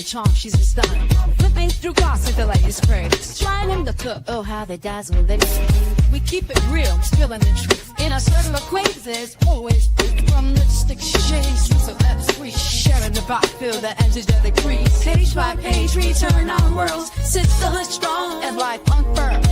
Charm, she's a stunner. Flipping through gossip, the latest craze. Trying them to cook, oh how they dazzle. We keep it real, spilling the truth. In a circle of acquaintances, always from lipstick shades. So that's sweet, sharing the vibe, feel the angelic breeze. Page by page, return our worlds. Sit still and strong, and life unfurled.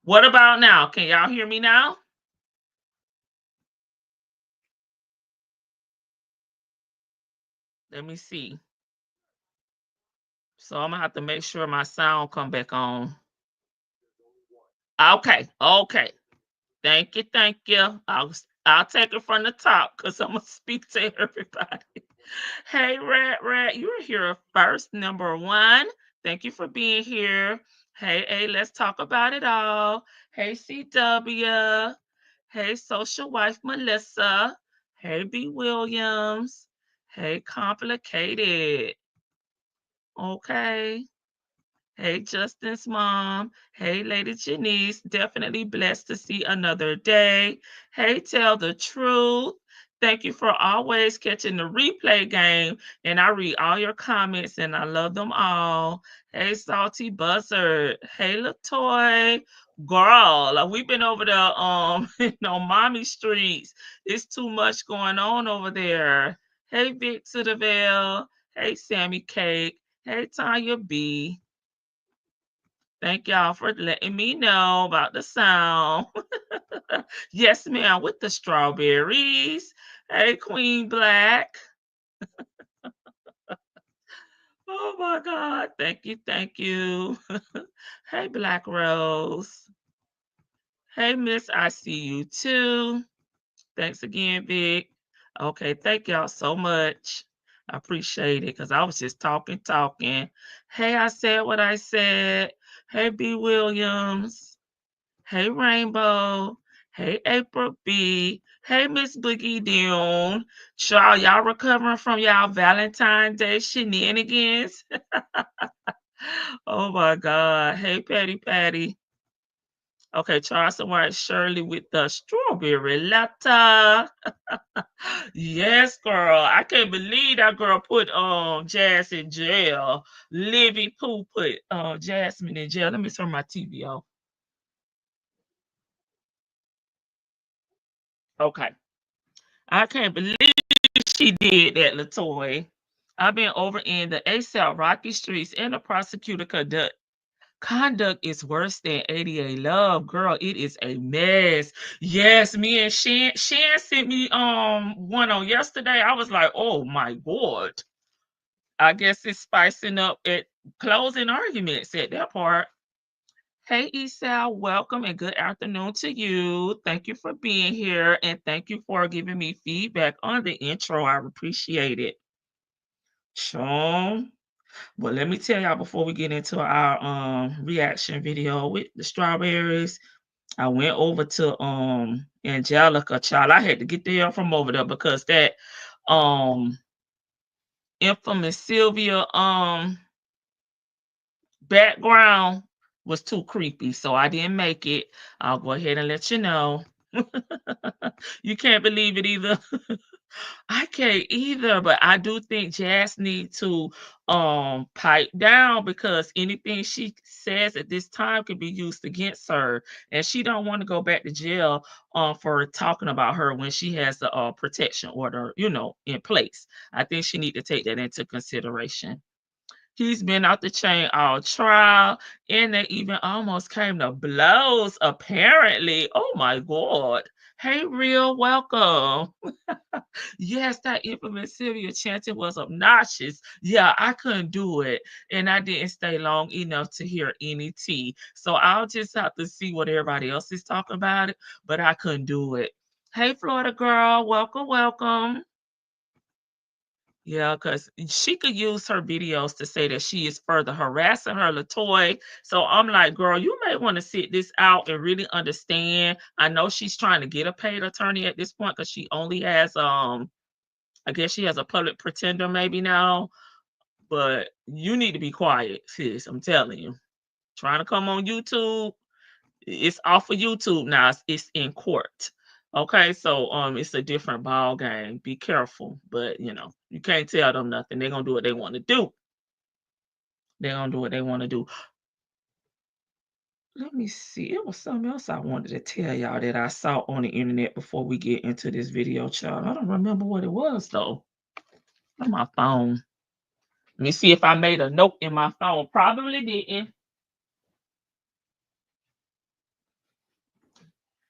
What about now? Can y'all hear me now? Let me see. So I'm gonna have to make sure my sound come back on. Okay, okay. Thank you, thank you. I'll take it from the top because I'm gonna speak to everybody. Hey, Rat, you're here first, number one. Thank you for being here. Hey, let's talk about it all. Hey, CW. Hey, social wife Melissa. Hey, B. Williams. Hey, complicated. Okay. Hey, Justin's mom. Hey, Lady Janice. Definitely blessed to see another day. Hey, tell the truth. Thank you for always catching the replay game. And I read all your comments and I love them all. Hey, Salty Buzzard. Hey, Latoy. Girl, we've been over there, mommy streets. It's too much going on over there. Hey, Vic to the Veil. Hey, Sammy Cake. Hey, Tanya B. Thank y'all for letting me know about the sound. Yes, ma'am, with the strawberries. Hey, Queen Black. Oh my God. Thank you. Thank you. Hey, Black Rose. Hey, Miss, I see you too. Thanks again, Vic. Okay, thank y'all so much. I appreciate it because I was just talking. Hey, I said what I said. Hey, B. Williams. Hey, Rainbow. Hey, April B. Hey, Miss Boogie Doon. Y'all recovering from y'all Valentine's Day shenanigans? Oh my God. Hey, Patty Patty. Okay, Charleston White Shirley with the strawberry letter. Yes, girl. I can't believe that girl put Jazz in jail. Livy Pooh put Jasmine in jail. Let me turn my TV off. Okay. I can't believe she did that, Latoy. I've been over in the ASAP Rocky Streets and the prosecutor conduct is worse than ADA love, girl. It is a mess. Yes, me and Shan sent me one on yesterday. I was like, oh my God. I guess it's spicing up at closing arguments at that part. Hey Esau, welcome and good afternoon to you. Thank you for being here and thank you for giving me feedback on the intro. I appreciate it. Sean. Well, let me tell y'all before we get into our reaction video with the strawberries. I went over to Angelica, child. I had to get there from over there because that um infamous Sylvia background was too creepy, so I didn't make it. I'll go ahead and let you know. You can't believe it either. I can't either, but I do think Jazz need to pipe down because anything she says at this time could be used against her, and she don't want to go back to jail for talking about her when she has the protection order, in place. I think she need to take that into consideration. He's been out the chain all trial, and they even almost came to blows, apparently. Oh my God. Hey, real, welcome. Yes, that infamous Sylvia chanting was obnoxious. Yeah, I couldn't do it. And I didn't stay long enough to hear any tea. So I'll just have to see what everybody else is talking about it, but I couldn't do it. Hey, Florida girl, welcome, welcome. Yeah, because she could use her videos to say that she is further harassing her, Latoy. So I'm like, girl, you may want to sit this out and really understand. I know she's trying to get a paid attorney at this point because she only has I guess she has a public pretender maybe now, but you need to be quiet, sis. I'm telling you. Trying to come on YouTube, it's off of YouTube now. It's in court. Okay, so it's a different ball game. Be careful, but you can't tell them nothing. They're gonna do what they want to do. They're gonna do what they want to do. Let me see. It was something else I wanted to tell y'all that I saw on the internet before we get into this video, child. I don't remember what it was though. On my phone. Let me see if I made a note in my phone. Probably didn't.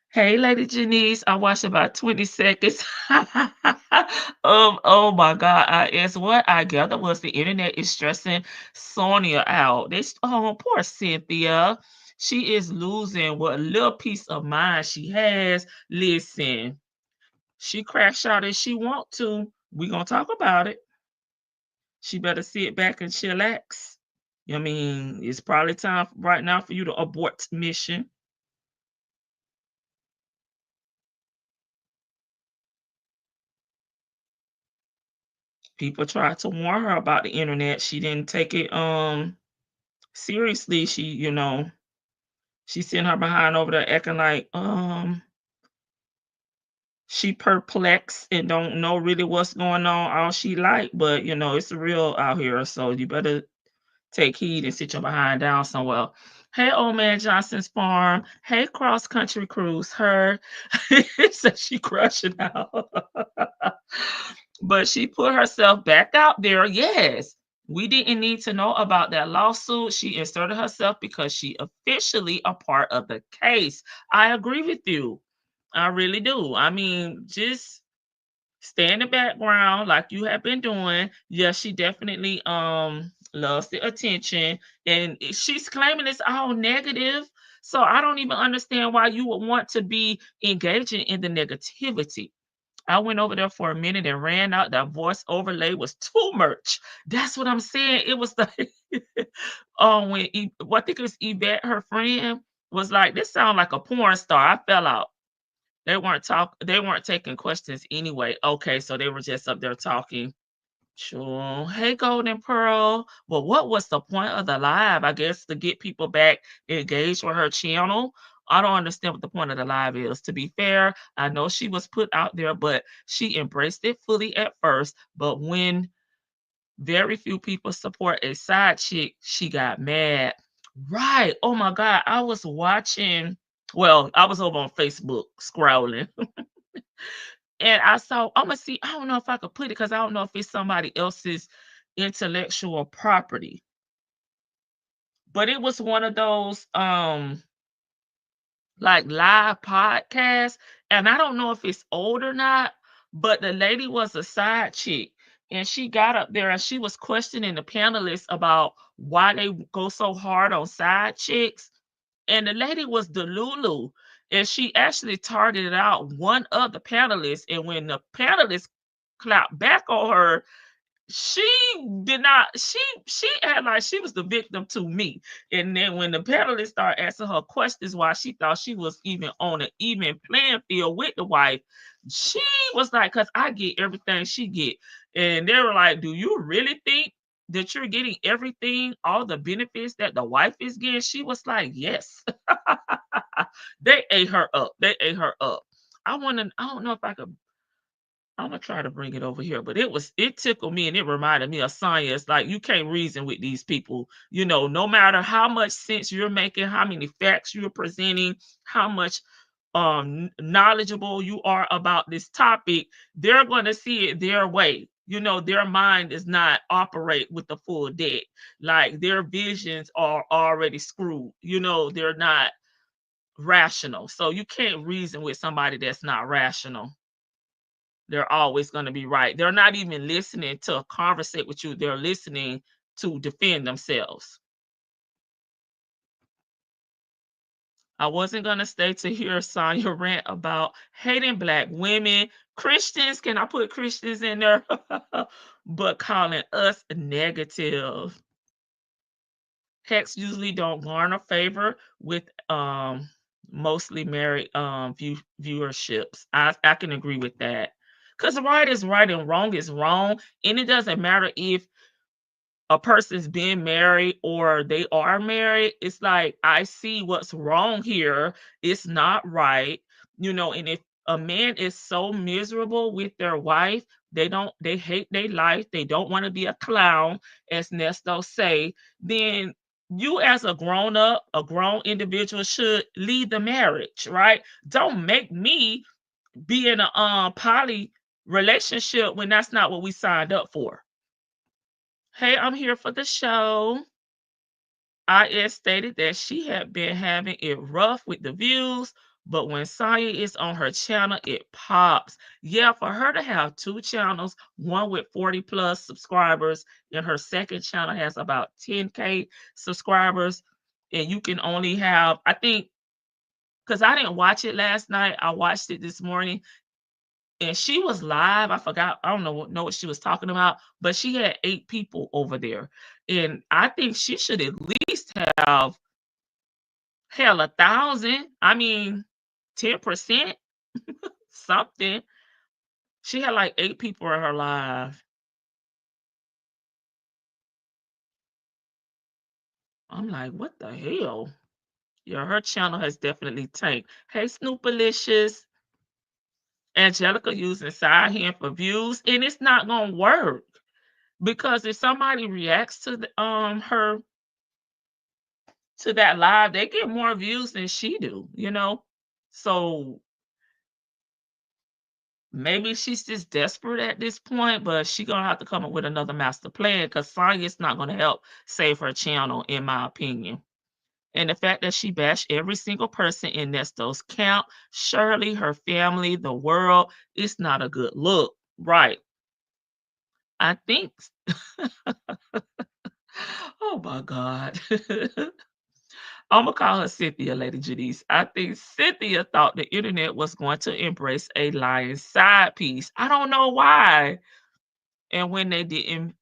Hey, Lady Janice, I watched about 20 seconds. Oh my God. I asked what I gather was the internet is stressing Sonia out. Poor Cynthia. She is losing what little piece of mind she has. Listen, she crashed out if she want to. We gonna talk about it. She better sit back and chillax. I mean, it's probably time right now for you to abort mission. People tried to warn her about the internet. She didn't take it seriously. She sent her behind over there acting like she perplexed and don't know really what's going on, all she like, but it's real out here. So you better take heed and sit your behind down somewhere. Hey, old man Johnson's farm. Hey, cross country cruise. Her so she crushing out. But she put herself back out there. Yes. We didn't need to know about that lawsuit. She inserted herself because she officially a part of the case. I agree with you. I really do. I mean, just stay in the background like you have been doing. Yes, she definitely loves the attention and she's claiming it's all negative. So I don't even understand why you would want to be engaging in the negativity. I went over there for a minute and ran out. That voice overlay was too much. That's what I'm saying. It was like, I think it was Yvette, her friend, was like, "This sounds like a porn star." I fell out. They weren't taking questions anyway. Okay, so they were just up there talking. Sure. Hey, Golden Pearl. Well, what was the point of the live? I guess to get people back engaged with her channel. I don't understand what the point of the live is. To be fair, I know she was put out there, but she embraced it fully at first. But when very few people support a side chick, she got mad. Right. Oh my God. I was watching, well, I was over on Facebook scrolling. And I saw, I'm gonna see, I don't know if I could put it because I don't know if it's somebody else's intellectual property. But it was one of those like live podcasts. And I don't know if it's old or not, but the lady was a side chick. And she got up there and she was questioning the panelists about why they go so hard on side chicks. And the lady was Delulu. And she actually targeted out one of the panelists. And when the panelists clapped back on her, she did not, she had like she was the victim to me. And then when the panelists started asking her questions why she thought she was even on an even playing field with the wife, she was like, because I get everything she get. And they were like, do you really think that you're getting everything, all the benefits that the wife is getting? She was like, yes. They ate her up. They ate her up. I don't know if I could, I'm gonna try to bring it over here, but it tickled me and it reminded me of Sonia. It's like you can't reason with these people, no matter how much sense you're making, how many facts you're presenting, how much knowledgeable you are about this topic, they're gonna see it their way. Their mind does not operate with the full deck. Like their visions are already screwed. They're not rational. So you can't reason with somebody that's not rational. They're always going to be right. They're not even listening to conversate with you. They're listening to defend themselves. I wasn't going to stay to hear Sonya rant about hating Black women. Christians, can I put Christians in there? But calling us negative. Hex usually don't garner favor with mostly married viewerships. I can agree with that. Because right is right and wrong is wrong. And it doesn't matter if a person's being married or they are married. It's like, I see what's wrong here. It's not right. And if a man is so miserable with their wife, they hate their life, they don't want to be a clown, as Nesto say, then you as a grown up, a grown individual should leave the marriage, right? Don't make me be in a poly relationship when that's not what we signed up for. Hey, I'm here for the show. IS stated that she had been having it rough with the views, but when Sonya is on her channel, it pops. Yeah, for her to have two channels, one with 40 plus subscribers, and her second channel has about 10K subscribers, and you can only have, I think, because I didn't watch it last night, I watched it this morning, and she was live. I forgot. I don't know what she was talking about, but she had 8 people over there, and I think she should at least have 1,000. I mean, 10%, something. She had like 8 people in her live. I'm like, what the hell? Yeah, her channel has definitely tanked. Hey, Snoopalicious. Angelica using side hand for views, and it's not gonna work. Because if somebody reacts to her to that live, they get more views than she do. So maybe she's just desperate at this point, but she gonna have to come up with another master plan because Sonya's not gonna help save her channel, in my opinion. And the fact that she bashed every single person in Nesto's camp, Shirley, her family, the world, it's not a good look. Right. I think oh my God. I'm gonna call her Cynthia, Lady Janice. I think Cynthia thought the internet was going to embrace a lying side piece. I don't know why. And when they didn't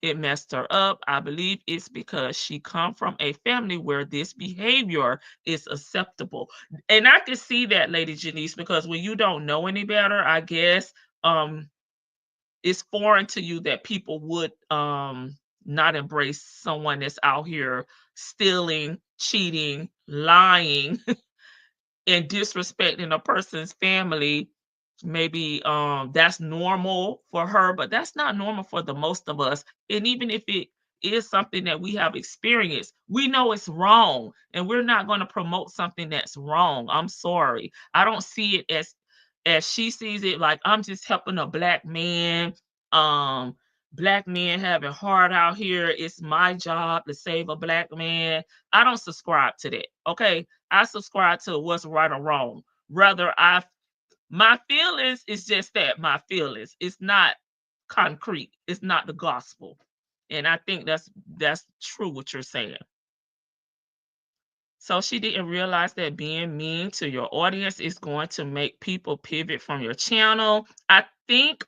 It messed her up. I believe it's because she come from a family where this behavior is acceptable. And I can see that, Lady Janice, because when you don't know any better, I guess it's foreign to you that people would not embrace someone that's out here stealing, cheating, lying, and disrespecting a person's family. Maybe that's normal for her, but that's not normal for the most of us. And even if it is something that we have experienced, we know it's wrong, and we're not going to promote something that's wrong. I'm sorry. I don't see it as she sees it, like I'm just helping a black man. um Black men having hard out here. It's my job to save a black man. I don't subscribe to that. Okay, I subscribe to what's right or wrong. Rather, my feelings is just that, my feelings. It's not concrete. It's not the gospel. And I think that's true what you're saying. So she didn't realize that being mean to your audience is going to make people pivot from your channel. I think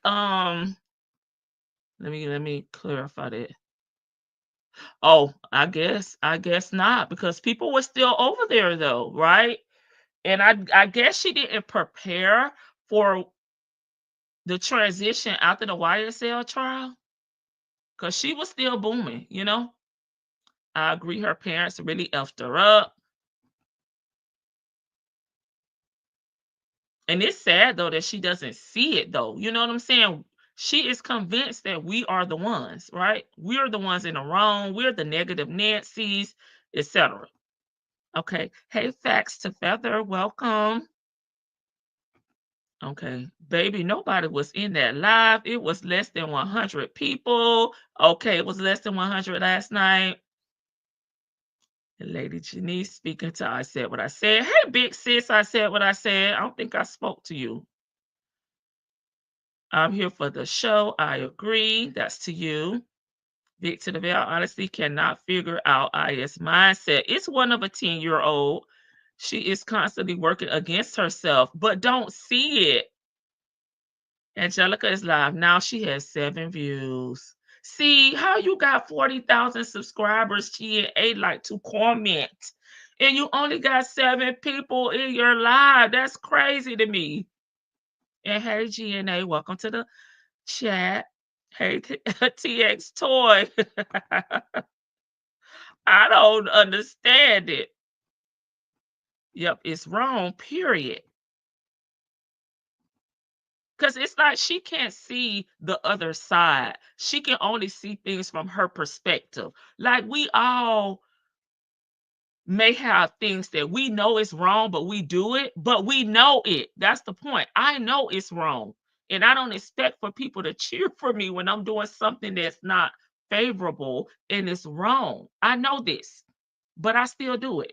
let me clarify that. Oh, I guess not, because people were still over there though, right? And I guess she didn't prepare for the transition after the YSL trial, because she was still booming. I agree her parents really effed her up. And it's sad though that she doesn't see it though. You know what I'm saying? She is convinced that we are the ones, right? We're the ones in the wrong. We're the negative Nancy's, etc. Okay. Hey, Facts to Feather, welcome. Okay. Baby, nobody was in that live. It was less than 100 people. Okay, it was less than 100 last night. Lady Janice speaking to I said what I said. Hey, big sis, I said what I said. I don't think I spoke to you. I'm here for the show. I agree. That's to you. Victor DeVale honestly cannot figure out IS mindset. It's one of a 10-year-old. She is constantly working against herself, but don't see it. Angelica is live. Now she has 7 views. See how you got 40,000 subscribers. She and 8 like to comment. And you only got 7 people in your live. That's crazy to me. And hey, GNA, welcome to the chat. Hey, TX Toy. I don't understand it. Yep, it's wrong, period. Because it's like she can't see the other side. She can only see things from her perspective. Like we all may have things that we know is wrong, but we do it, but we know it. That's the point. I know it's wrong. And I don't expect for people to cheer for me when I'm doing something that's not favorable and it's wrong. I know this, but I still do it.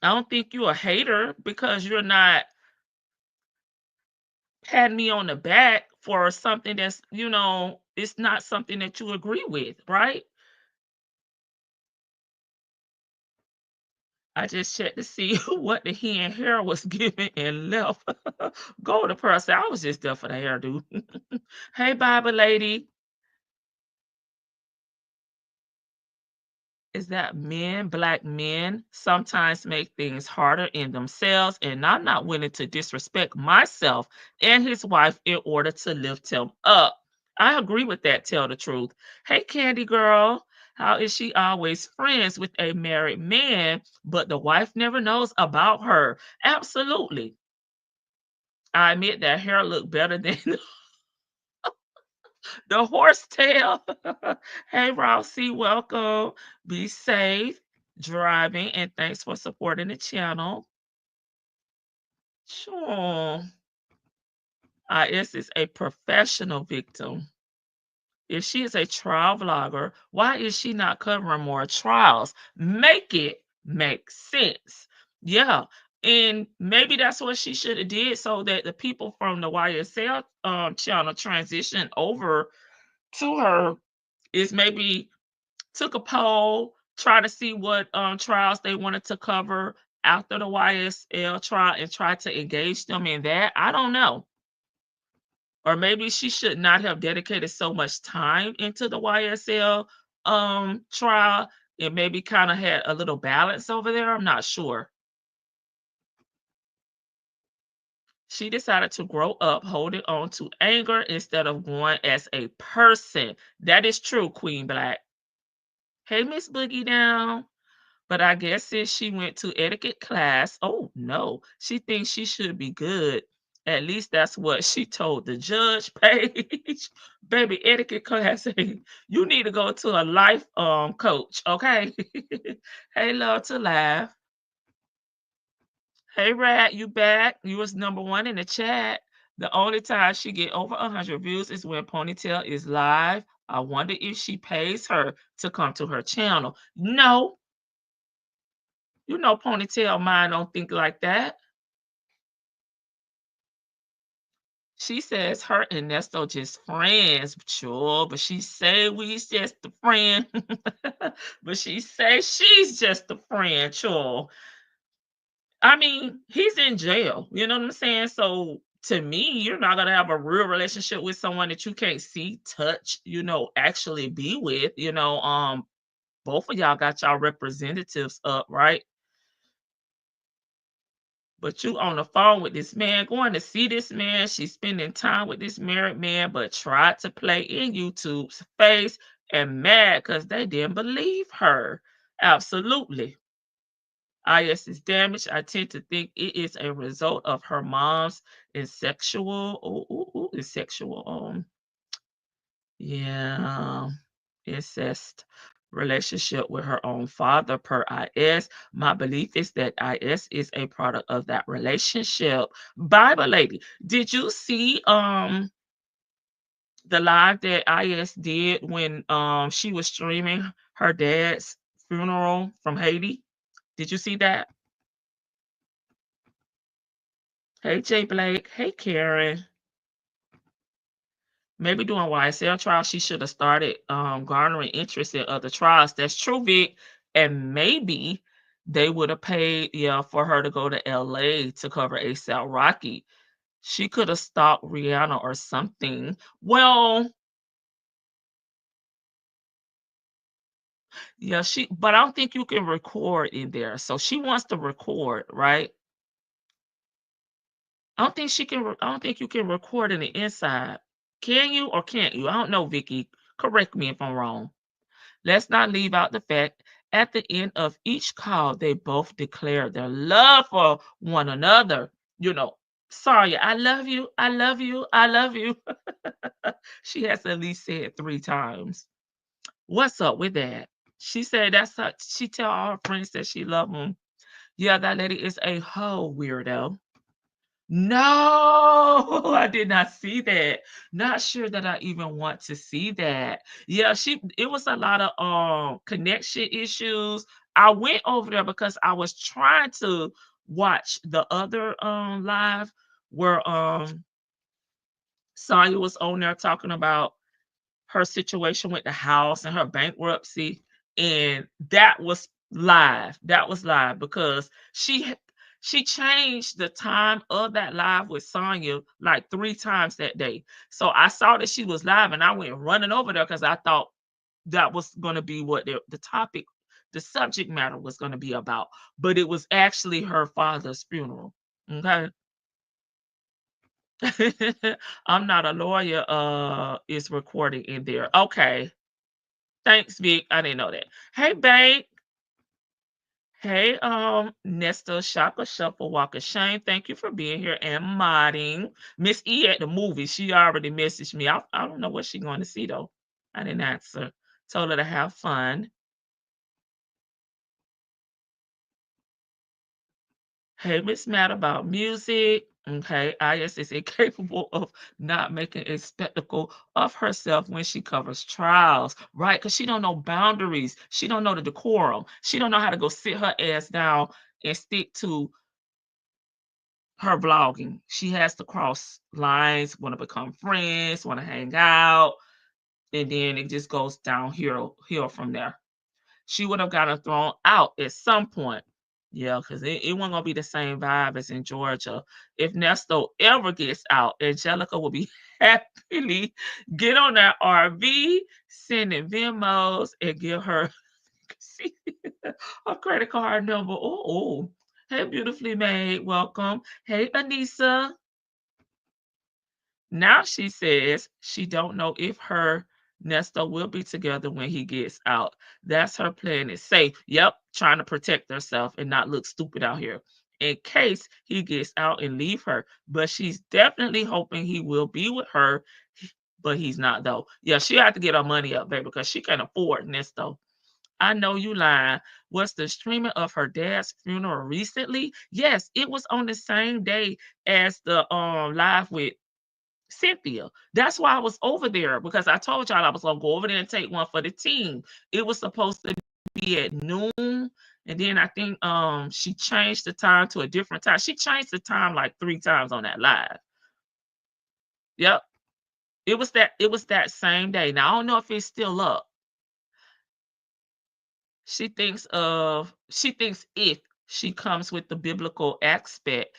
I don't think you're a hater because you're not patting me on the back for something that's it's not something that you agree with, right? I just checked to see what the hen hair was giving and left. Go to person. I was just there for the hairdo. Hey, Bible lady. Is that black men, sometimes make things harder in themselves, and I'm not willing to disrespect myself and his wife in order to lift him up. I agree with that, tell the truth. Hey, Candy Girl, how is she always friends with a married man, but the wife never knows about her? Absolutely. I admit that hair looked better than the horsetail. Hey, Rossi, welcome. Be safe driving, and thanks for supporting the channel. Sure. IS is a professional victim. If she is a trial vlogger, why is she not covering more trials? Make it make sense. Yeah. And maybe that's what she should have did so that the people from the YSL channel transition over to her, is maybe took a poll, try to see what trials they wanted to cover after the YSL trial and try to engage them in that. I don't know. Or maybe she should not have dedicated so much time into the YSL trial and maybe kind of had a little balance over there. I'm not sure. She decided to grow up holding on to anger instead of growing as a person. That is true, Queen Black. Hey, Miss Boogie Down. But I guess since she went to etiquette class, oh no, she thinks she should be good. At least that's what she told the judge page. Baby, etiquette class, you need to go to a life coach, okay? Hey, love to laugh. Hey, Rat, you back? You was number one in the chat. The only time she get over 100 views is when Ponytail is live. I wonder if she pays her to come to her channel. No, you know Ponytail mind don't think like that. She says her and Ernesto just friends, sure, but she say we's just a friend. But she say she's just a friend, sure. I mean, he's in jail. You know what I'm saying? So to me, you're not gonna have a real relationship with someone that you can't see, touch, actually be with. Both of y'all got y'all representatives up, right? But you on the phone with this man, going to see this man. She's spending time with this married man, but tried to play in YouTube's face and mad because they didn't believe her. Absolutely. IS is damaged. I tend to think it is a result of her mom's yeah, incest relationship with her own father per IS. My belief is that IS is a product of that relationship. Bible lady, did you see the live that IS did when she was streaming her dad's funeral from Haiti? Did you see that? Hey Jay Blake, hey Karen. Maybe doing YSL trials, she should have started garnering interest in other trials. That's true, Vic. And maybe they would have paid, yeah, for her to go to LA to cover ASAP Rocky. She could have stalked Rihanna or something. Well, yeah, but I don't think you can record in there. So she wants to record, right? I don't think you can record in the inside. Can you or can't you? I don't know, Vicky. Correct me if I'm wrong. Let's not leave out the fact at the end of each call, they both declare their love for one another. Sonia, I love you. I love you. I love you. She has at least said 3 times. What's up with that? She said that's her. She tell all her friends that she love them. Yeah, that lady is a whole weirdo. No, I did not see that. Not sure that I even want to see that. Yeah, it was a lot of connection issues. I went over there because I was trying to watch the other live where Sonya was on there talking about her situation with the house and her bankruptcy, and that was live. That was live because she changed the time of that live with Sonya like 3 times that day. So I saw that she was live, and I went running over there because I thought that was going to be what the topic, the subject matter was going to be about. But it was actually her father's funeral. Okay. I'm not a lawyer. Is recording in there. Okay. Thanks, Vic. I didn't know that. Hey, babe. Hey, Nesta Shaka Shuffle Walker Shane. Thank you for being here and modding. Miss E at the movie. She already messaged me. I don't know what she's going to see though. I didn't answer. Told her to have fun. Hey, Miss Matt about music. Okay, IS is incapable of not making a spectacle of herself when she covers trials, right? Because she don't know boundaries. She don't know the decorum. She don't know how to go sit her ass down and stick to her vlogging. She has to cross lines, want to become friends, want to hang out, and then it just goes downhill from there. She would have gotten thrown out at some point. Yeah, because it wasn't gonna be the same vibe as in Georgia. If Nesto ever gets out, Angelica will be happily get on that RV, sending Venmos, and give her see, her credit card number. Oh, hey, beautifully made. Welcome. Hey, Anissa. Now she says she don't know if her Nesto will be together when he gets out. That's her plan is safe. Yep, trying to protect herself and not look stupid out here in case he gets out and leave her. But she's definitely hoping he will be with her, but he's not though. Yeah, she had to get her money up, baby, because she can afford Nesto. I know you lying. Was the streaming of her dad's funeral recently? Yes, it was on the same day as the live with Cynthia. That's why I was over there because I told y'all I was gonna go over there and take one for the team. It was supposed to be at noon, and then I think she changed the time to a different time. She changed the time like 3 times on that live. Yep. It was that same day. Now I don't know if it's still up. She thinks if she comes with the biblical aspect,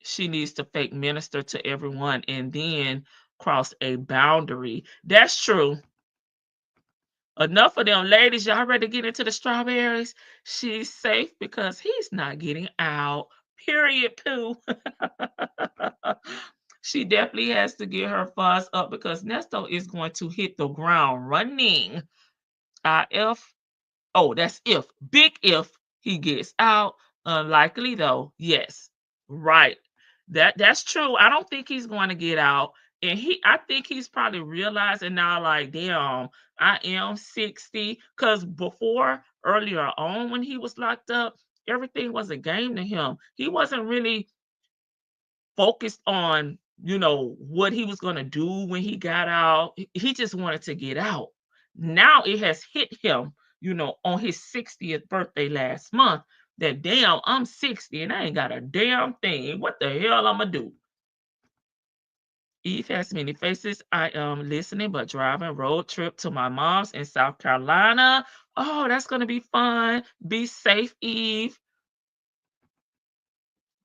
she needs to fake minister to everyone and then cross a boundary. That's true. Enough of them ladies. Y'all ready to get into the strawberries? She's safe because he's not getting out. Period, poo. She definitely has to get her fuzz up because Nesto is going to hit the ground running. If Oh, that's if. Big if he gets out. Unlikely though. Yes. Right. That's true. I don't think he's going to get out. And I think he's probably realizing now, like, damn, I am 60. Because before, earlier on, when he was locked up, everything was a game to him. He wasn't really focused on, what he was going to do when he got out. He just wanted to get out. Now it has hit him, on his 60th birthday last month that damn, I'm 60 and I ain't got a damn thing. What the hell I'm going to do? Eve has many faces. I am listening, but driving road trip to my mom's in South Carolina. Oh, that's going to be fun. Be safe, Eve.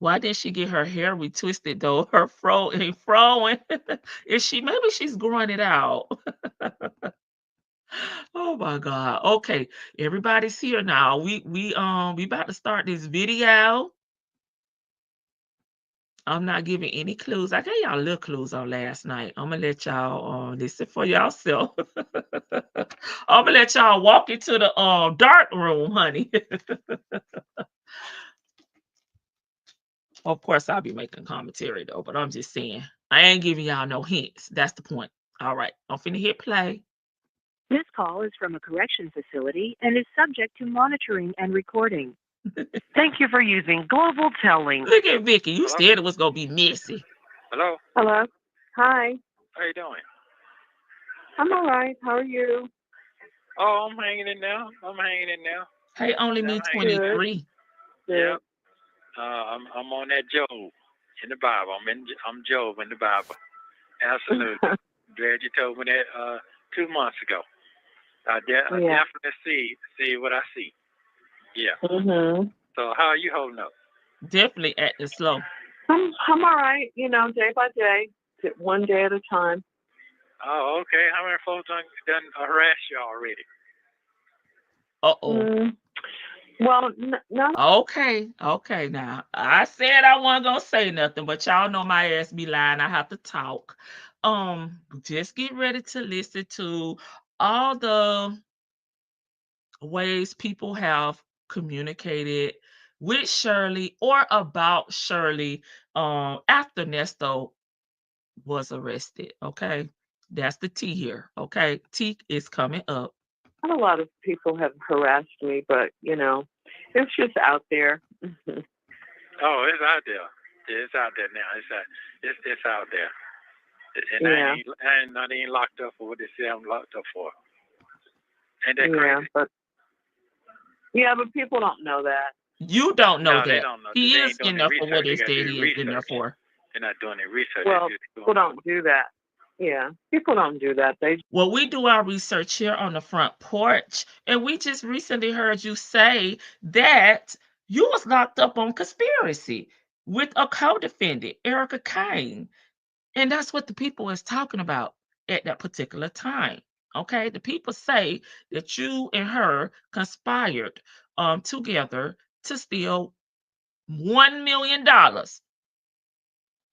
Why did she get her hair retwisted though? Her fro ain't froing. Maybe she's growing it out. Oh my God. Okay, everybody's here now. We about to start this video. I'm not giving any clues. I gave y'all little clues on last night. I'm gonna let y'all listen for yourself. I'm gonna let y'all walk into the dark room, honey. Of course, I'll be making commentary though, but I'm just saying I ain't giving y'all no hints. That's the point. All right, I'm finna hit play. This call is from a correction facility and is subject to monitoring and recording. Thank you for using Global Telling. Look at Vicky. You Hello? said it was gonna be messy. Hello? Hello. Hi. How you doing? I'm all right. How are you? Oh, I'm hanging in there. Hey, only me 23. Yep. I'm on that Job in the Bible. I'm Job in the Bible. Absolutely. Glad you told me that 2 months ago. I definitely see what I see. Yeah. Mm-hmm. So how are you holding up? Definitely acting slow. I'm all right. Day by day, one day at a time. Oh, okay. How many folks done harassed you already? Uh-oh. Well, no. Okay. Now, I said I wasn't gonna say nothing, but y'all know my ass be lying. I have to talk. Just get ready to listen to all the ways people have communicated with Shirley or about Shirley after Nesto was arrested. Okay, that's the T here. Okay, T is coming up. Not a lot of people have harassed me, but it's just out there. Oh, it's out there. It's out there now. It's out there. And I ain't not even locked up for what they say I'm locked up for. Ain't that crazy? But people don't know that. You don't know that. They don't know. He is in there for what they said he is in there for. They're not doing any research. Well, people don't do that. Yeah, people don't do that. Well, we do our research here on the front porch, and we just recently heard you say that you was locked up on conspiracy with a co-defendant, Erica Kane. And that's what the people is talking about at that particular time. Okay, the people say that you and her conspired together to steal $1 million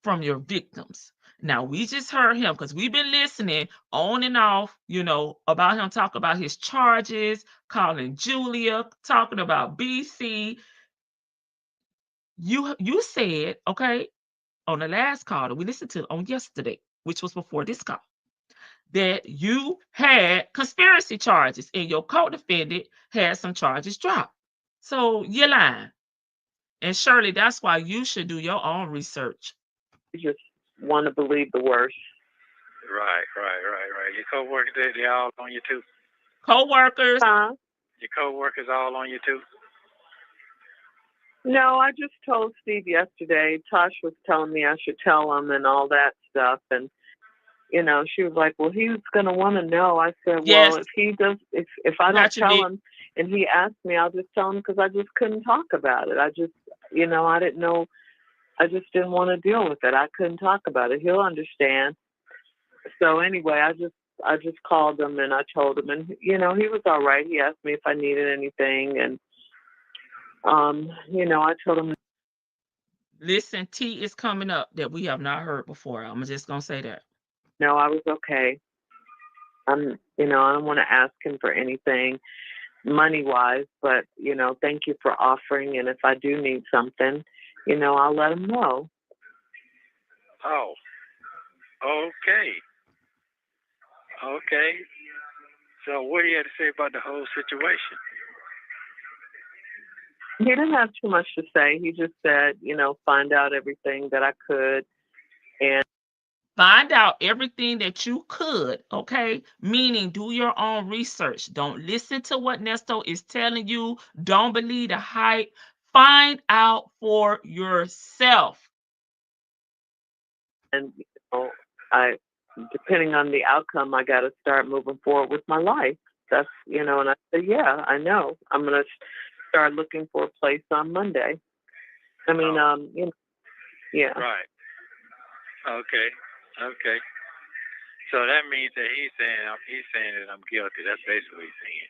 from your victims. Now we just heard him because we've been listening on and off, about him talk about his charges, calling Julia, talking about BC. You said, okay, on the last call that we listened to on yesterday, which was before this call, that you had conspiracy charges and your co-defendant had some charges dropped. So you're lying. And Shirley, that's why you should do your own research. You just want to believe the worst. Right. Your coworkers, they all on you too? Co-workers? Huh? Your coworkers all on you too? No, I just told Steve yesterday. Tosh was telling me I should tell him and all that stuff. And, she was like, well, he's going to want to know. I said, yes. Well, if he does, if I don't tell him and he asks me, I'll just tell him because I just couldn't talk about it. I just, I didn't know. I just didn't want to deal with it. I couldn't talk about it. He'll understand. So anyway, I just called him and I told him, and he was all right. He asked me if I needed anything, and I told him. Listen, tea is coming up that we have not heard before. I'm just gonna say that. No, I was okay. I don't want to ask him for anything money-wise, but thank you for offering, and if I do need something, I'll let him know. Oh, okay. Okay. So what do you have to say about the whole situation? He didn't have too much to say. He just said, find out everything that I could. And find out everything that you could, okay? Meaning do your own research. Don't listen to what Ernesto is telling you. Don't believe the hype. Find out for yourself. And, depending on the outcome, I got to start moving forward with my life. That's, and I said, yeah, I know. I'm going to start looking for a place on Monday. I mean, yeah. Right. Okay. So that means that he's saying that I'm guilty. That's basically what he's saying.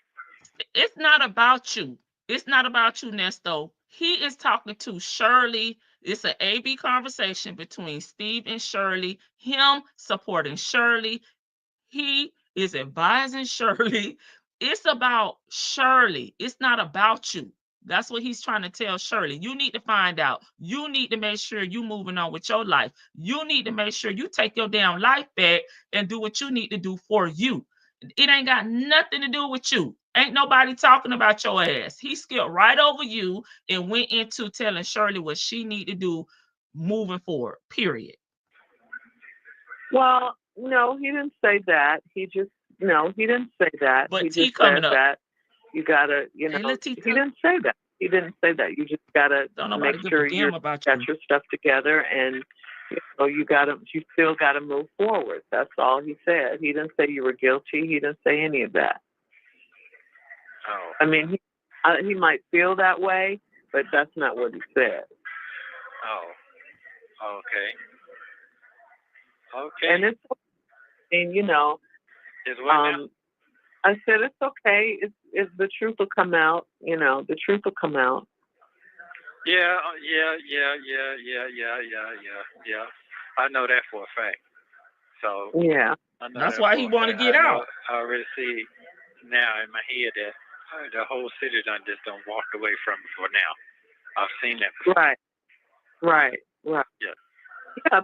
It's not about you. It's not about you, Ernesto. He is talking to Shirley. It's an A-B conversation between Steve and Shirley. Him supporting Shirley. He is advising Shirley. It's about Shirley. It's not about you. That's what he's trying to tell Shirley. You need to find out. You need to make sure you're moving on with your life. You need to make sure you take your damn life back and do what you need to do for you. It ain't got nothing to do with you. Ain't nobody talking about your ass. He skipped right over you and went into telling Shirley what she need to do moving forward, period. Well, no, he didn't say that. He didn't say that. But he just said up. That you gotta, he didn't say that. He didn't say that. You just gotta make sure you got your stuff together, and you still gotta move forward. That's all he said. He didn't say you were guilty. He didn't say any of that. Oh. I mean, he might feel that way, but that's not what he said. Oh. Okay. And It's what now? I said it's okay. It's the truth will come out. The truth will come out. Yeah. I know that for a fact. So yeah, that's why he want to get out. I already see now in my head that the whole city done walked away from it for now. I've seen that before. Right. Yeah,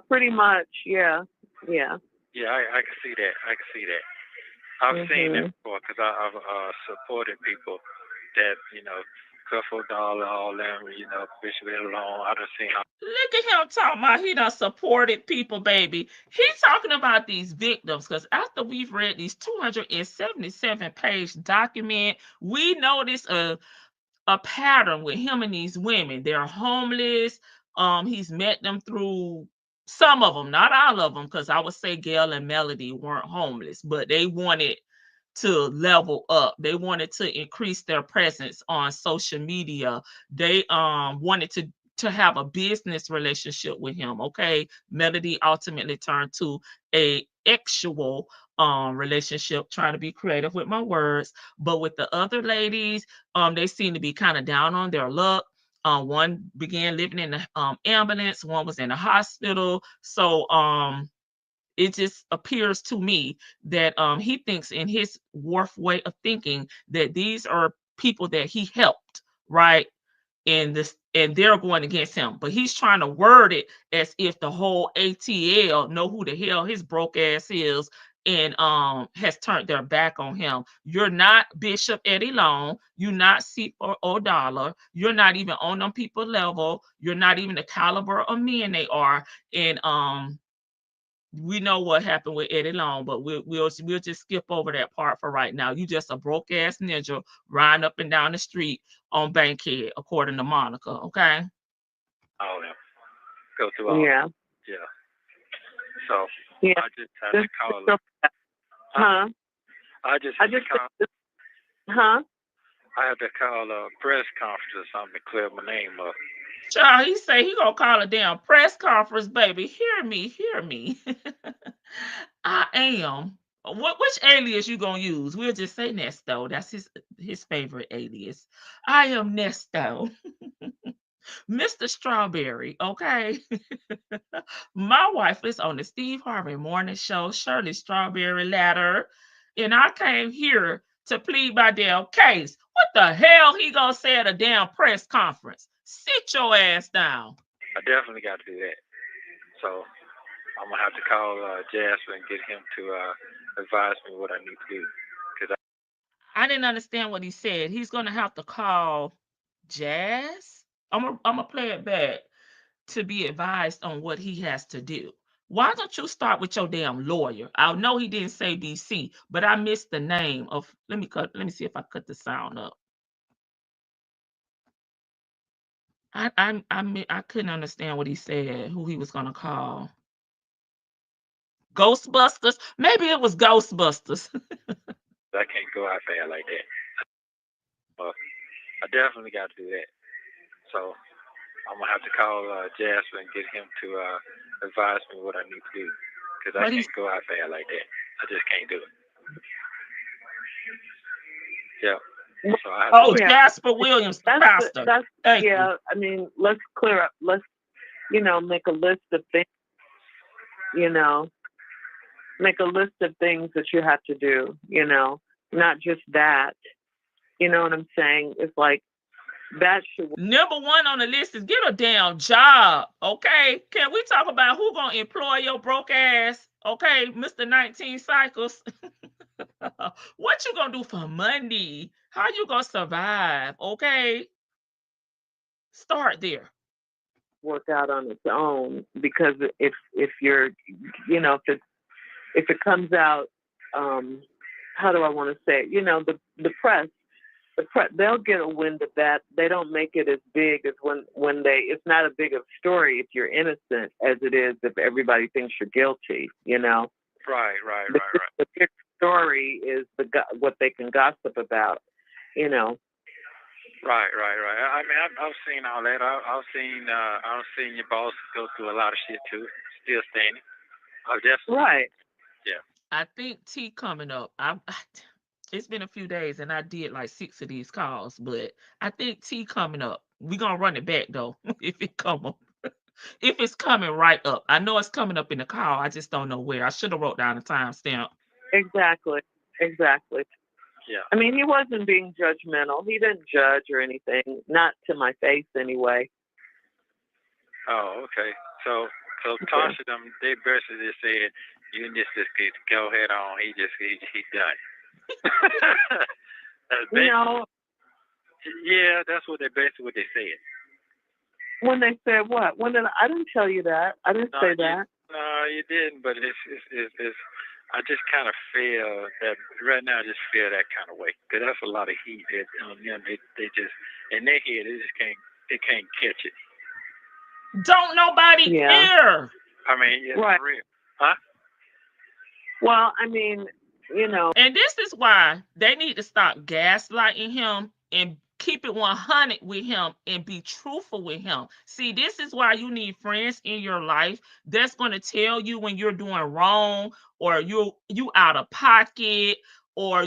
pretty much. Yeah. Yeah, I can see that. I've seen it before because I've supported people that, Cuffle Dollar, all them, Bishop Alone. I done seen how. Look at him talking about he done supported people, baby. He's talking about these victims because after we've read these 277-page document, we notice a pattern with him and these women. They're homeless. He's met them through some of them, not all of them, because I would say Gail and Melody weren't homeless, but they wanted to level up. They wanted to increase their presence on social media. They wanted to to have a business relationship with him. Okay, Melody ultimately turned to a actual relationship, trying to be creative with my words. But with the other ladies, they seem to be kind of down on their luck. One began living in the ambulance, one was in the hospital. So it just appears to me that he thinks, in his Worf way of thinking, that these are people that he helped, right? And they're going against him. But he's trying to word it as if the whole ATL know who the hell his broke ass is, and has turned their back on him. You're not Bishop Eddie Long. You're not C or O'Dollar. You're not even on them people level. You're not even the caliber of men they are. And we know what happened with Eddie Long, but we'll just skip over that part for right now. You just a broke ass ninja riding up and down the street on Bankhead, according to Monica. Okay. Oh yeah. Go through all. Yeah. Yeah. So Yeah. I just had to call. Huh? I just had to call a press conference or something to clear my name up. Child, he say he gonna call a damn press conference, baby. Hear me. I am. Which alias you gonna use? We'll just say Nesto. That's his favorite alias. I am Nesto. Mr. Strawberry, okay? My wife is on the Steve Harvey Morning Show, Shirley Strawberry Ladder, and I came here to plead my damn case. What the hell he gonna say at a damn press conference? Sit your ass down. I definitely got to do that. So I'm gonna have to call Jasper and get him to advise me what I need to do. I didn't understand what he said. He's gonna have to call Jazz. I'm gonna play it back to be advised on what he has to do. Why don't you start with your damn lawyer? I know he didn't say BC, but I missed the name of. Let me see if I cut the sound up. I couldn't understand what he said. Who he was gonna call? Ghostbusters? Maybe it was Ghostbusters. I can't go out there like that. I definitely got to do that. So I'm gonna have to call Jasper and get him to advise me what I need to do, because I can't go out there like that. I just can't do it. Yeah. So Jasper Williams, pastor. I mean, let's clear up. Let's, make a list of things. Make a list of things that you have to do. Not just that. You know what I'm saying? It's like that should. Number one on the list is get a damn job. Okay, can we talk about who gonna employ your broke ass? Okay, Mr. 19 Cycles. What you gonna do for money? How you gonna survive? Okay, start there. Work out on its own, because if you're, if it comes out, how do I want to say it? The press, they'll get a wind of that. They don't make it as big as when it's not a big of a story if you're innocent as it is if everybody thinks you're guilty. Right. The big story is what they can gossip about. Right. I mean, I've seen all that. I've seen your boss go through a lot of shit too. Still standing. I've definitely. Right. Yeah. I think T coming up. It's been a few days and I did like 6 of these calls, but I think T coming up. We're gonna run it back though if it come up. If it's coming right up. I know it's coming up in the call. I just don't know where. I should have wrote down the timestamp. Exactly. Yeah. I mean, he wasn't being judgmental. He didn't judge or anything. Not to my face anyway. Oh, okay. So Tasha, they basically just said, you just go ahead on. He's done. Yeah, that's what they said. When they said what? I didn't tell you that. I didn't say that. No, you didn't. But it's I just kind of feel that right now. I just feel that kind of way, because that's a lot of heat. That they just in their head they can't catch it. Don't nobody care. I mean, it's right. Real, huh? Well, I mean, And this is why they need to stop gaslighting him and keep it 100 with him and be truthful with him. See, this is why you need friends in your life that's going to tell you when you're doing wrong, or you out of pocket, or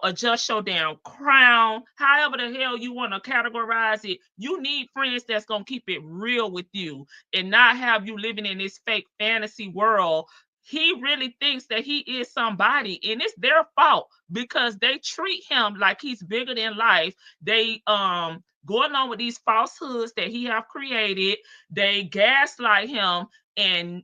adjust your damn crown. However the hell you want to categorize it, you need friends that's going to keep it real with you and not have you living in this fake fantasy world. He really thinks that he is somebody, and it's their fault because they treat him like he's bigger than life. They go along with these falsehoods that he have created. They gaslight him, and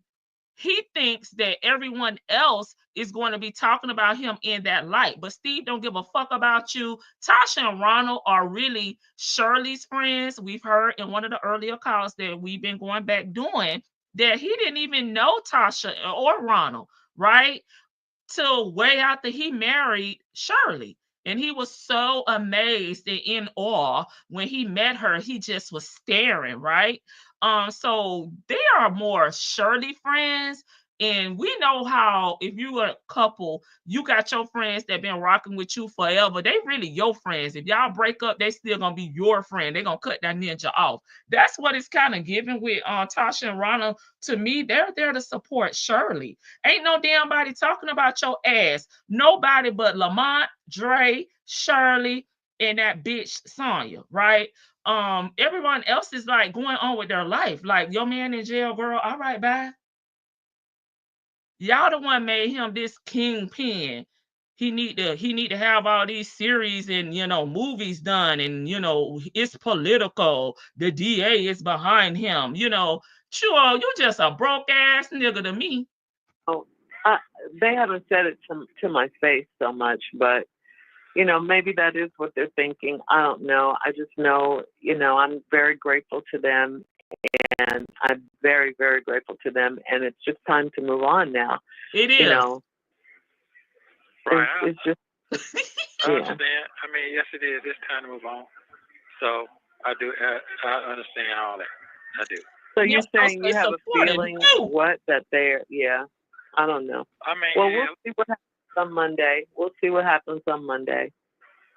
he thinks that everyone else is going to be talking about him in that light. But Steve don't give a fuck about you. Tasha and Ronald are really Shirley's friends. We've heard in one of the earlier calls that we've been going back doing that he didn't even know Tasha or Ronald, right? Till way after he married Shirley. And he was so amazed and in awe when he met her. He just was staring, right? So they are more Shirley friends. And we know how, if you are a couple, you got your friends that been rocking with you forever. They really your friends. If y'all break up, they still gonna be your friend. They're gonna cut that ninja off. That's what it's kind of giving with Tasha and Ronald. To me, they're there to support Shirley. Ain't no damn body talking about your ass. Nobody but Lamont, Dre, Shirley, and that bitch Sonia, right? Everyone else is like going on with their life. Like, your man in jail, girl. All right, bye. Y'all the one made him this kingpin. He need to have all these series and movies done, and it's political. The DA is behind him. Sure, you just a broke ass nigga to me. Oh, they haven't said it to my face so much, but maybe that is what they're thinking. I don't know. I just know, I'm very grateful to them, and I'm very, very grateful to them, and it's just time to move on now. It is. Right. It's just. I understand. I mean, yes, it is. It's time to move on. So I do. I understand all that. I do. So you're saying you have a feeling that they're? Yeah. I don't know. I mean, well, we'll see what happens on Monday. We'll see what happens on Monday.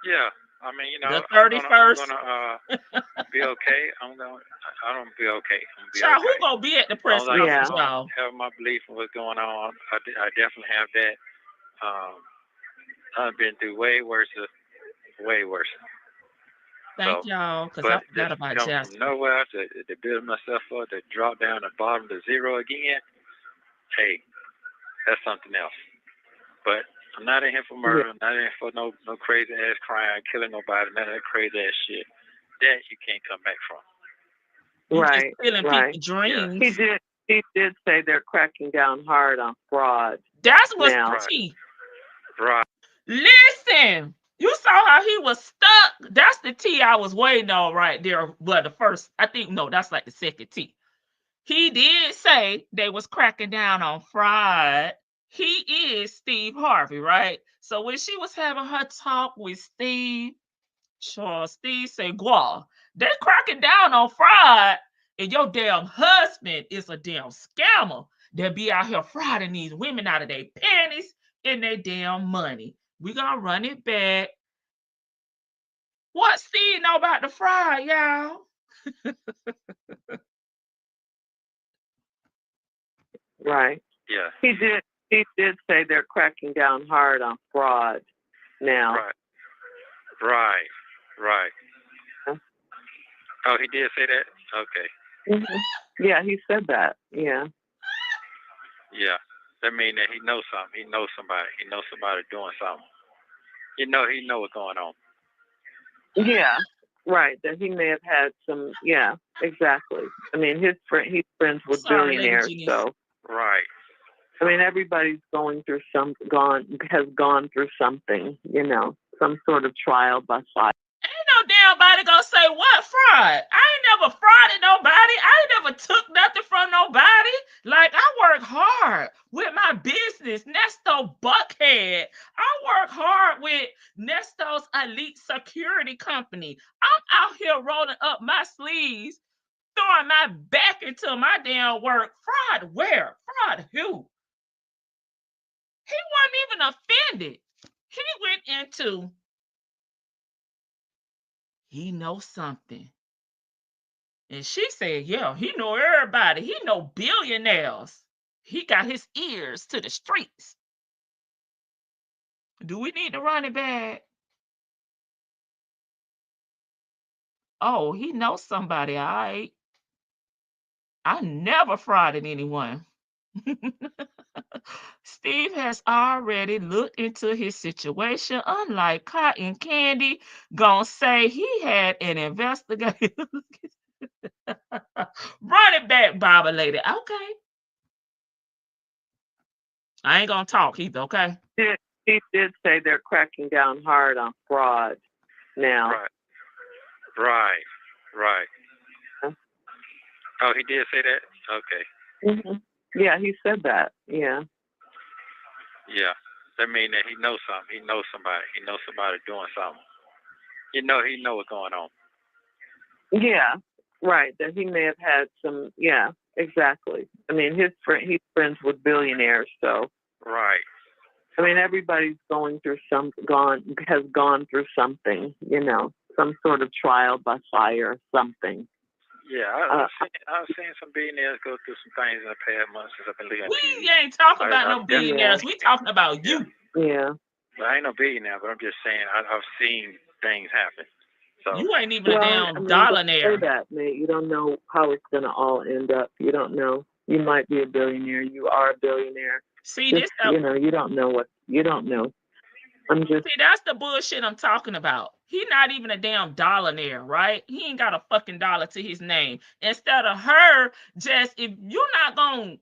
Yeah. I mean, the 31st. I'm gonna be okay. I'm gonna be okay. Child, who gonna be at the press conference, y'all? Have my belief in what's going on. I definitely have that. I've been through way worse. Thank y'all, because I forgot about Jasper. From nowhere to build myself up, to drop down the bottom to zero again. Hey, that's something else. But I'm not in here for murder. I'm not in here for no crazy ass crime, killing nobody, none of that crazy ass shit. That you can't come back from. Right. Stealing people's dreams. Yeah. He did say they're cracking down hard on fraud. That's what's the tea. Right. Listen, you saw how he was stuck. That's the tea I was waiting on right there. Well, the first, I think, no, that's like the second tea. He did say they was cracking down on fraud. He is Steve Harvey, right? So when she was having her talk with Steve, Steve said, "Gwa, they cracking down on fraud, and your damn husband is a damn scammer that be out here frauding these women out of their panties and their damn money. We gonna run it back." What Steve know about the fraud, y'all? Right. Yeah. He did say they're cracking down hard on fraud now. Right. Huh? Oh, he did say that? Okay. Mm-hmm. Yeah, he said that. Yeah. Yeah. That means that he knows something. He knows somebody. He knows somebody doing something. He know what's going on. Yeah. Right. That he may have had some. Yeah. Exactly. I mean, he's friends with billionaires, so. Right. I mean, everybody's has gone through something, some sort of trial by fire. Ain't no damn body gonna say what fraud. I ain't never frauded nobody. I ain't never took nothing from nobody. Like, I work hard with my business, Nesto Buckhead. I work hard with Nesto's Elite Security Company. I'm out here rolling up my sleeves, throwing my back into my damn work. Fraud where? Fraud who? He wasn't even offended. He went into he knows something. And she said, yeah, he know everybody. He know billionaires. He got his ears to the streets. Do we need to run it back? Oh, he knows somebody, all right. I never frauded anyone. Steve has already looked into his situation. Unlike Cotton Candy, gonna say he had an investigator. Run it back, Baba lady. Okay. I ain't gonna talk either, okay? He did say they're cracking down hard on fraud now. Right. Huh? Oh, he did say that? Okay. Mm-hmm. Yeah, he said that. Yeah. Yeah. That means that he knows something. He knows somebody. He knows somebody doing something. He know what's going on. Yeah, right. That he may have had some. Yeah, exactly. I mean, he's friends with billionaires, so. Right. I mean, everybody's gone through through something, some sort of trial by fire or something. Yeah, I've seen some billionaires go through some things in the past months since I've been looking at TV. We ain't talking about no billionaires. We talking about you. Yeah. Well, I ain't no billionaire, but I'm just saying I've seen things happen. So you ain't even a damn dollionaire. That, mate. You don't know how it's going to all end up. You don't know. You might be a billionaire. You are a billionaire. See, you don't know what you don't know. See, that's the bullshit I'm talking about. He not even a damn dollionaire, right? He ain't got a fucking dollar to his name. Instead of her, just if you're not gonna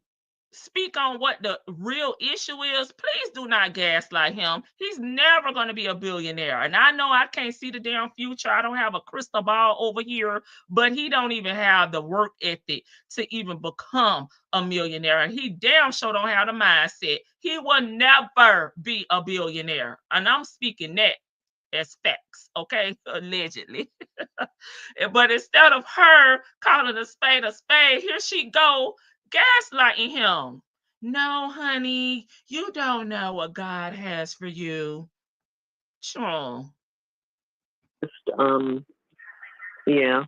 speak on what the real issue is, please do not gaslight him. He's never going to be a billionaire. And I know I can't see the damn future. I don't have a crystal ball over here, but he don't even have the work ethic to even become a millionaire. And he damn sure don't have the mindset. He will never be a billionaire. And I'm speaking that as facts, okay? Allegedly. But instead of her calling a spade, here she go gaslighting him. No, honey, you don't know what God has for you. Sure. Yeah.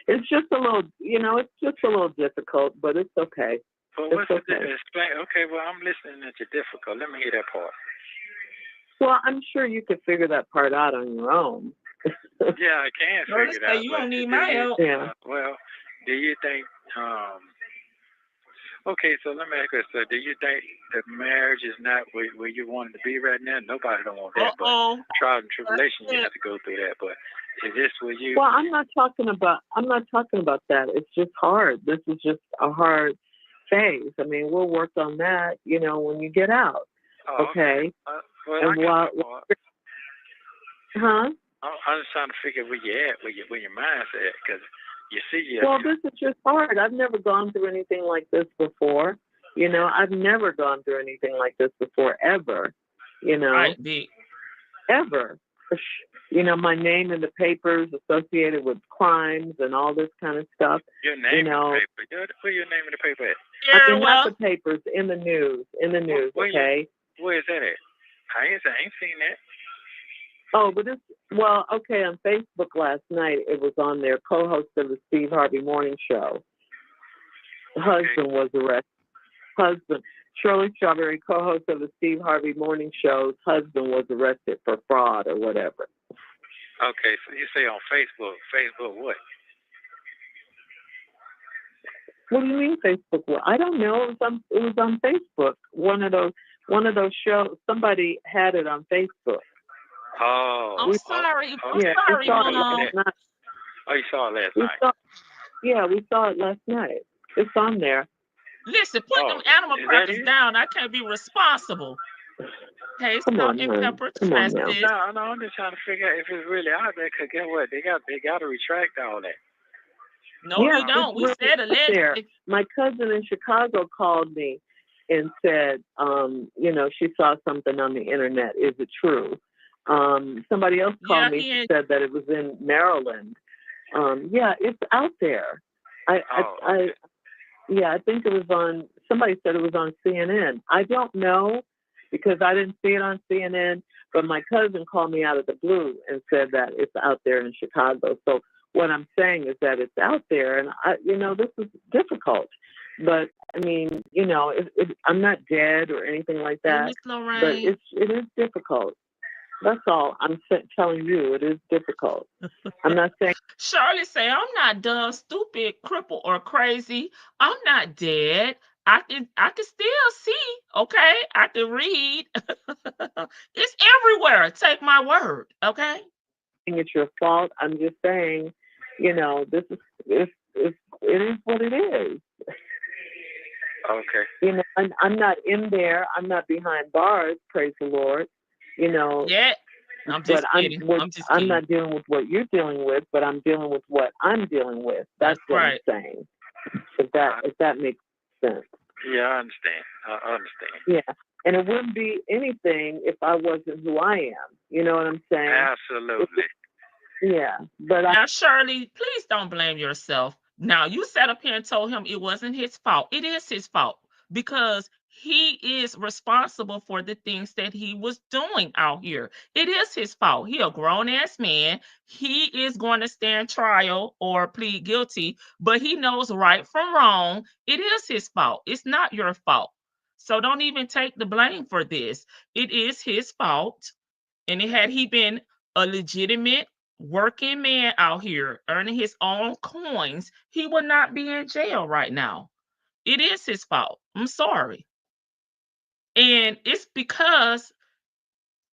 It's just a little, it's just a little difficult, but it's okay. Well, what's the explain? Okay, well, I'm listening at your difficult. Let me hear that part. Well, I'm sure you could figure that part out on your own. Yeah, I can figure it out. You don't need my help. Yeah. Well, do you think? Okay, so let me ask you. So, do you think that marriage is not where you want it to be right now? Nobody don't want that, but trial and tribulation, you have to go through that. But is this where you? Well, I'm not talking about that. It's just hard. This is just a hard phase. I mean, we'll work on that, when you get out. Oh, okay. Well, and I'm just trying to figure where you're at, where your mind's at, because you see. Well, this is just hard. I've never gone through anything like this before. I've never gone through anything like this before, ever. Ever. My name in the papers associated with crimes and all this kind of stuff. Your name in the paper. Where your name in the paper at? Not the papers, in the news. Okay. Where is that at? I ain't seen that. Oh, but on Facebook last night, it was on there, co-host of the Steve Harvey Morning Show. Husband was arrested. Shirley Strawberry, co-host of the Steve Harvey Morning Show's husband was arrested for fraud or whatever. Okay, so you say on Facebook. Facebook what? What do you mean Facebook what? I don't know. It was on Facebook. One of those shows. Somebody had it on Facebook. Oh, I'm sorry. Oh, you saw it last night. We saw it last night. It's on there. Listen, put them animal crackers down. I can't be responsible. Hey, salt and pepper, trust this. No, I'm just trying to figure out if it's really out there. Cause guess what? They got to retract all that. No, we don't. We said allegedly. My cousin in Chicago called me and said, she saw something on the internet. Is it true? Somebody else called me and said that it was in Maryland. It's out there. I think it was on, somebody said it was on CNN. I don't know because I didn't see it on CNN, But my cousin called me out of the blue and said that it's out there in Chicago. So what I'm saying is that it's out there, and this is difficult. But I mean, I'm not dead or anything like that. But it is difficult. That's all I'm telling you. It is difficult. I'm not saying. Shirley say, I'm not dumb, stupid, crippled, or crazy. I'm not dead. I can still see. Okay, I can read. It's everywhere. Take my word. Okay. It's your fault. I'm just saying, this is it is what it is. Okay. I'm not in there. I'm not behind bars. Praise the Lord. Yeah. I'm just kidding. I'm not dealing with what you're dealing with, but I'm dealing with what I'm dealing with. That's what right. I'm saying. If that makes sense. Yeah, I understand. I understand. Yeah. And it wouldn't be anything if I wasn't who I am. You know what I'm saying? Absolutely. Yeah. But now, Shirley, please don't blame yourself. Now, you sat up here and told him it wasn't his fault. It is his fault because he is responsible for the things that he was doing out here. It is his fault. He a grown-ass man. He is going to stand trial or plead guilty, but he knows right from wrong. It is his fault. It's not your fault. So don't even take the blame for this. It is his fault. And had he been a legitimate working man out here earning his own coins, he would not be in jail right now. It is his fault. I'm sorry. And it's because,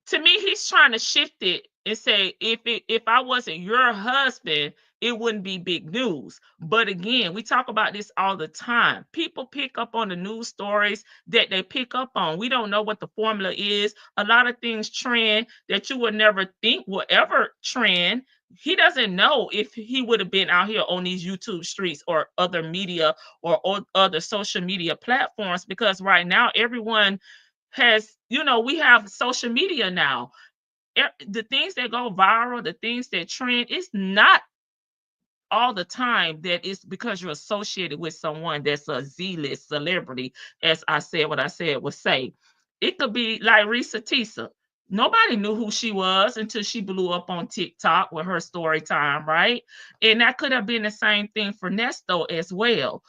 to me, he's trying to shift it and say, if I wasn't your husband, it wouldn't be big news. But again, we talk about this all the time. People pick up on the news stories that they pick up on. We don't know what the formula is. A lot of things trend that you would never think will ever trend. He doesn't know if he would have been out here on these YouTube streets or other media or other social media platforms, because right now everyone has, we have social media now. The things that go viral, the things that trend, it's not all the time that it's because you're associated with someone that's a Z-list celebrity, as I said what I said would say. It could be like Risa Tisa. Nobody knew who she was until she blew up on TikTok with her story time, right? And that could have been the same thing for Ernesto as well.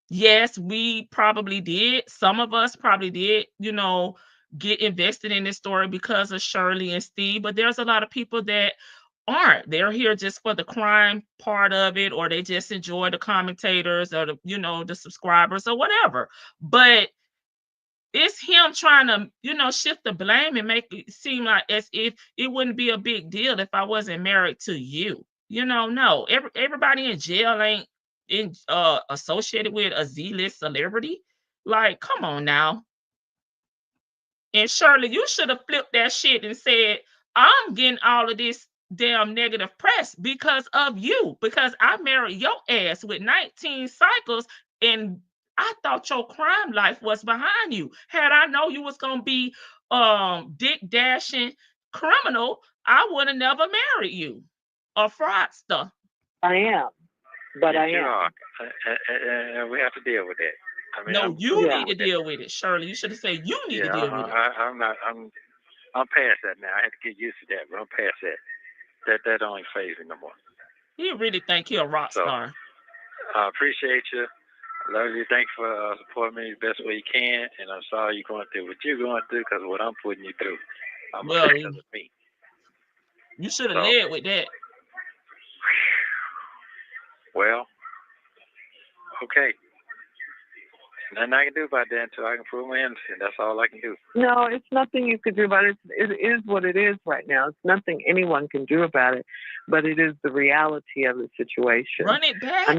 Yes, we probably did. Some of us probably did, get invested in this story because of Shirley and Steve, but there's a lot of people that aren't. They're here just for the crime part of it, or they just enjoy the commentators or the subscribers or whatever. But it's him trying to, shift the blame and make it seem like as if it wouldn't be a big deal if I wasn't married to you. No. Everybody in jail ain't associated with a Z-list celebrity. Like, come on now. And Shirley, you should have flipped that shit and said, I'm getting all of this damn negative press because of you, because I married your ass with 19 cycles, and I thought your crime life was behind you. Had I known you was gonna be dick dashing criminal, I would have never married you. A fraudster. I am. But I am. And we have to deal with that. I mean, no, you need to deal with it, Shirley. You should have said you need to deal with it. I'm past that now. I had to get used to that, but I'm past that. That don't phase me no more. You really think you're a rock star. I appreciate you. I love you. Thanks for supporting me the best way you can. And I'm sorry you're going through what you're going through, because what I'm putting you through, because of me. You should have led with that. Well, okay. Nothing I can do about that until I can prove my innocence. That's all I can do. No, it's nothing you could do about it. It is what it is right now. It's nothing anyone can do about it, but it is the reality of the situation. Run it back. I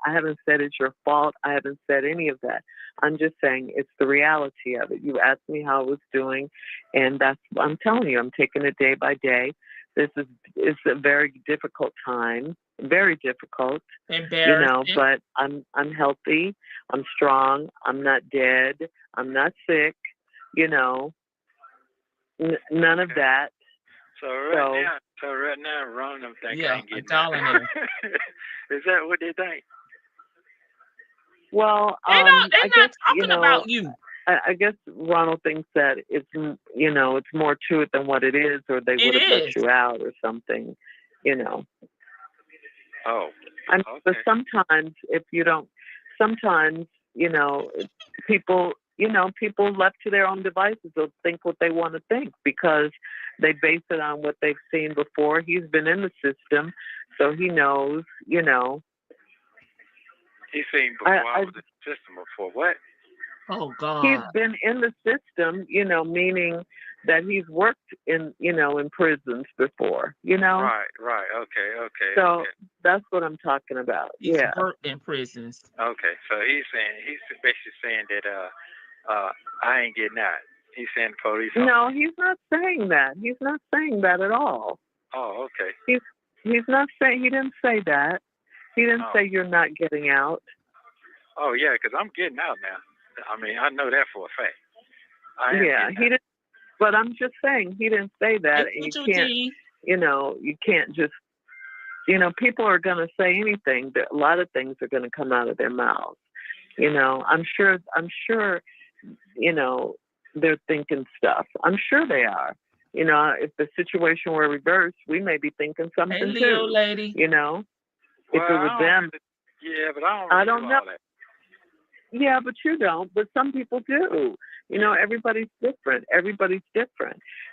haven't said it's your fault. I haven't said any of that. I'm just saying it's the reality of it. You asked me how I was doing, and I'm telling you, I'm taking it day by day. It's a very difficult time, very difficult, but I'm healthy, I'm strong, I'm not dead, I'm not sick, none of that. So right now, Ron, I'm thinking I ain't getting $1. Is that what they think? Well, they're not talking about you. I guess Ronald thinks that it's, you know, it's more to it than what it is, or they would have let you out or something, you know. Oh. I mean, but sometimes if you don't, sometimes, you know, people left to their own devices will think what they want to think because they base it on what they've seen before. He's been in the system, so he knows, you know. He's seen before I was in the system before. What? Oh, God. He's been in the system, you know, meaning that he's worked in, you know, in prisons before, you know. Right. Okay. So that's what I'm talking about. He's worked in prisons. Okay, so he's basically saying that I ain't getting out. He's saying the police. No, he's not saying that. He's not saying that at all. Oh, okay. He's not saying. He didn't say that. He didn't say you're not getting out. Oh yeah, because I'm getting out now. I mean, I know that for a fact. He didn't. But I'm just saying he didn't say that, and you can't. You know, you can't just. You know, people are going to say anything. A lot of things are going to come out of their mouths. You know, I'm sure. You know, they're thinking stuff. I'm sure they are. You know, if the situation were reversed, we may be thinking something hey, Leo, too. Lady. You know, well, if it was them. Yeah, but I don't know. All that. Yeah, but you don't. But some people do. You know, everybody's different.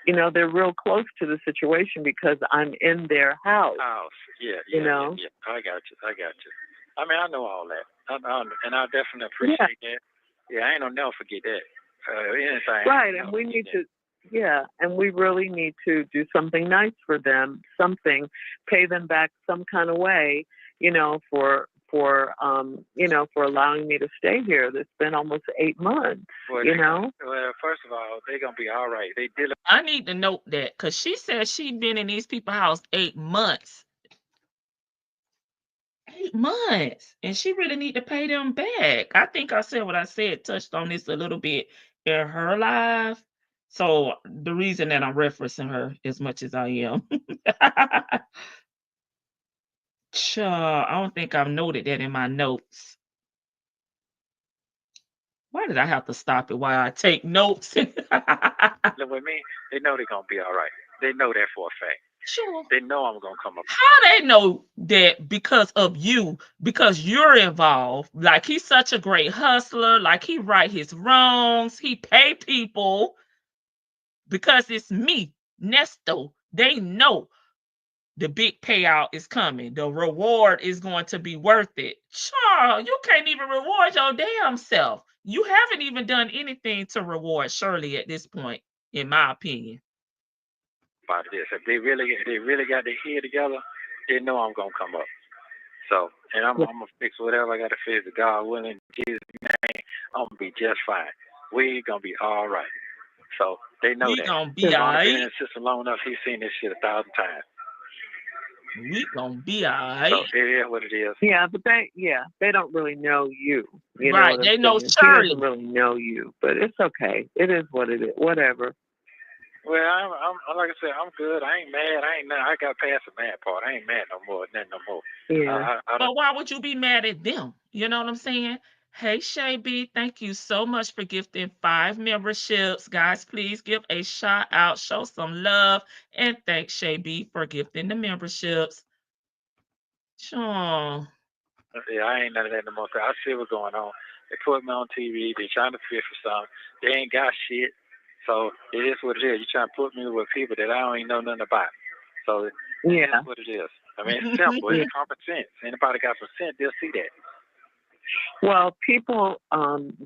You know, they're real close to the situation because I'm in their house. Yeah. You know? Yeah. I got you. I mean, I know all that. And I definitely appreciate that. Yeah, I ain't gonna never forget that. Anything. Right, and we need to. Yeah, and we really need to do something nice for them. Pay them back some kind of way. You know, for allowing me to stay here. It's been almost 8 months. Well, you know. Well, first of all, they're gonna be all right. I need to note that because she said she'd been in these people's house 8 months. 8 months, and she really need to pay them back. I think I said what I said, touched on this a little bit in her live. So the reason that I'm referencing her as much as I am. Sure, I don't think I've noted that in my notes. Why did I have to stop it while I take notes? With me, they know they're gonna be all right. They know that for a fact. Sure. They know I'm gonna come up. How they know that because of you, because you're involved? Like he's such a great hustler, like he right his wrongs, he pay people because it's me, Nesto. They know the big payout is coming. The reward is going to be worth it. Sure, you can't even reward your damn self. You haven't even done anything to reward Shirley at this point, in my opinion. About this, if they really got their head together, they know I'm gonna come up. So, and I'm gonna fix whatever I gotta fix. God willing, in Jesus' name, I'm gonna be just fine. We gonna be all right. So they know that. We gonna be all right. Been in the system long enough. He's seen this shit 1,000 times. We gonna be all right. So it is what it is. Yeah, but they don't really know you. You right? Know they know Shirley. He doesn't really know you, but it's okay. It is what it is. Whatever. Well, I'm like I said, I'm good. I ain't mad. I got past the mad part. I ain't mad no more. Nothing no more. Yeah. But why would you be mad at them? You know what I'm saying? Hey, Shay B, thank you so much for gifting 5 memberships. Guys, please give a shout out, show some love, and thank Shay B for gifting the memberships. Sure. Yeah, I ain't none of that no more. I see what's going on. They put me on TV. They trying to fish for something. They ain't got shit. So it is what it is. You're trying to put me with people that I don't even know nothing about. So yeah, that's what it is. I mean, it's simple. It's common sense. Anybody got some sense, they'll see that. Well, people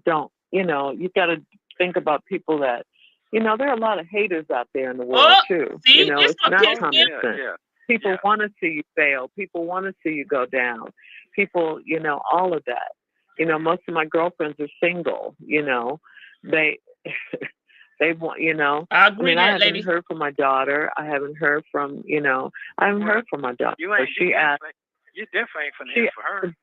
don't. You know, you got to think about people that. You know, there are a lot of haters out there in the world too. See, you know, it's not common sense. Yeah. People want to see you fail. People want to see you go down. People, you know, all of that. You know, most of my girlfriends are single. You know, they want, you know. I agree. I haven't heard from my daughter. I haven't heard from, you know, heard from my daughter. You definitely ain't finna hear for her.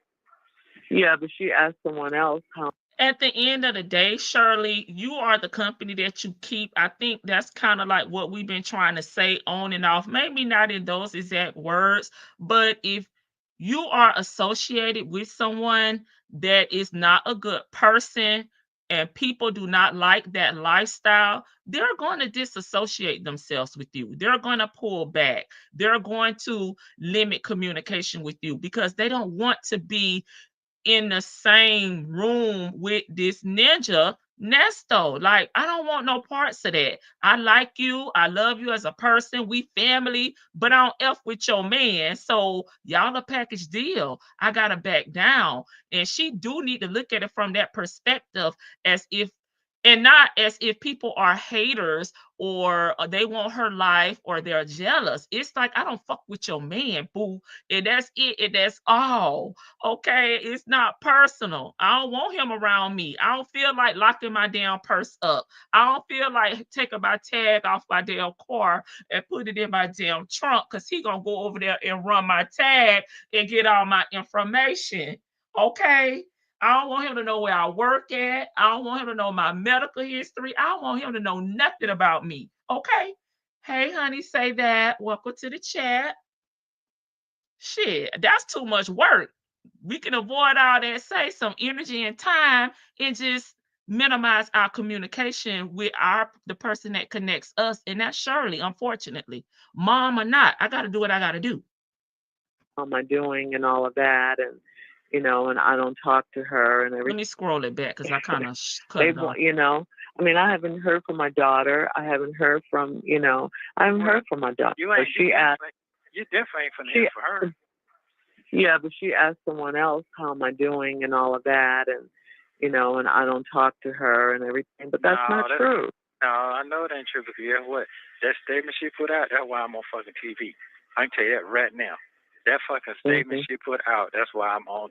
Yeah, but she asked someone else how. At the end of the day, Shirley, you are the company that you keep. I think that's kind of like what we've been trying to say on and off. Maybe not in those exact words, but if you are associated with someone that is not a good person, and people do not like that lifestyle, they're going to disassociate themselves with you. They're going to pull back. They're going to limit communication with you because they don't want to be in the same room with this ninja Nesto. Like, I don't want no parts of that. I like you. I love you as a person. We family, but I don't F with your man. So y'all a package deal. I gotta back down. And she do need to look at it from that perspective, as if, and not as if people are haters or they want her life or they're jealous. It's like, I don't fuck with your man, boo. And that's it. And that's all. Okay. It's not personal. I don't want him around me. I don't feel like locking my damn purse up. I don't feel like taking my tag off my damn car and put it in my damn trunk, because he gonna go over there and run my tag and get all my information. Okay. I don't want him to know where I work at. I don't want him to know my medical history. I don't want him to know nothing about me. Okay. Hey, honey, say that. Welcome to the chat. Shit, that's too much work. We can avoid all that, save some energy and time, and just minimize our communication with the person that connects us, and that's Shirley, unfortunately. Mom or not, I got to do what I got to do. How am I doing and all of that, and and I don't talk to her and everything. Let me scroll it back because I kind of cut it off. I mean, I haven't heard from my daughter. I haven't heard from, I haven't heard from my daughter. You definitely ain't finna hear for her. Yeah, but she asked someone else, how am I doing and all of that, and and I don't talk to her and everything. But that's not true. No, I know it ain't true, because you know what? That statement she put out, that's why I'm on fucking TV. I can tell you that right now. That fucking statement she put out, that's why I'm on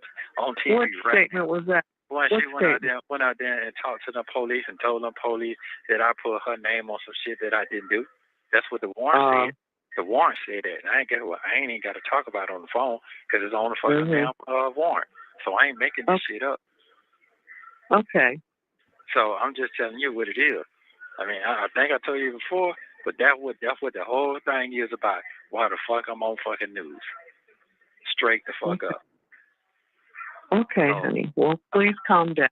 TV what right now. What statement was that? When she went out there and talked to the police and told them police that I put her name on some shit that I didn't do. That's what the warrant said. The warrant said that. I ain't even got to talk about it on the phone, because it's on the fucking damn warrant. So I ain't making this shit up. Okay. So I'm just telling you what it is. I mean, I think I told you before, but that's what the whole thing is about. Why the fuck I'm on fucking news? Straight the fuck up. Okay, honey. Well, please calm down.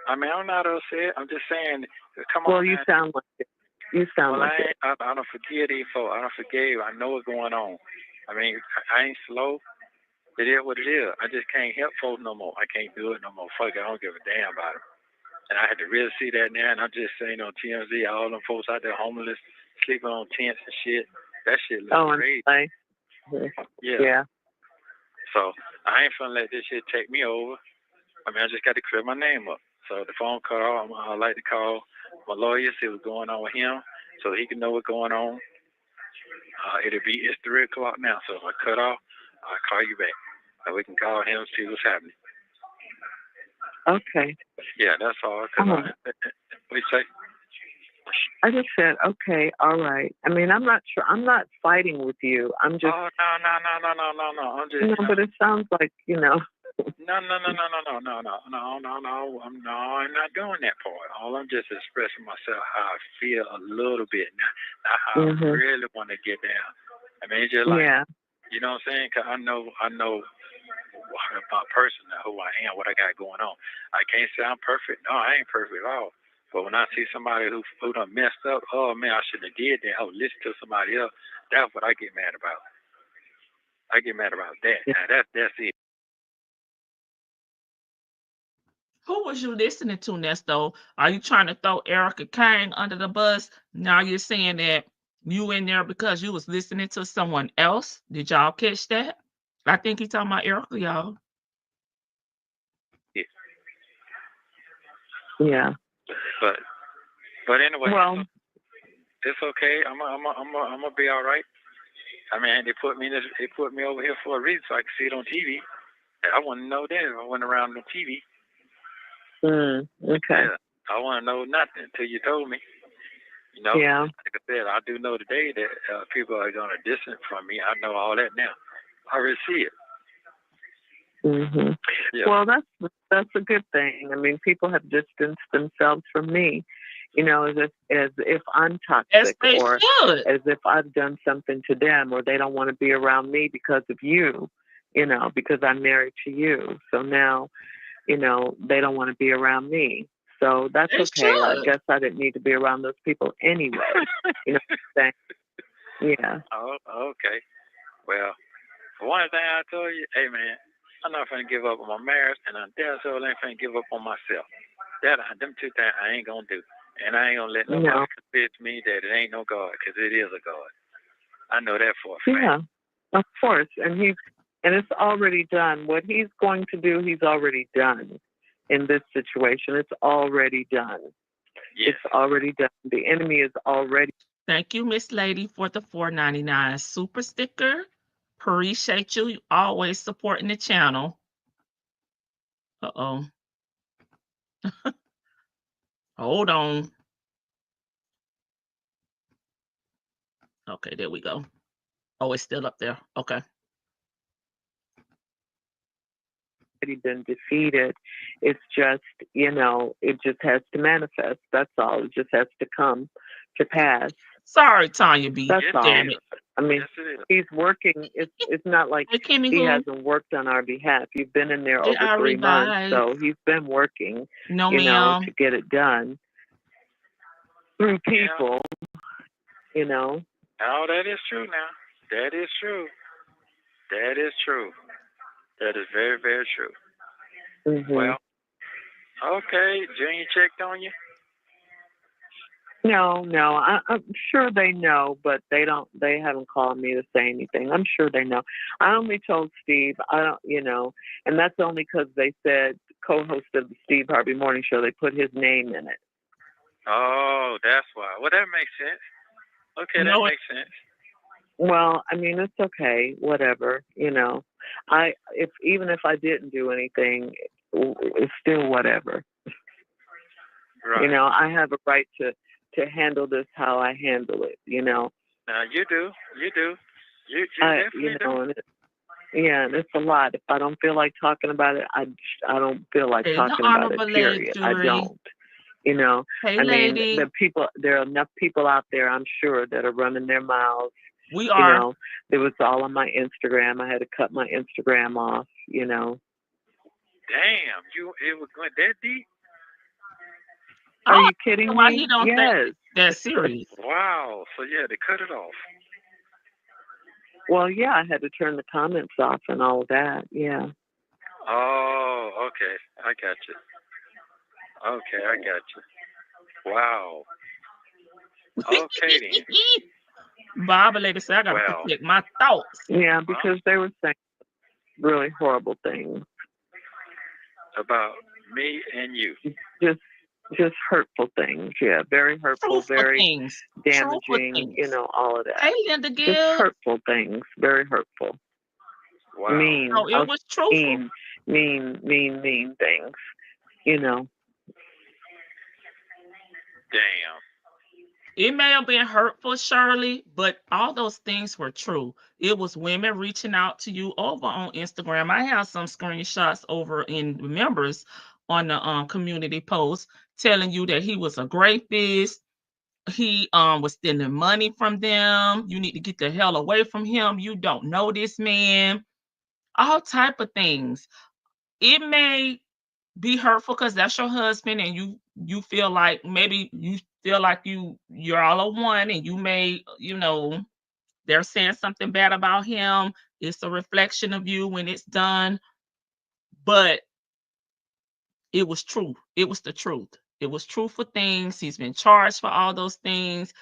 I mean, I'm not upset. I'm just saying, come on. Well, you sound like it. You sound like it. I don't forgive these folks. I don't forgive. I know what's going on. I mean, I ain't slow. It is what it is. I just can't help folks no more. I can't do it no more. Fuck it. I don't give a damn about them. And I had to really see that now. And I'm just saying on TMZ, all them folks out there homeless, sleeping on tents and shit. That shit looks crazy. Yeah. So I ain't finna let this shit take me over. I mean, I just got to clear my name up. So the phone call, I like to call my lawyer, see what's going on with him, so he can know what's going on. It's 3 o'clock now, so if I cut off, I'll call you back. So we can call him and see what's happening. Okay. Yeah, that's all. What do you say? I just said, okay, all right. I mean, I'm not sure. I'm not fighting with you. I'm just. Oh, no. I'm just. No, but it sounds like, No. I'm not doing that part. All I'm just expressing myself how I feel a little bit, not how I really want to get down. I mean, it's just like, you know what I'm saying? 'Cause I know my person, who I am, what I got going on. I can't say I'm perfect. No, I ain't perfect at all. But when I see somebody who done messed up, oh man, I shouldn't have did that. Oh, listen to somebody else. That's what I get mad about. I get mad about that. Now that's it. Who was you listening to, Nesto? Are you trying to throw Erica Kane under the bus? Now you're saying that you in there because you was listening to someone else? Did y'all catch that? I think he's talking about Erica, y'all. Yeah. But anyway, well, it's okay. I'm gonna be all right. I mean, they put me over here for a reason, so I can see it on TV. I wouldn't know that if I went around on TV. Okay. Yeah, I want to know nothing until you told me. Yeah. Like I said, I do know today that people are going to distance from me. I know all that now. I already see it. Yeah. Well, that's a good thing. I mean, people have distanced themselves from me, as if I'm toxic, or as if I've done something to them, or they don't want to be around me because of you, because I'm married to you. So now, they don't want to be around me. So that's It okay. I should. guess I didn't need to be around those people anyway. You know what I'm saying? Yeah. Oh, okay. Well, for one thing I told you, hey man, I'm not finna give up on my marriage, and I'm damn sure I ain't finna give up on myself. Them two things I ain't gonna do, and I ain't gonna let nobody convince me that it ain't no God, because it is a God. I know that for a fact. Yeah, of course, and it's already done. What he's going to do, he's already done in this situation. It's already done. Yes. It's already done. The enemy is already. Thank you, Miss Lady, for the $4.99 super sticker. Appreciate you always supporting the channel. Uh-oh. Hold on. Okay, there we go. Oh, it's still up there. Okay. Been defeated. It's just, it just has to manifest. That's all. It just has to come to pass. Sorry, Tanya B. That's all. Damn it. I mean, he's working. It's not like he hasn't worked on our behalf. You've been in there over 3 months, so he's been working, to get it done through people, Oh, that is true now. That is true. That is true. That is very, very true. Mm-hmm. Well, okay. Junior checked on you? No. I'm sure they know, but they haven't called me to say anything. I'm sure they know. I only told Steve, and that's only because they said co-host of the Steve Harvey Morning Show, they put his name in it. Oh, that's why. Well, that makes sense. Okay, that makes sense. Well, I mean, it's okay, whatever, even if I didn't do anything, it's still whatever. Right. I have a right to handle this how I handle it, Now, you do. You definitely do. And it's a lot. If I don't feel like talking about it, I don't feel like talking about it, period. I don't. Hey, lady. There are enough people out there, I'm sure, that are running their mouths. We are. It was all on my Instagram. I had to cut my Instagram off, Damn, it was going that deep? Are you kidding me? Why he don't think that's serious? Wow. So you had to cut it off. Well, yeah, I had to turn the comments off and all of that. Yeah. Oh, okay. I got you. Okay, I got you. Wow. Okay, then. Barbara lady said, I got to protect my thoughts. Yeah, because they were saying really horrible things. About me and you. Just hurtful things. Yeah, very hurtful, very things. damaging, all of that. Hey, Linda Gill. Just hurtful things. Very hurtful. Wow. Mean. No, it was truthful. Mean things. Damn. It may have been hurtful, Shirley, but all those things were true. It was women reaching out to you over on Instagram. I have some screenshots over in the members on the community post telling you that he was a rapist. He was stealing money from them. You need to get the hell away from him. You don't know this man. All type of things. It may be hurtful because that's your husband, and you feel like maybe you feel like you're all a one, and you may, they're saying something bad about him. It's a reflection of you when it's done. But it was true. It was the truth. It was truthful things. He's been charged for all those things.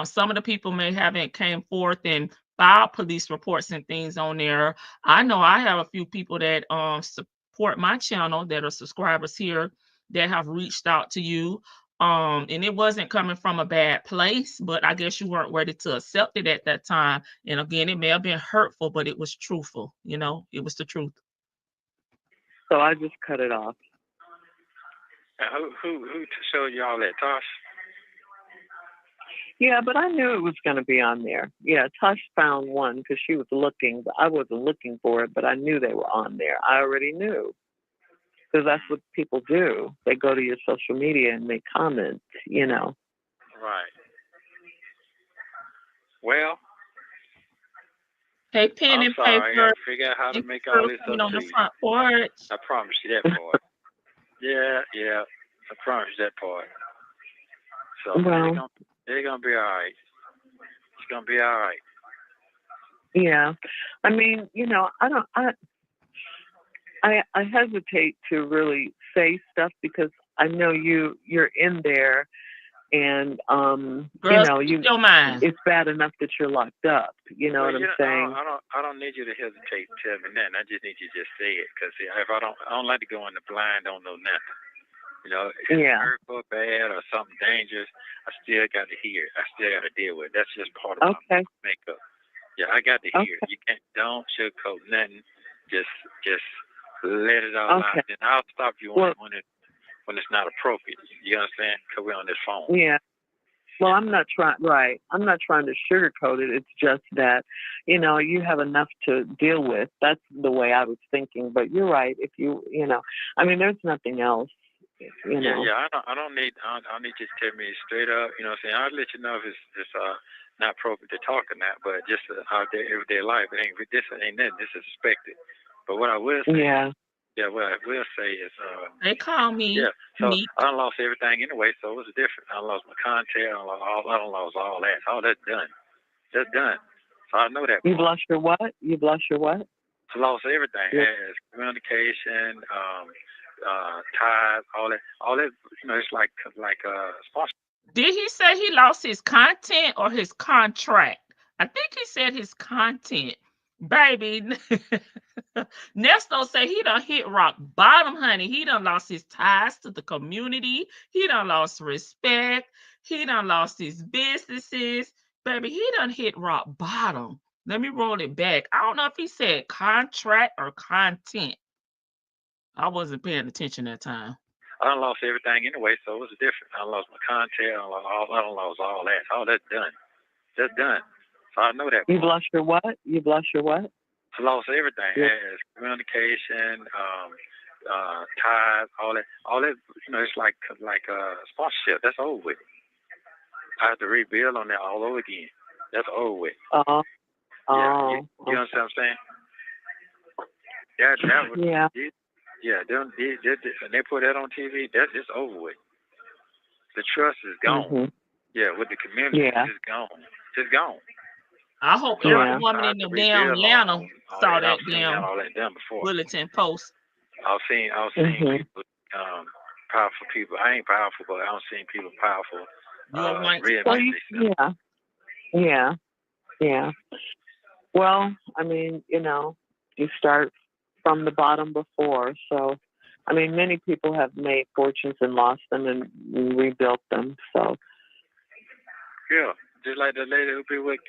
Some of the people may haven't came forth and filed police reports and things on there. I know I have a few people that support my channel that are subscribers here that have reached out to you. And it wasn't coming from a bad place, but I guess you weren't ready to accept it at that time. And again, it may have been hurtful, but it was truthful. It was the truth. So I just cut it off. Who showed y'all that, Tosh? Yeah, but I knew it was going to be on there. Yeah, Tosh found one because she was looking, but I wasn't looking for it, but I knew they were on there. I already knew. Because that's what people do. They go to your social media and make comments, Right. Well. Hey, pen and paper. I got to figure out how to make all this up on the front porch. I promise you that part. Yeah. I promise you that part. So Well, they're gonna be all right. It's gonna be all right. yeah. I mean, I hesitate to really say stuff because I know you're in there, and Girl, your mind. it's bad enough that you're locked up. You know what I'm saying? I don't need you to hesitate to tell me nothing. I just need you to just say it, because if I don't like to go in the blind, don't know nothing. You know, if it's hurtful, bad, or something dangerous, I still got to hear it. I still got to deal with it. That's just part of my makeup. Yeah, I got to hear it. You don't sugarcoat nothing. Just let it all out. And I'll stop you when it's not appropriate. You understand? Because we're on this phone. Yeah. Well, I'm not trying to sugarcoat it. It's just that, you have enough to deal with. That's the way I was thinking. But you're right. If there's nothing else. Yeah. I don't need you to tell me straight up. You know what I'm saying? I'll let you know if it's not appropriate to talk or not. But just out there everyday life, this ain't nothing. This is expected. But what I will say. Yeah, what I will say is, they call me. Yeah, so I done lost everything anyway, so it was different. I lost my contact. I done lost all that. All that's done. That's done. So I know that. You've lost your what? You've lost your what? I lost everything. Yeah. As communication, ties, all that. It's like sponsorship. Did he say he lost his content or his contract? I think he said his content. Baby, Nesto say he done hit rock bottom, honey. He done lost his ties to the community. He done lost respect. He done lost his businesses. Baby, he done hit rock bottom. Let me roll it back. I don't know if he said contract or content. I wasn't paying attention that time. I done lost everything anyway, so it was different. I lost my contact. I done lost all that. All that's done. That's done. So I know that. You've lost your what? You've lost your what? I lost everything. Yeah. As communication, ties, all that. It's like sponsorship. That's over with. I have to rebuild on that all over again. That's over with. You understand what I'm saying? That was, and they put that on TV. That's just over with. The trust is gone. Mm-hmm. Yeah, with the community, it's gone. It's gone. I hope every woman in the damn Atlanta saw that damn bulletin post. I've seen people, powerful people. I ain't powerful, but I've seen people powerful. Yeah. Well, you start from the bottom before. So, many people have made fortunes and lost them and rebuilt them. So. Yeah. Just like the lady who be with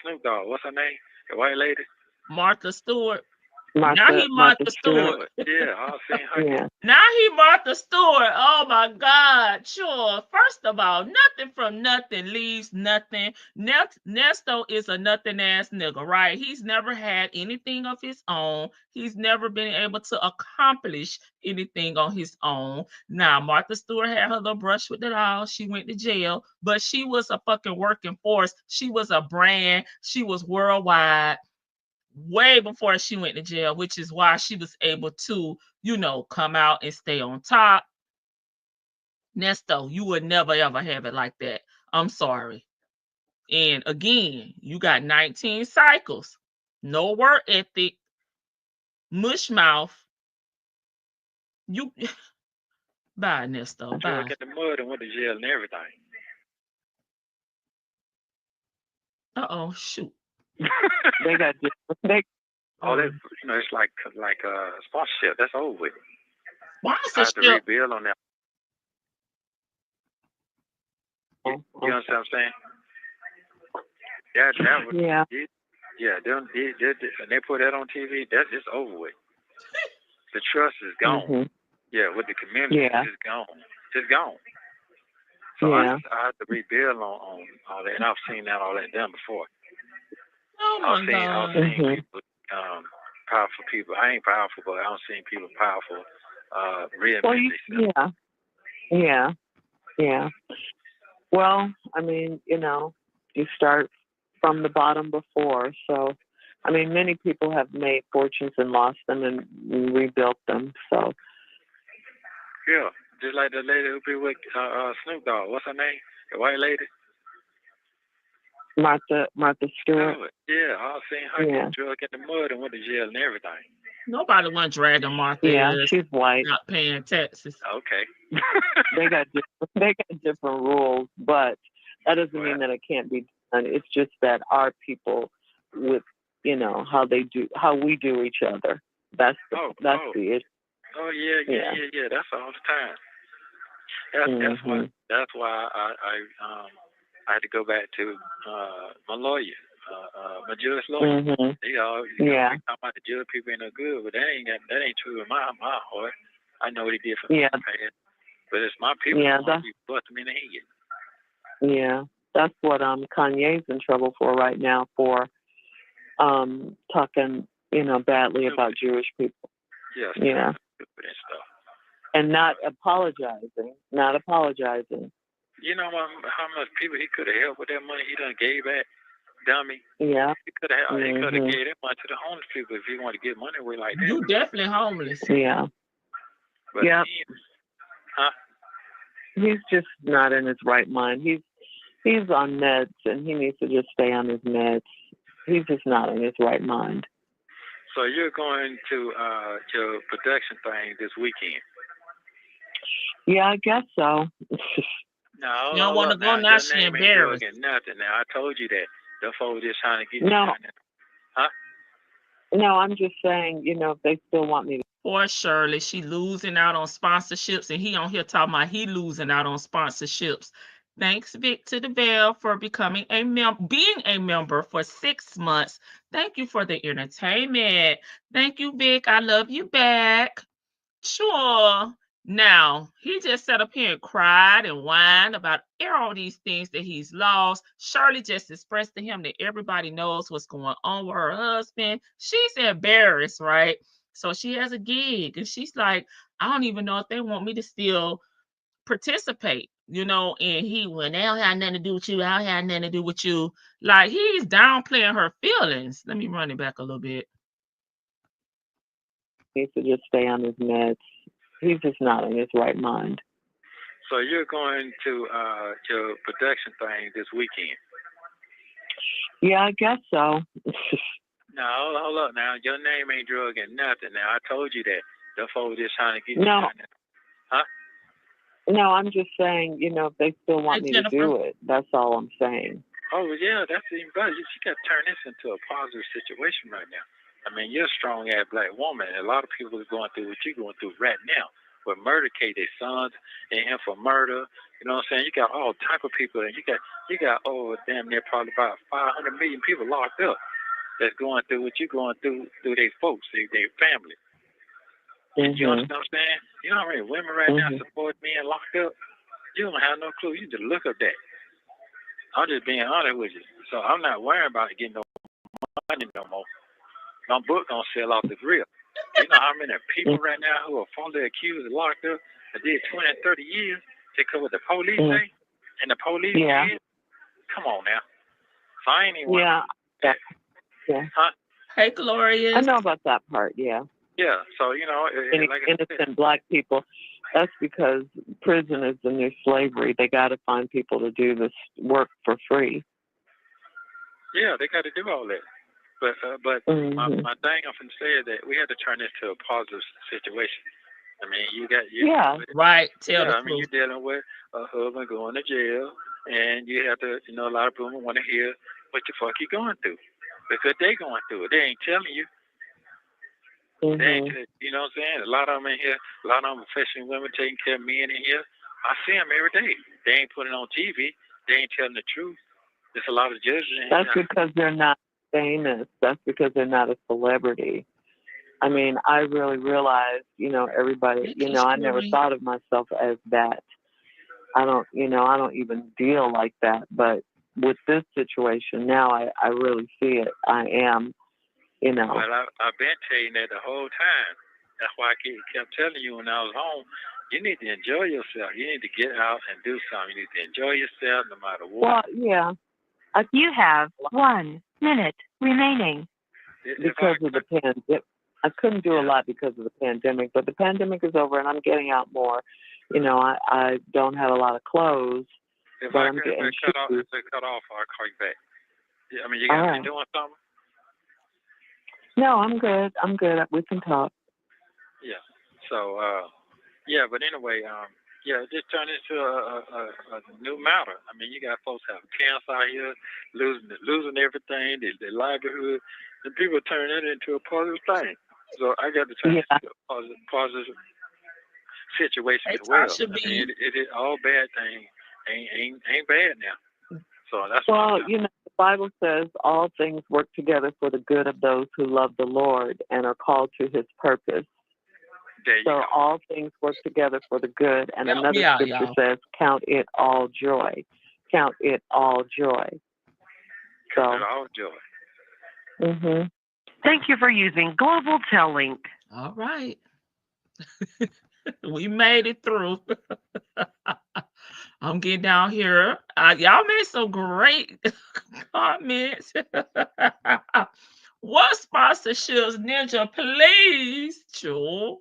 Snoop Dogg. What's her name? The white lady? Martha Stewart. Now he Martha Stewart. Yeah, I've seen her. Yeah. Now he Martha Stewart. Oh my God. Sure. First of all, nothing from nothing leaves nothing. Nesto is a nothing ass nigga, right? He's never had anything of his own. He's never been able to accomplish anything on his own. Now, Martha Stewart had her little brush with it all. She went to jail, but she was a fucking working force. She was a brand. She was worldwide. Way before she went to jail, which is why she was able to, come out and stay on top. Nesto, you would never ever have it like that. I'm sorry. And again, you got 19 cycles, no work ethic, mush mouth. You bye, Nesto. Bye. Look at the mud and went to jail and everything. Shoot. They got all that, it's like sponsorship. That's over with. Why is I have to rebuild on that. You understand what I'm saying? That was, and they put that on TV. That's just over with. The trust is gone. Mm-hmm. Yeah, with the community, it's gone. It's gone. So I have to rebuild on all that, and I've seen all that done before. Oh my God. I've seen people, powerful people. I ain't powerful, but I've seen people powerful, reinvent themselves. Yeah. Well, you start from the bottom before. So, many people have made fortunes and lost them and rebuilt them. So. Yeah, just like like the lady who be with Snoop Dogg. What's her name? The white lady? Martha Stewart. Yeah, I've seen her get drugged in the mud and went to jail and everything. Nobody wants dragging Martha. Yeah, she's white. Not paying taxes. Okay. They got different rules, but that doesn't mean that it can't be done. It's just that our people, with how we do each other. That's the issue. Oh yeah. That's all the time. That's why I had to go back to my lawyer, my Jewish lawyer. Mm-hmm. They all talking about the Jewish people ain't no good, but that ain't true in my heart. I know what he did for me in the past, but it's my people who bust them in the head. Yeah, that's what Kanye's in trouble for right now, for talking badly about Jewish people. Yes. Yeah. And stuff. And not apologizing. You know how much people he could have helped with that money he done gave back, dummy. Yeah. He could have gave that money to the homeless people if he wanted to get money away like that. You definitely homeless. Yeah. But he's just not in his right mind. He's on meds, and he needs to just stay on his meds. He's just not in his right mind. So you're going to your production thing this weekend? Yeah, I guess so. No, you don't want to go now. She embarrassed. Nothing. Now I told you that. The folks just trying to get no. You. Huh? No, I'm just saying. If they still want me to. Poor Shirley, she losing out on sponsorships, and he on here talking about he losing out on sponsorships. Thanks, Vic to the Bell, for becoming being a member for 6 months. Thank you for the entertainment. Thank you, Vic. I love you back. Sure. Now, he just sat up here and cried and whined about all these things that he's lost. Shirley just expressed to him that everybody knows what's going on with her husband. She's embarrassed, right? So she has a gig, and she's like, I don't even know if they want me to still participate, and he went, they don't have nothing to do with you. I don't have nothing to do with you. Like, he's downplaying her feelings. Let me run it back a little bit. He needs to just stay on his meds. He's just not in his right mind. So you're going to your production thing this weekend? Yeah, I guess so. No, hold up now. Your name ain't drug and nothing. Now, I told you that. The folks just trying to get you. Huh? No, I'm just saying, if they still want me to do it, that's all I'm saying. Oh, yeah, that's even better. You got to turn this into a positive situation right now. I mean, you're a strong-ass black woman, and a lot of people are going through what you're going through right now. With murder case, their sons in him for murder. You know what I'm saying? You got all type of people, and you got damn near probably about 500 million people locked up that's going through what you're going through their folks, their family. Mm-hmm. You understand what I'm saying? You know how many women right now support being locked up? You don't have no clue. You just look up that. I'm just being honest with you. So I'm not worrying about getting no money no more. My book gonna sell off the real. You know how many people right now who are falsely accused and locked up that did 20 and 30 years to cover the police thing and the police did? Come on now. So I ain't even Yeah. Huh? Hey, Gloria. I know about that part, yeah. Yeah, so, like innocent black people, that's because prison is the new slavery. They got to find people to do this work for free. Yeah, they got to do all that. But my thing I'm going to say is that we have to turn this to a positive situation. I mean, right. Tell the truth. I mean, you're dealing with a husband going to jail, and you have to, a lot of people want to hear what the fuck you going through. Because they going through it. They ain't telling you. They ain't, you know what I'm saying? A lot of them in here, a lot of them professional women taking care of men in here. I see them every day. They ain't putting on TV. They ain't telling the truth. There's a lot of judges in here. That's because they're not famous. That's because they're not a celebrity. I mean, I really realized, everybody, I never thought of myself as that. I don't even deal like that. But with this situation now, I really see it. I am, Well, I've been telling you that the whole time. That's why I kept telling you when I was home, you need to enjoy yourself. You need to get out and do something. You need to enjoy yourself no matter what. Well, yeah. You have 1 minute remaining. Because of the pandemic. I couldn't do a lot because of the pandemic, but the pandemic is over and I'm getting out more. You know, I don't have a lot of clothes, If but I I'm cut getting off, shoes. I'll call you back. Yeah, I mean, you got me doing something? No, I'm good. I'm good. We can talk. Yeah. So, yeah, but anyway, yeah, it just turned into a new matter. I mean, you got folks having cancer out here, losing everything, their livelihood, and people turn it into a positive thing. So I got to turn it into a positive situation as well. I mean, it all bad thing ain't bad now. So that's you know, the Bible says all things work together for the good of those who love the Lord and are called to His purpose. So all things work together for the good. And another scripture says, count it all joy. Count it all joy. Count it all joy. Mm-hmm. Thank you for using Global Tellink. All right. We made it through. I'm getting down here. Y'all made some great comments. What sponsorships, Ninja, please, Jewel?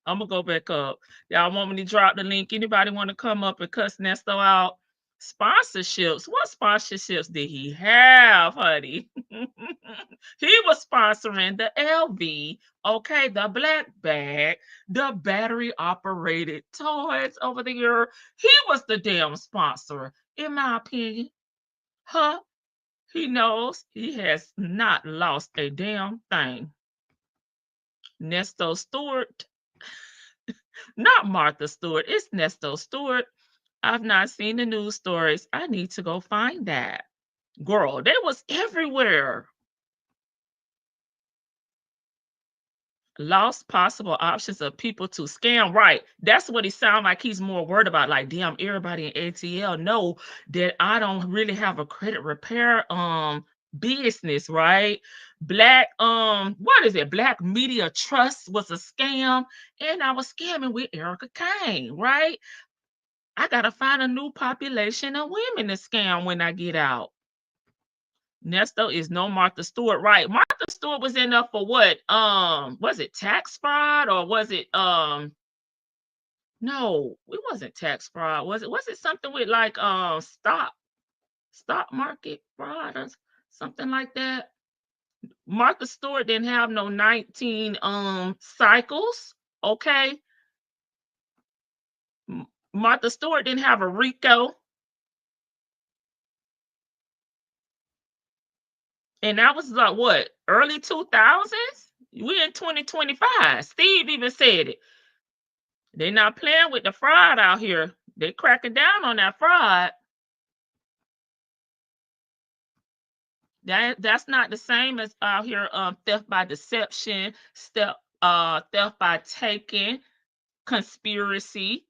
I'm going to go back up. Y'all want me to drop the link? Anybody want to come up and cuss Nesto out? Sponsorships. What sponsorships did he have, honey? He was sponsoring the LV, okay, the black bag, the battery operated toys over the year. He was the damn sponsor, in my opinion. Huh? He knows he has not lost a damn thing. Nesto Stewart, not Martha Stewart, it's Nesto Stewart. I've not seen the news stories. I need to go find that. Girl, they was everywhere. Lost possible options of people to scam. Right. That's what he sounds like. He's more worried about. Like, damn, everybody in ATL know that I don't really have a credit repair business, right? Black what is it? Black Media Trust was a scam, and I was scamming with Erica Kane, right? I gotta find a new population of women to scam when I get out. Nesto is no Martha Stewart, right? Martha Stewart was in there for what? Was it tax fraud or was it no, it wasn't tax fraud. Was it something with like stock market fraud or something like that? Martha Stewart didn't have no 19 cycles, okay? Martha Stewart didn't have a RICO. And that was like what, early 2000s? We in 2025. Steve even said it. They're not playing with the fraud out here. They're cracking down on that fraud. That's not the same as out here theft by deception, theft by taking, conspiracy.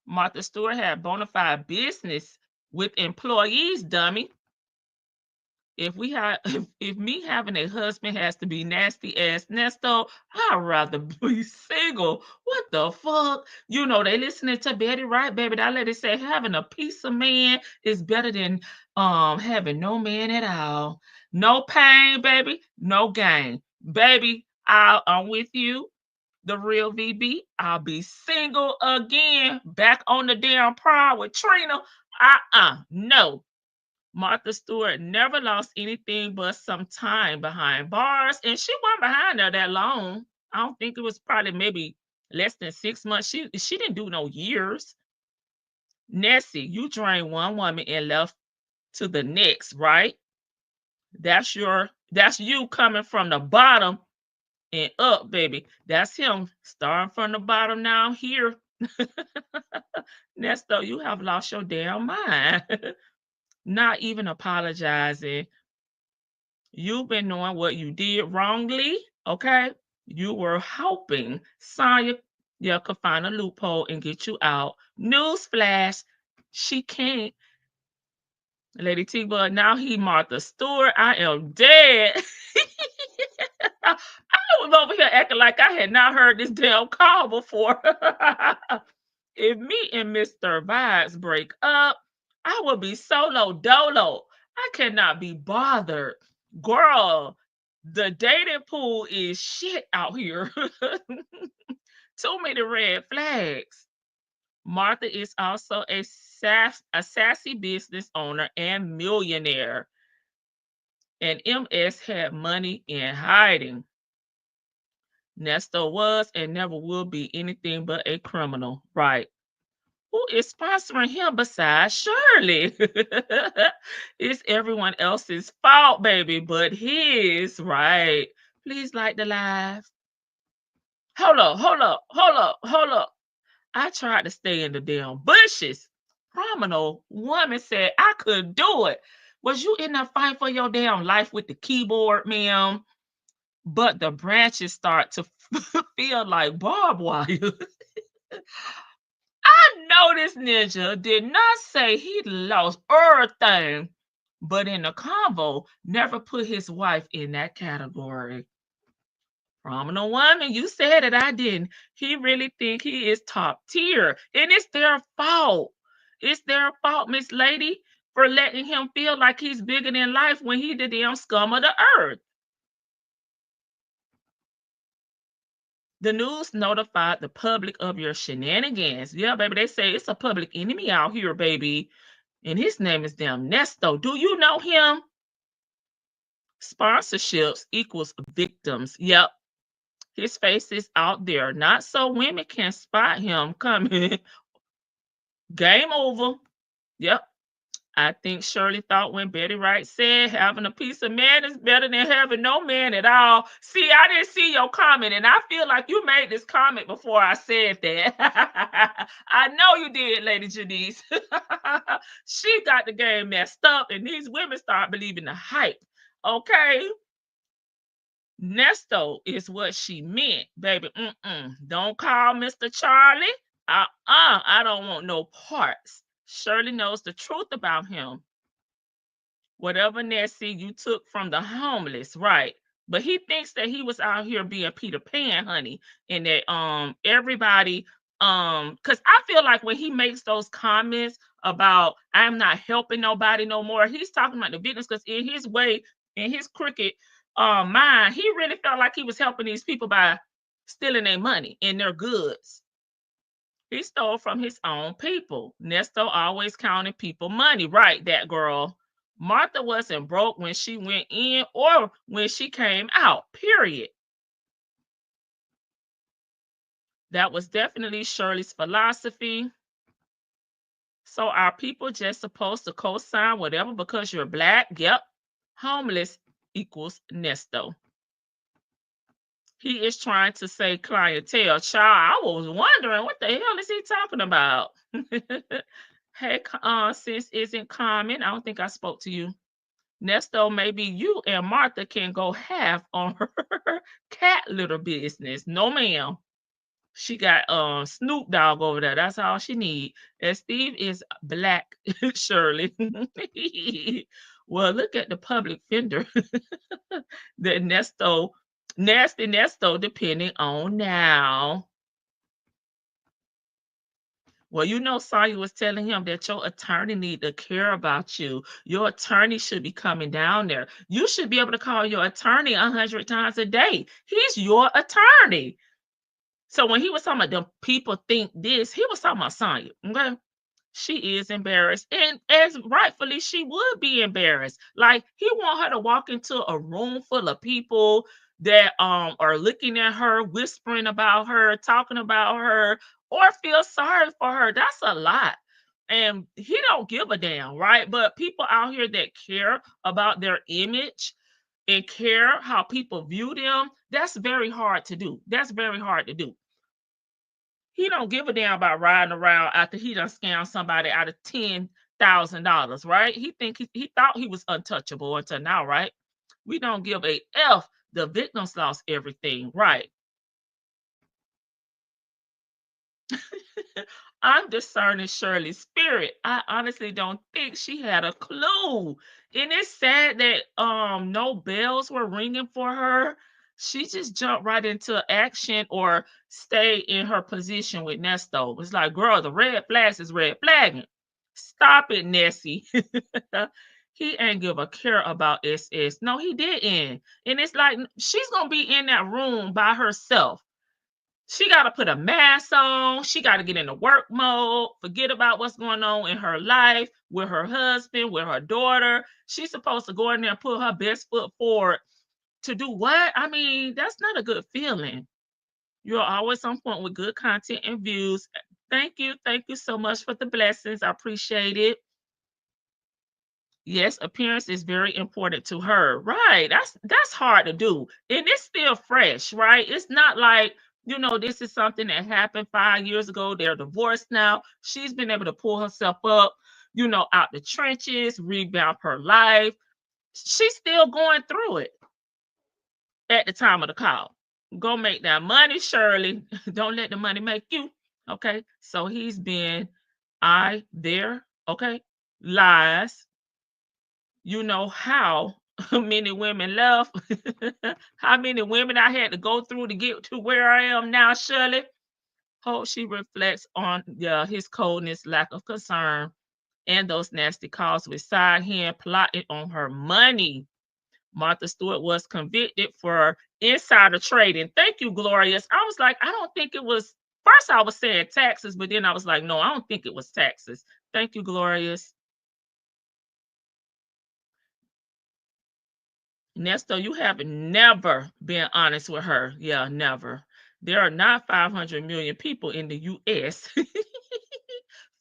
Martha Stewart had bona fide business with employees, dummy. If me having a husband has to be nasty ass Nesto, I'd rather be single. What the fuck? You know, they listening to Betty Wright, baby. That lady say having a piece of man is better than having no man at all. No pain, baby, no gain. Baby, I'm with you. The real VB. I'll be single again. Back on the damn prowl with Trina. No. Martha Stewart never lost anything but some time behind bars, and she wasn't behind there that long. I don't think it was probably maybe less than 6 months. She didn't do no years. Nessie, you drained one woman and left to the next, right? That's you coming from the bottom and up, baby. That's him starting from the bottom now here. Nesto, you have lost your damn mind. Not even apologizing. You've been knowing what you did wrongly, okay? You were hoping Sonia could find a loophole and get you out. Newsflash, she can't. Lady T, but now he Martha Stewart. I am dead. I was over here acting like I had not heard this damn call before. If me and Mr. Vibes break up, I will be solo dolo. I cannot be bothered. Girl, the dating pool is shit out here. Too many red flags. Martha is also a sassy business owner and millionaire. And MS had money in hiding. Nesto was and never will be anything but a criminal. Right. Who is sponsoring him besides Shirley? It's everyone else's fault, baby, but his, right? Please like the live. Hold up, hold up, hold up, hold up. I tried to stay in the damn bushes. Criminal woman said I could do it. Was you in there fighting for your damn life with the keyboard, ma'am? But the branches start to feel like barbed wire. I know this ninja did not say he lost everything, but in the convo, never put his wife in that category. Prominent woman, you said it, I didn't. He really think he is top tier, and it's their fault. It's their fault, Miss Lady, for letting him feel like he's bigger than life when he the damn scum of the earth. The news notified the public of your shenanigans. Yeah, baby, they say it's a public enemy out here, baby. And his name is damn Ernesto. Do you know him? Sponsorships equals victims. Yep. His face is out there. Not so women can spot him coming. Game over. Yep. I think Shirley thought when Betty Wright said having a piece of man is better than having no man at all. See, I didn't see your comment, and I feel like you made this comment before I said that. I know you did, Lady Janice. She got the game messed up, and these women start believing the hype. Okay? Nesto is what she meant, baby. Don't call Mr. Charlie. I don't want no parts. Shirley knows the truth about him. Whatever, Nessie, you took from the homeless, right? But he thinks that he was out here being Peter Pan, honey, and that everybody because I feel like when he makes those comments about I'm not helping nobody no more, he's talking about the victims because in his way, in his crooked mind, he really felt like he was helping these people by stealing their money and their goods. He stole from his own people. Nesto always counting people money. Right, that girl. Martha wasn't broke when she went in or when she came out, period. That was definitely Shirley's philosophy. So are people just supposed to co-sign whatever because you're black? Yep. Homeless equals Nesto. He is trying to say clientele. Child, I was wondering what the hell is he talking about? Hey, since isn't common, I don't think I spoke to you. Nesto, maybe you and Martha can go half on her cat litter business. No, ma'am. She got Snoop Dogg over there. That's all she need. And Steve is black, Shirley. Well, look at the public fender that Nesto, nasty Nesto, depending on now. Well, you know, Sonia was telling him that your attorney need to care about you. Your attorney should be coming down there. You should be able to call your attorney 100 times a day. He's your attorney. So when he was talking about them people think this, he was talking about Sonia. Okay. She is embarrassed. And as rightfully she would be embarrassed. Like he want her to walk into a room full of people that are looking at her, whispering about her, talking about her, or feel sorry for her. That's a lot. And he don't give a damn, right? But people out here that care about their image and care how people view them, that's very hard to do. That's very hard to do. He don't give a damn about riding around after he done scammed somebody out of $10,000, right? He thought he was untouchable until now, right? We don't give a F. The victims lost everything, right? I'm discerning Shirley's spirit. I honestly don't think she had a clue. And it's sad that no bells were ringing for her. She just jumped right into action or stayed in her position with Nesto. It's like, girl, the red flags is red flagging. Stop it, Nessie. He ain't give a care about SS. No, he didn't. And it's like she's gonna be in that room by herself. She got to put a mask on. She got to get into work mode, forget about what's going on in her life with her husband, with her daughter. She's supposed to go in there and put her best foot forward to do what? I mean, that's not a good feeling. You're always on point with good content and views. Thank you. Thank you so much for the blessings. I appreciate it. Yes, appearance is very important to her. Right. That's hard to do. And it's still fresh, right? It's not like, this is something that happened 5 years ago. They're divorced now. She's been able to pull herself up, out the trenches, revamp her life. She's still going through it at the time of the call. Go make that money, Shirley. Don't let the money make you. Okay. So he's been there. Okay. Lies. You know how many women left, how many women I had to go through to get to where I am now, Shirley. Hope she reflects on his coldness, lack of concern, and those nasty calls with side hand plotting on her money. Martha Stewart was convicted for insider trading. Thank you, Glorious. I was like, I don't think it was. First, I was saying taxes, but then I was like, no, I don't think it was taxes. Thank you, Glorious. Nesto, you have never been honest with her. Yeah, never. There are not 500 million people in the U.S.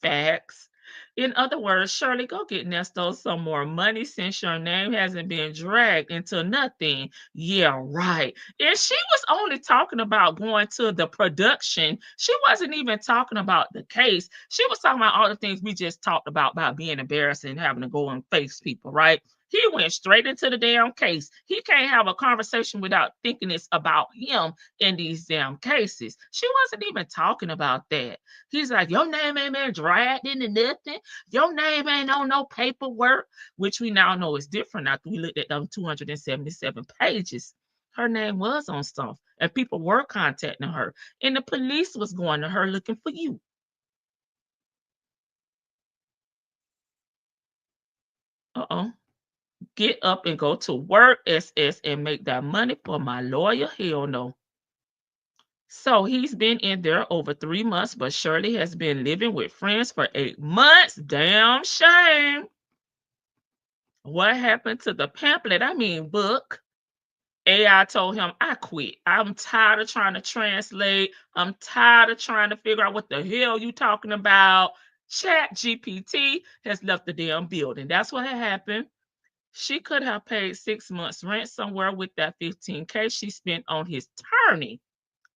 Facts. In other words, Shirley, go get Nesto some more money since your name hasn't been dragged into nothing. Yeah, right. And she was only talking about going to the production. She wasn't even talking about the case. She was talking about all the things we just talked about being embarrassed and having to go and face people, right? He went straight into the damn case. He can't have a conversation without thinking it's about him in these damn cases. She wasn't even talking about that. He's like, your name ain't been dragged into nothing. Your name ain't on no paperwork, which we now know is different after we looked at them 277 pages. Her name was on stuff, and people were contacting her, and the police was going to her looking for you. Uh-oh. Get up and go to work, SS, and make that money for my lawyer? Hell no. So he's been in there over 3 months, but Shirley has been living with friends for 8 months. Damn shame. What happened to the pamphlet? Book? AI told him, I quit. I'm tired of trying to translate. I'm tired of trying to figure out what the hell you talking about. Chat GPT has left the damn building. That's what had happened. She could have paid 6 months rent somewhere with that $15K she spent on his attorney.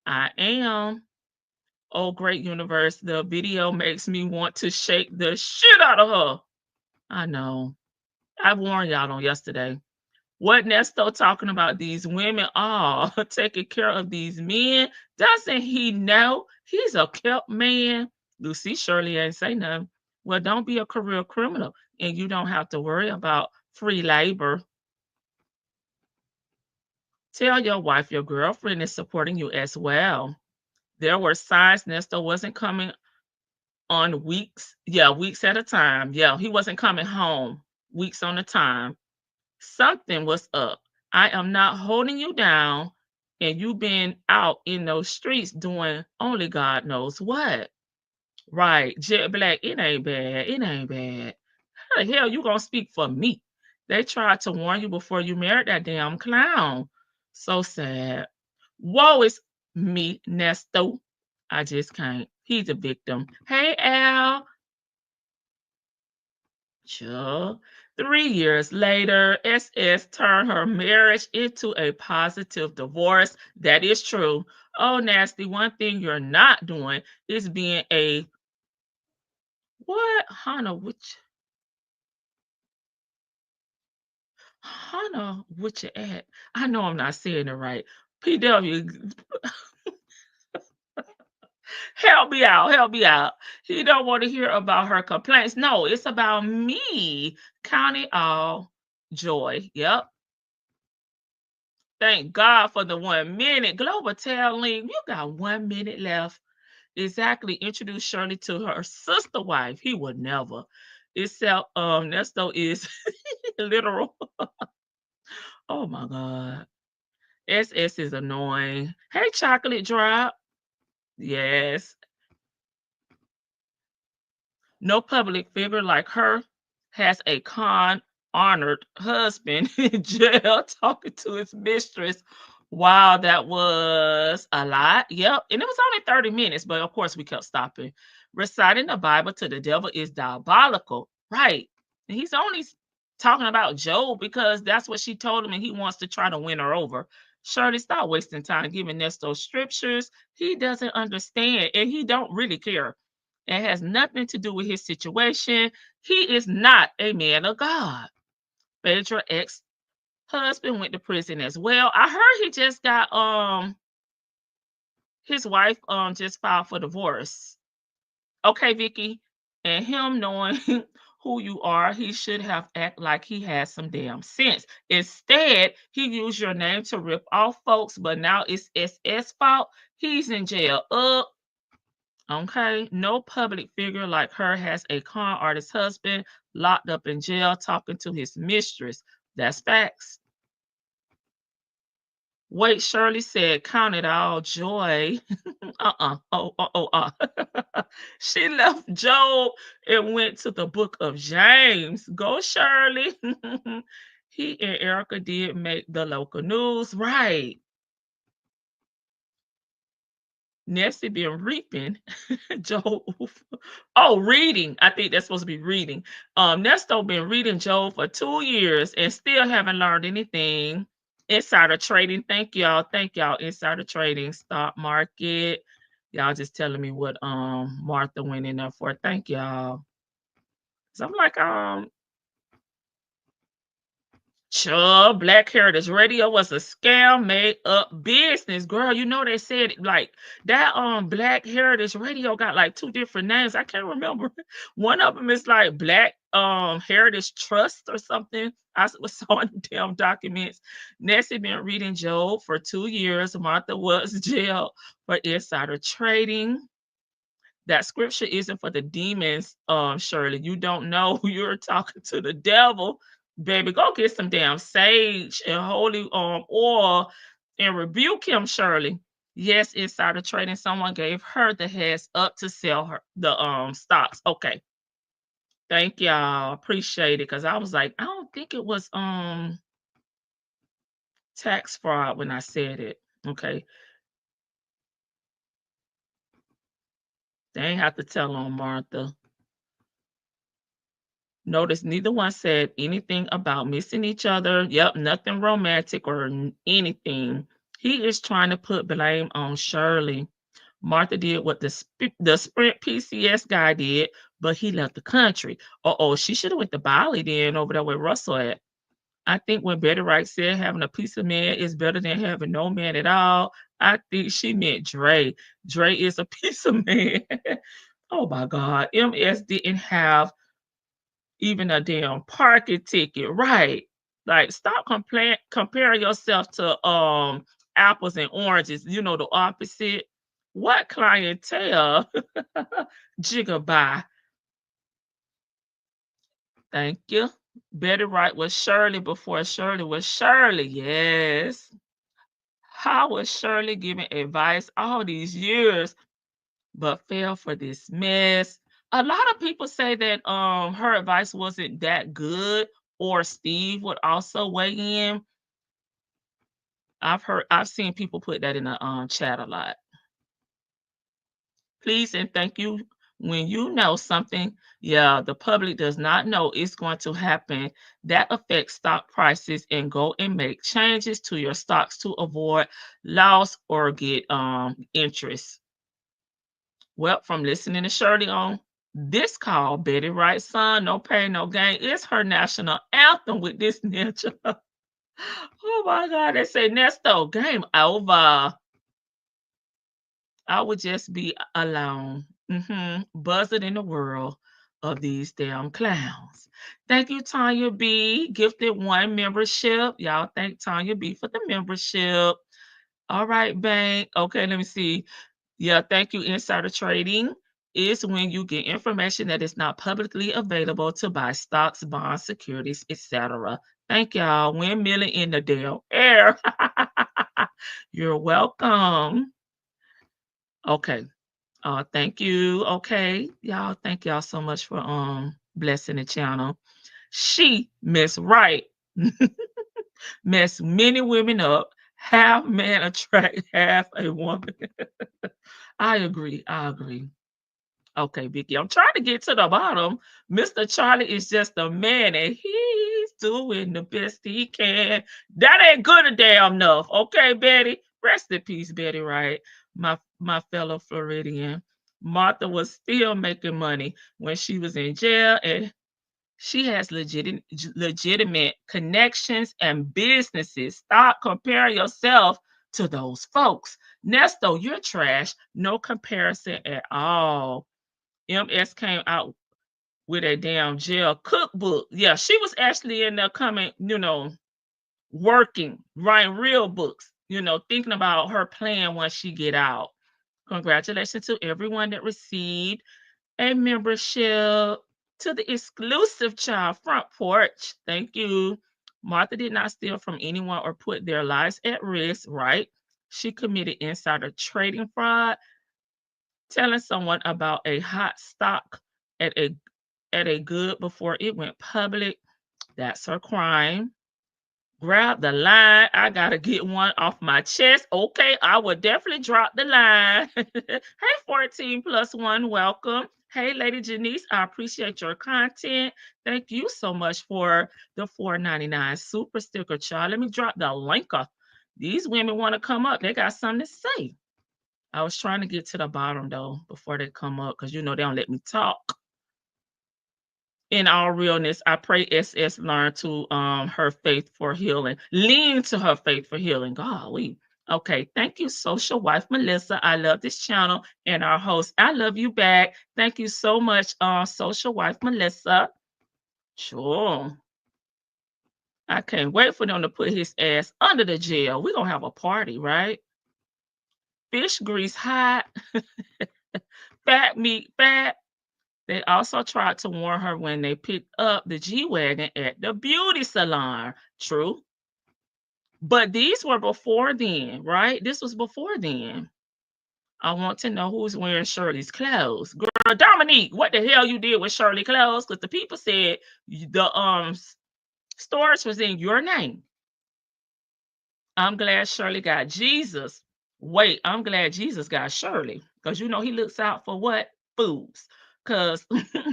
I am. Oh, great universe. The video makes me want to shake the shit out of her. I know. I warned y'all on yesterday. What Nesto talking about these women taking care of these men? Doesn't he know he's a kept man? Lucy Shirley ain't say nothing. Well, don't be a career criminal and you don't have to worry about free labor. Tell your wife your girlfriend is supporting you as well. There were signs Nesto wasn't coming on weeks at a time. Yeah, he wasn't coming home weeks on a time. Something was up. I am not holding you down, and you've been out in those streets doing only God knows what. Right, Jet Black, it ain't bad. It ain't bad. How the hell you gonna speak for me? They tried to warn you before you married that damn clown. So sad. Woe is me, Nesto. I just can't. He's a victim. Hey, Al. Sure. 3 years later, SS turned her marriage into a positive divorce. That is true. Oh, nasty. One thing you're not doing is being a what? Hannah, which you at? I know I'm not saying it right. PW, help me out. Help me out. He don't want to hear about her complaints. No, it's about me. Count it all joy. Yep. Thank God for the 1 minute. Global Tail Link, you got 1 minute left. Exactly. Introduce Shirley to her sister wife. He would never. Except Nesto is literal. Oh my God. SS is annoying. Hey, Chocolate Drop. Yes. No public figure like her has a honored husband in jail talking to his mistress. Wow, that was a lot. Yep. And it was only 30 minutes, but of course we kept stopping. Reciting the Bible to the devil is diabolical. Right. And he's only talking about Job because that's what she told him and he wants to try to win her over. Shirley, stop wasting time giving Ernesto scriptures. He doesn't understand and he don't really care. It has nothing to do with his situation. He is not a man of God. Phaedra ex-husband went to prison as well. I heard he just got his wife just filed for divorce. Okay, Vicky. And him knowing who you are, he should have act like he has some damn sense. Instead, he used your name to rip off folks, but now it's SS fault. He's in jail. Okay, no public figure like her has a con artist husband locked up in jail talking to his mistress. That's facts. Wait, Shirley said, count it all joy. She left Job and went to the book of James. Go, Shirley. He and Erica did make the local news. Right. Nessie been reaping. Job. Oh, reading. I think that's supposed to be reading. Nesto been reading Job for 2 years and still haven't learned anything. Insider trading. Thank y'all. Thank y'all. Insider trading. Stock market. Y'all just telling me what Martha went in there for. Thank y'all. So I'm like, Chubb, Black Heritage Radio was a scam made up business. Girl, you know they said like that Black Heritage Radio got like 2 different names. I can't remember. One of them is like Black Heritage Trust or something. I saw in the damn documents. Nessie been reading Job for 2 years. Martha was jailed for insider trading. That scripture isn't for the demons, Shirley. You don't know who you're talking to the devil. Baby, go get some damn sage and holy oil and rebuke him, Shirley. Yes, insider trading. Someone gave her the heads up to sell her the stocks. Okay. Thank y'all. Appreciate it. Cause I was like, I don't think it was tax fraud when I said it. Okay. They ain't have to tell on Martha. Notice neither one said anything about missing each other. Yep, nothing romantic or anything. He is trying to put blame on Shirley. Martha did what the Sprint PCS guy did, but he left the country. She should have went to Bali then over there where Russell at. I think when Betty Wright said having a piece of man is better than having no man at all, I think she meant Dre. Dre is a piece of man. Oh my God. MS didn't have even a damn parking ticket, right? Like, stop comparing yourself to apples and oranges. You know the opposite. What clientele? Jigabye. Thank you. Betty Wright was Shirley before Shirley was Shirley. Yes. How was Shirley giving advice all these years, but fell for this mess? A lot of people say that her advice wasn't that good, or Steve would also weigh in. I've seen people put that in the chat a lot. Please and thank you. When you know something, the public does not know it's going to happen, that affects stock prices, and go and make changes to your stocks to avoid loss or get interest. Well, from listening to Shirley on this call, Betty Wright's son, No Pain, No Gain, is her national anthem with this ninja. Oh my God, they say, Nesto, game over. I would just be alone, buzzing in the world of these damn clowns. Thank you, Tanya B. Gifted 1 membership. Y'all thank Tanya B for the membership. All right, bank. Okay, let me see. Yeah, thank you. Insider trading is when you get information that is not publicly available to buy stocks, bonds, securities, etc. Thank y'all. Windmilling in the damn air. You're welcome. Okay. Thank you. Okay, y'all. Thank y'all so much for blessing the channel. She, Miss Right, mess many women up. Half man attract half a woman. I agree. I agree. Okay, Vicky, I'm trying to get to the bottom. Mr. Charlie is just a man and he's doing the best he can. That ain't good damn enough. Okay, Betty. Rest in peace, Betty, right? My fellow Floridian. Martha was still making money when she was in jail, and she has legitimate connections and businesses. Stop comparing yourself to those folks. Nesto, you're trash. No comparison at all. MS came out with a damn jail cookbook. Yeah, she was actually in there coming, working, writing real books, thinking about her plan once she get out. Congratulations to everyone that received a membership to the exclusive child front porch. Thank you. Martha did not steal from anyone or put their lives at risk, right? She committed insider trading fraud, telling someone about a hot stock at a good before it went public. That's her crime. Grab the line. I gotta get one off my chest. Okay, I will definitely drop the line. Hey, 14 plus one, welcome. Hey, Lady Janice, I appreciate your content. Thank you so much for the $4.99 super sticker, child. Let me drop the link. These women want to come up. They got something to say. I was trying to get to the bottom though before they come up because they don't let me talk. In all realness, I pray SS learn to her faith for healing. Lean to her faith for healing. Golly. Okay, thank you, social wife Melissa. I love this channel and our host. I love you back. Thank you so much, social wife Melissa. Sure. I can't wait for them to put his ass under the jail. We're gonna have a party, right? Fish grease hot. Fat meat fat. They also tried to warn her when they picked up the G-Wagon at the beauty salon. True. But these were before then, right? This was before then. I want to know who's wearing Shirley's clothes. Girl, Dominique, what the hell you did with Shirley clothes? Because the people said the storage was in your name. I'm glad Shirley got Jesus. Wait, I'm glad Jesus got Shirley. Because he looks out for what? Fools. Because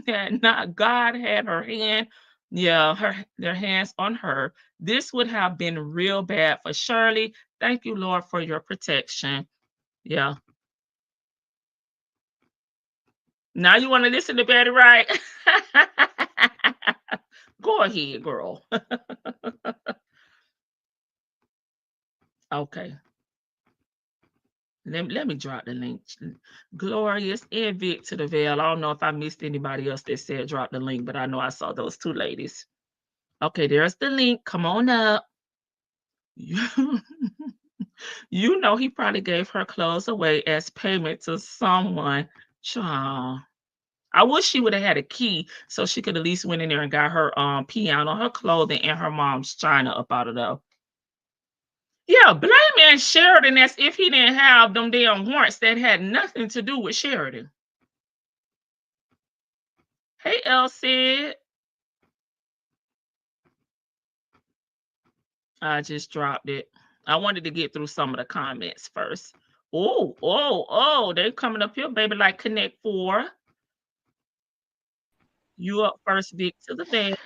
had not God had their hands on her, this would have been real bad for Shirley. Thank you, Lord, for your protection. Yeah. Now you want to listen to Betty, right? Go ahead, girl. Okay. Let me drop the link. Glorious and Vic to the Veil. I don't know if I missed anybody else that said drop the link, but I know I saw those two ladies. Okay, there's the link. Come on up. He probably gave her clothes away as payment to someone. Child. I wish she would have had a key so she could at least went in there and got her piano, her clothing, and her mom's china up out of there. Yeah, blaming Sheridan as if he didn't have them damn warrants that had nothing to do with Sheridan. Hey, Elsie. I just dropped it. I wanted to get through some of the comments first. Oh, they coming up here, baby, like Connect 4. You up first, Vic to the bed.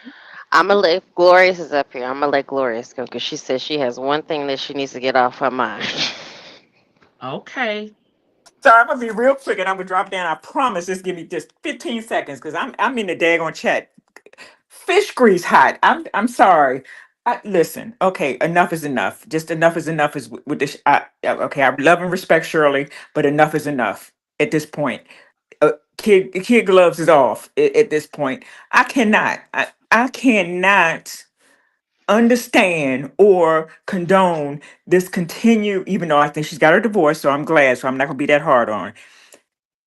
I'm gonna let Glorious is up here. I'm gonna let Glorious go because she says she has one thing that she needs to get off her mind. Okay. Sorry, I'm gonna be real quick and I'm gonna drop down. I promise. Just give me just 15 seconds because I'm in the daggone chat. Fish grease hot. I'm sorry. Listen. Okay, enough is enough. Just enough is enough is with this. Okay, I love and respect Shirley, but enough is enough at this point. Kid gloves is off at this point. I cannot. I cannot understand or condone this continue, even though I think she's got her divorce, so I'm glad, so I'm not gonna be that hard on her.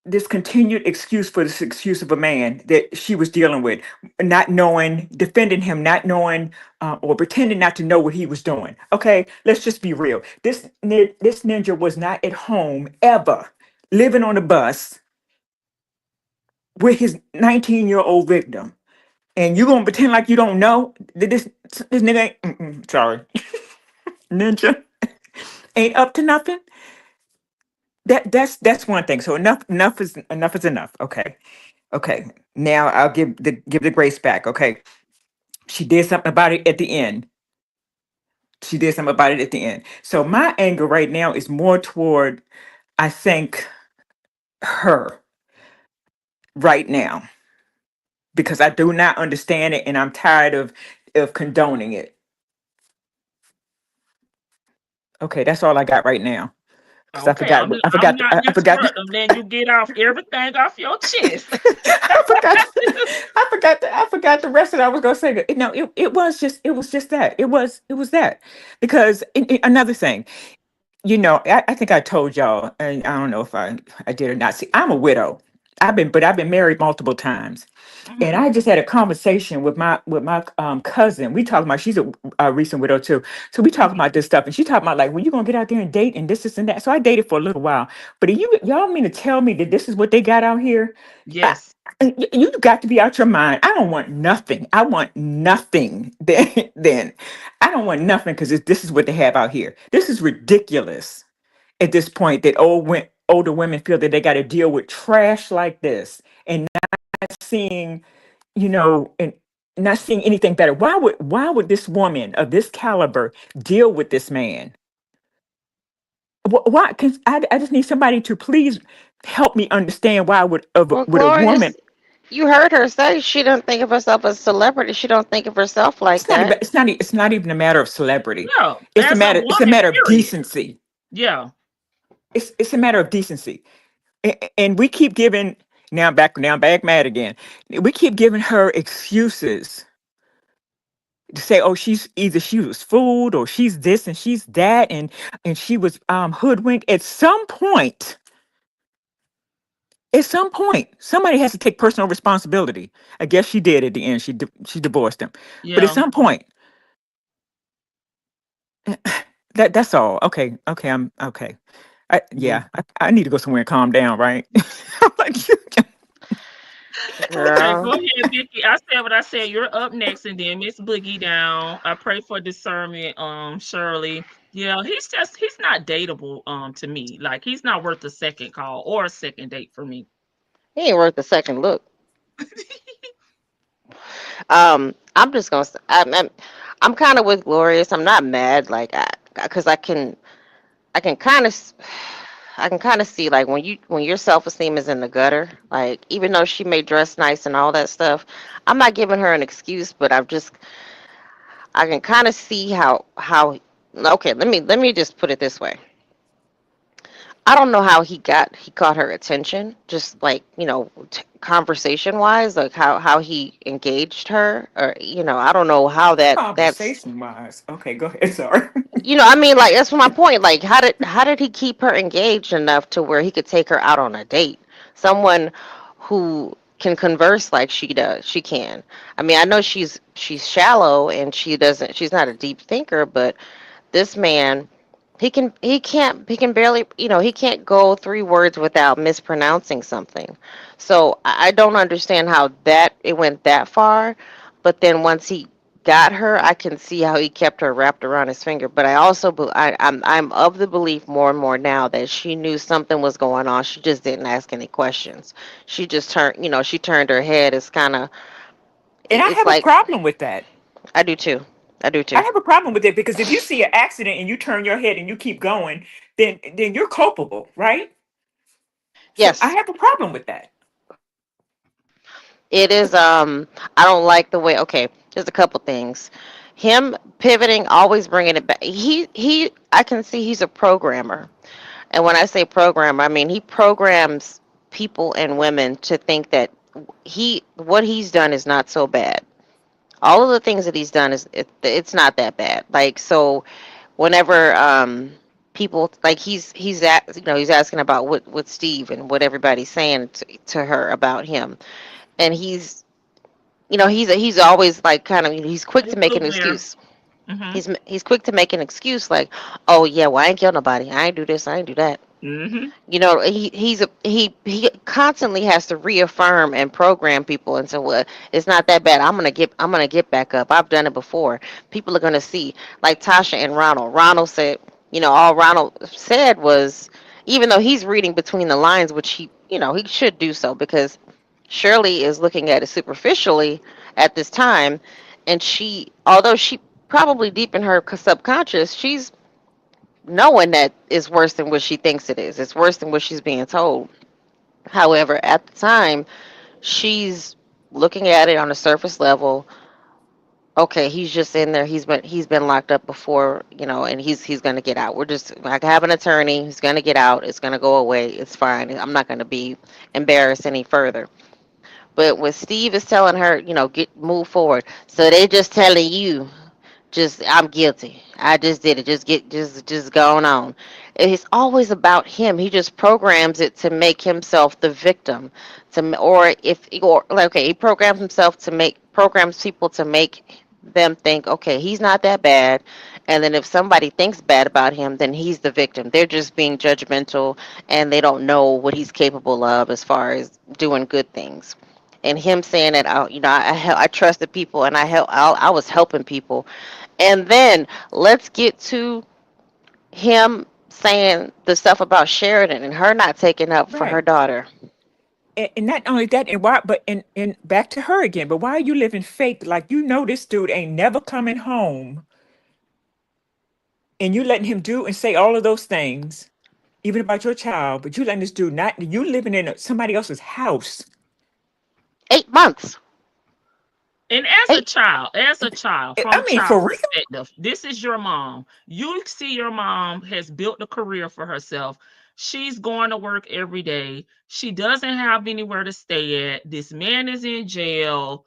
This continued excuse for this excuse of a man that she was dealing with, not knowing, defending him, not knowing, or pretending not to know what he was doing. Okay, let's just be real. This ninja was not at home ever. living on a bus with his 19-year-old victim, and you gonna pretend like you don't know that this nigga ain't, sorry, ninja ain't up to nothing. That's one thing. So enough is enough. Okay. Now I'll give the grace back. Okay, she did something about it at the end. So my anger right now is more toward, I think, her right now, because I do not understand it and I'm tired of condoning it. Okay, that's all I got right now. Because Okay, I'm I I'm forgot, not I forgot, interrupting. I'm letting you get off everything off your chest. I forgot, I forgot the rest of it. I was gonna say that. No, it was just that. It was that, because another thing. I think I told y'all, and I don't know if I did or not. See, I'm a widow. I've been married multiple times, and Mhm. I just had a conversation with my cousin. We talking about, she's a recent widow too. So we talking about this stuff, and she talking about, like, well, you gonna get out there and date and this and that. So I dated for a little while, but y'all mean to tell me that this is what they got out here? I, Yes. you got to be out your mind. I don't want nothing. I want nothing. Then I don't want nothing, because this is what they have out here. This is ridiculous at this point, that older women feel that they got to deal with trash like this, and not seeing, and not seeing anything better. Why would this woman of this caliber deal with this man? Why? Because I just need somebody to please help me understand why Well, would a woman. Glorious, you heard her say she doesn't think of herself as a celebrity. She don't think of herself like that. It's not even a matter of celebrity. No, It's a as a matter it's a woman, matter of period. decency. Yeah. It's a matter of decency. And we keep giving, now I'm back mad again. We keep giving her excuses to say, oh, she was fooled, or she's this and she's that, and she was hoodwinked. At some point, somebody has to take personal responsibility. I guess she did at the end. She divorced him, but at Yeah. some point, that's all. Okay, I'm okay. Yeah. I need to go somewhere and calm down, right? I'm like, Okay, Girl. go ahead, Vicky. I said what I said. You're up next, and then Miss Boogie down. I pray for discernment, Shirley. Yeah, he's not dateable, to me. Like, he's not worth a second call or a second date for me. He ain't worth a second look. I'm just gonna. I'm kind of with Glorious. I'm not mad, like, because I can kind of, I can kind of see, like, when your self esteem is in the gutter. Like, even though she may dress nice and all that stuff, I'm not giving her an excuse, but I can kind of see how. Okay, let me just put it this way. I don't know how he caught her attention, just like, conversation wise, like how he engaged her, or, I don't know how that's, conversation wise. Okay, go ahead. Sorry. I mean, like, that's my point. Like, how did he keep her engaged enough to where he could take her out on a date? Someone who can converse like she does, she can. I mean, I know she's shallow and she's not a deep thinker, but this man, he can barely, he can't go 3 words without mispronouncing something. So I don't understand how that it went that far. But then once he got her, I can see how he kept her wrapped around his finger. But I also I'm of the belief more and more now that she knew something was going on. She just didn't ask any questions. She just she turned her head. It's kind of, And I it's have a like, problem with that. I do too. I do I too. have a problem with it, because if you see an accident and you turn your head and you keep going, then you're culpable, right? So I Yes. have a problem with that. It is. I don't like the way. Okay, there's a couple things. Him pivoting, always bringing it back. He. I can see he's a programmer, and when I say programmer, I mean he programs people and women to think that what he's done is not so bad. All of the things that he's done it's not that bad. Like, so, whenever people, like, he's asking about what Steve and what everybody's saying to her about him, and he's always, like, kind of, he's quick He's to make an aware. excuse. Mm-hmm. He's quick to make an excuse, like, oh yeah, well, I ain't kill nobody, I ain't do this, I ain't do that. Mm-hmm. He constantly has to reaffirm and program people and say, well, it's not that bad. I'm gonna get back up. I've done it before. People are gonna see. Like Tasha and Ronald. Ronald said, all Ronald said was, even though he's reading between the lines, which he should do so, because Shirley is looking at it superficially at this time, and although she probably deep in her subconscious, she's knowing that it's worse than what she thinks it is. It's worse than what she's being told. However, at the time, she's looking at it on a surface level. Okay, he's just in there. He's been locked up before, and he's gonna get out. We're just I have an attorney. He's gonna get out. It's gonna go away. It's fine. I'm not gonna be embarrassed any further. But when Steve is telling her, get move forward, so they just telling you, just I'm guilty. I just did it. Just going on. It's always about him. He just programs it to make himself the victim. Or like, okay, he programs people to make them think, okay, he's not that bad. And then if somebody thinks bad about him, then he's the victim. They're just being judgmental, and they don't know what he's capable of as far as doing good things. And him saying that, I trusted people, and I was helping people. And then let's get to him saying the stuff about Sheridan and her not taking up for her Right. daughter. And not only that, and why, but and back to her again. But why are you living fake? Like, this dude ain't never coming home, and you letting him do and say all of those things, even about your child. But you letting this dude, not you, living in somebody else's house. 8 months. And Eight. as a child, I from mean, child for real. perspective, this is your mom. You see your mom has built a career for herself. She's going to work every day. She doesn't have anywhere to stay at. This man is in jail.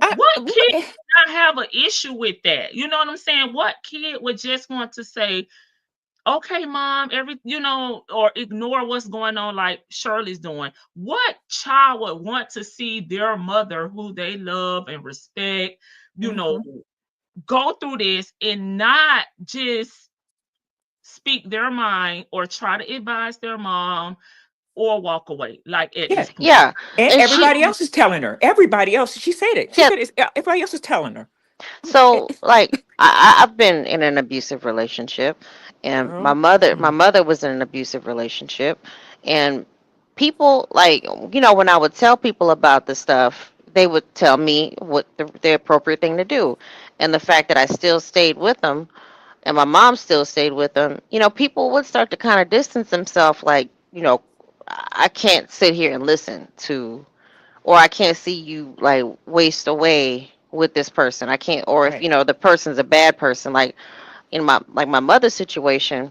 What kid What? would not have an issue with that? You know what I'm saying? What kid would just want to say, okay, mom, or ignore what's going on like Shirley's doing? What child would want to see their mother, who they love and respect, you know, Hmm. go through this and not just speak their mind or try to advise their mom or walk away like at Yeah. this point? Yeah. And And she everybody else is telling her. Everybody else. She said it. She yeah. said it. Everybody else is telling her. So like I've been in an abusive relationship, and my Girl. mother my mother was in an abusive relationship, and people, like, when I would tell people about the stuff, they would tell me what the appropriate thing to do. And the fact that I still stayed with them, and my mom still stayed with them, people would start to kind of distance themselves, like, I can't sit here and listen to, or I can't see you like waste away with this person. I can't, or if Right. the person's a bad person, like in my mother's situation,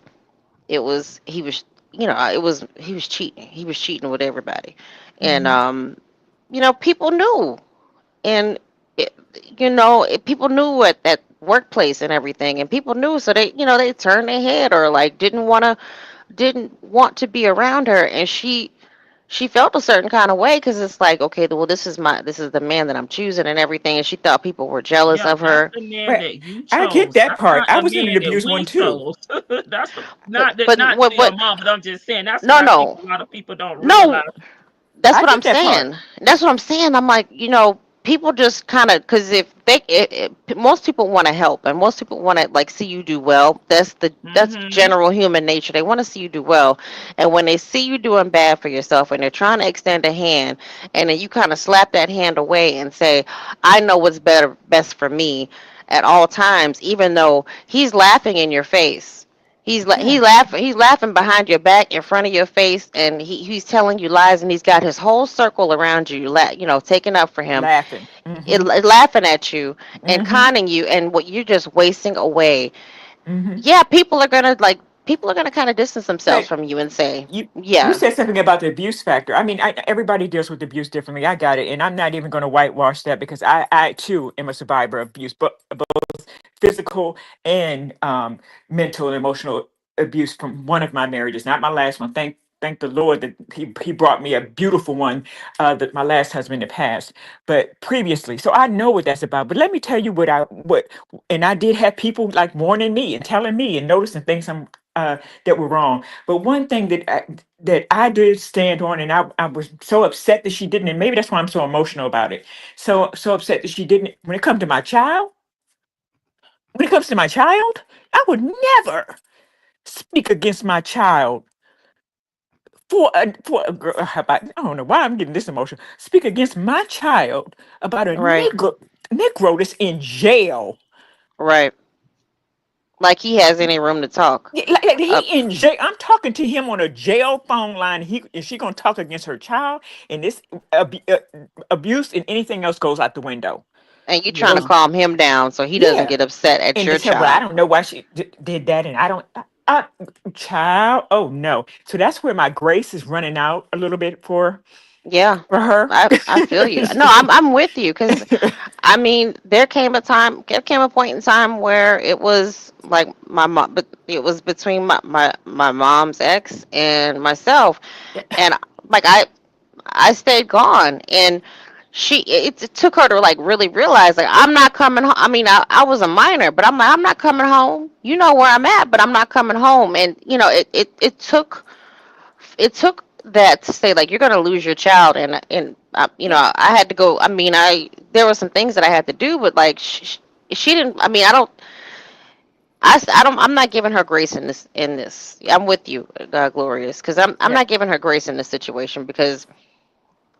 it was he was it was he was cheating. He was cheating with everybody, and Hmm. people knew, and people knew at that workplace and everything, and people knew, so they turned their head, or like didn't want to be around her, and she felt a certain kind of way, because it's like, okay, well, this is the man that I'm choosing and everything, and she thought people were jealous Yeah, of that's her. the man Right. that you I get chose. that That's part. not I the was in man an that abused one we too. chose. That's the, But not but not to what your what mom, but I'm just saying that's what I think no, a lot of people don't realize. no, that's I what I'm get that part. saying. That's what I'm saying. I'm like, people just kind of, because most people want to help, and most people want to like see you do well. That's Mm-hmm. general human nature. They want to see you do well, and when they see you doing bad for yourself, and they're trying to extend a hand, and then you kind of slap that hand away and say, "I know what's best for me at all times," even though he's laughing in your face. Yeah. He's laughing behind your back, in front of your face, and he's telling you lies, and he's got his whole circle around you, taking up for him, Laughing. Hmm. laughing at you and Hmm. conning you, and what you're just wasting away. Hmm. Yeah, people are gonna kind of distance themselves But from you and say, you yeah, said something about the abuse factor. I mean, everybody deals with abuse differently. I got it, and I'm not even going to whitewash that, because I too am a survivor of abuse, but both physical and mental and emotional abuse from one of my marriages, not my last one. Thank the Lord that he brought me a beautiful one, that my last husband had passed, but previously. So I know what that's about. But let me tell you what and I did have people like warning me and telling me and noticing things that were wrong. But one thing that I did stand on, and I was so upset that she didn't, and maybe that's why I'm so emotional about it. So upset that she didn't. When it comes to my child, I would never speak against my child for a girl. How about, I don't know why I'm getting this emotional. Speak against my child about a Right. Negro that's in jail. Right. Like he has any room to talk. Yeah, like he Uh, in jail. I'm talking to him on a jail phone line. He is she gonna talk against her child? And this abuse and anything else goes out the window. and you trying to Goes, calm him down so he doesn't yeah. get upset at And they your said, "Well, I child. don't know why she did that," and I don't. Child, oh no. So that's where my grace is running out a little bit Yeah. for her. I feel you. No, I'm with you because I mean, there came a point in time where it was like my mom, but it was between my mom's ex and myself, and like I stayed gone, and it took her to like really realize like I'm not coming home. I mean, I was a minor, but I'm like I'm not coming home. You know where I'm at, but I'm not coming home, and you know it took that to say like you're gonna lose your child, and you know I had to go. I mean, there were some things that I had to do, but like she didn't. I mean, I don't. I'm not giving her grace in this. I'm with you, Glorious, because I'm Yeah. not giving her grace in this situation because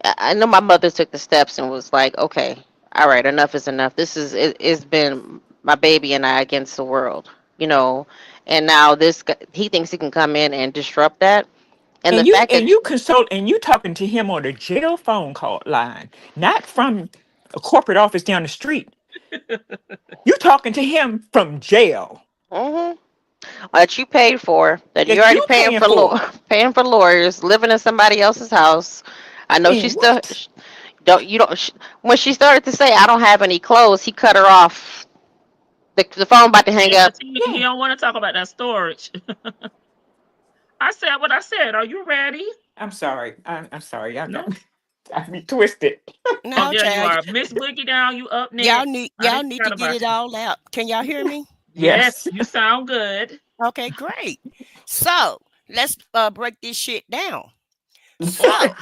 I know my mother took the steps and was like, okay, all right, enough is enough. It's been my baby and I against the world, you know, and now he thinks he can come in and disrupt that, and the fact that And you talking to him on a jail phone call line, not from a corporate office down the street. You talking to him from jail hmm that you paid for, that you that already you paying for. paying for lawyers, living in somebody else's house. I know she And still what? don't you don't when she started to say I don't have any clothes, he cut her off. The phone about to hang Yeah, up. he Yeah. don't want to talk about that storage. I said what I said. Are you ready? I'm sorry. I'm sorry. Y'all No. got me. Got me twisted. Oh, No, there you child. are. Miss Boogie Down, you up Y'all next. need I y'all didn't need to forget get about it you. all out. Can y'all hear me? Yes, Yes. you sound good. Okay, great. So let's break this shit down. So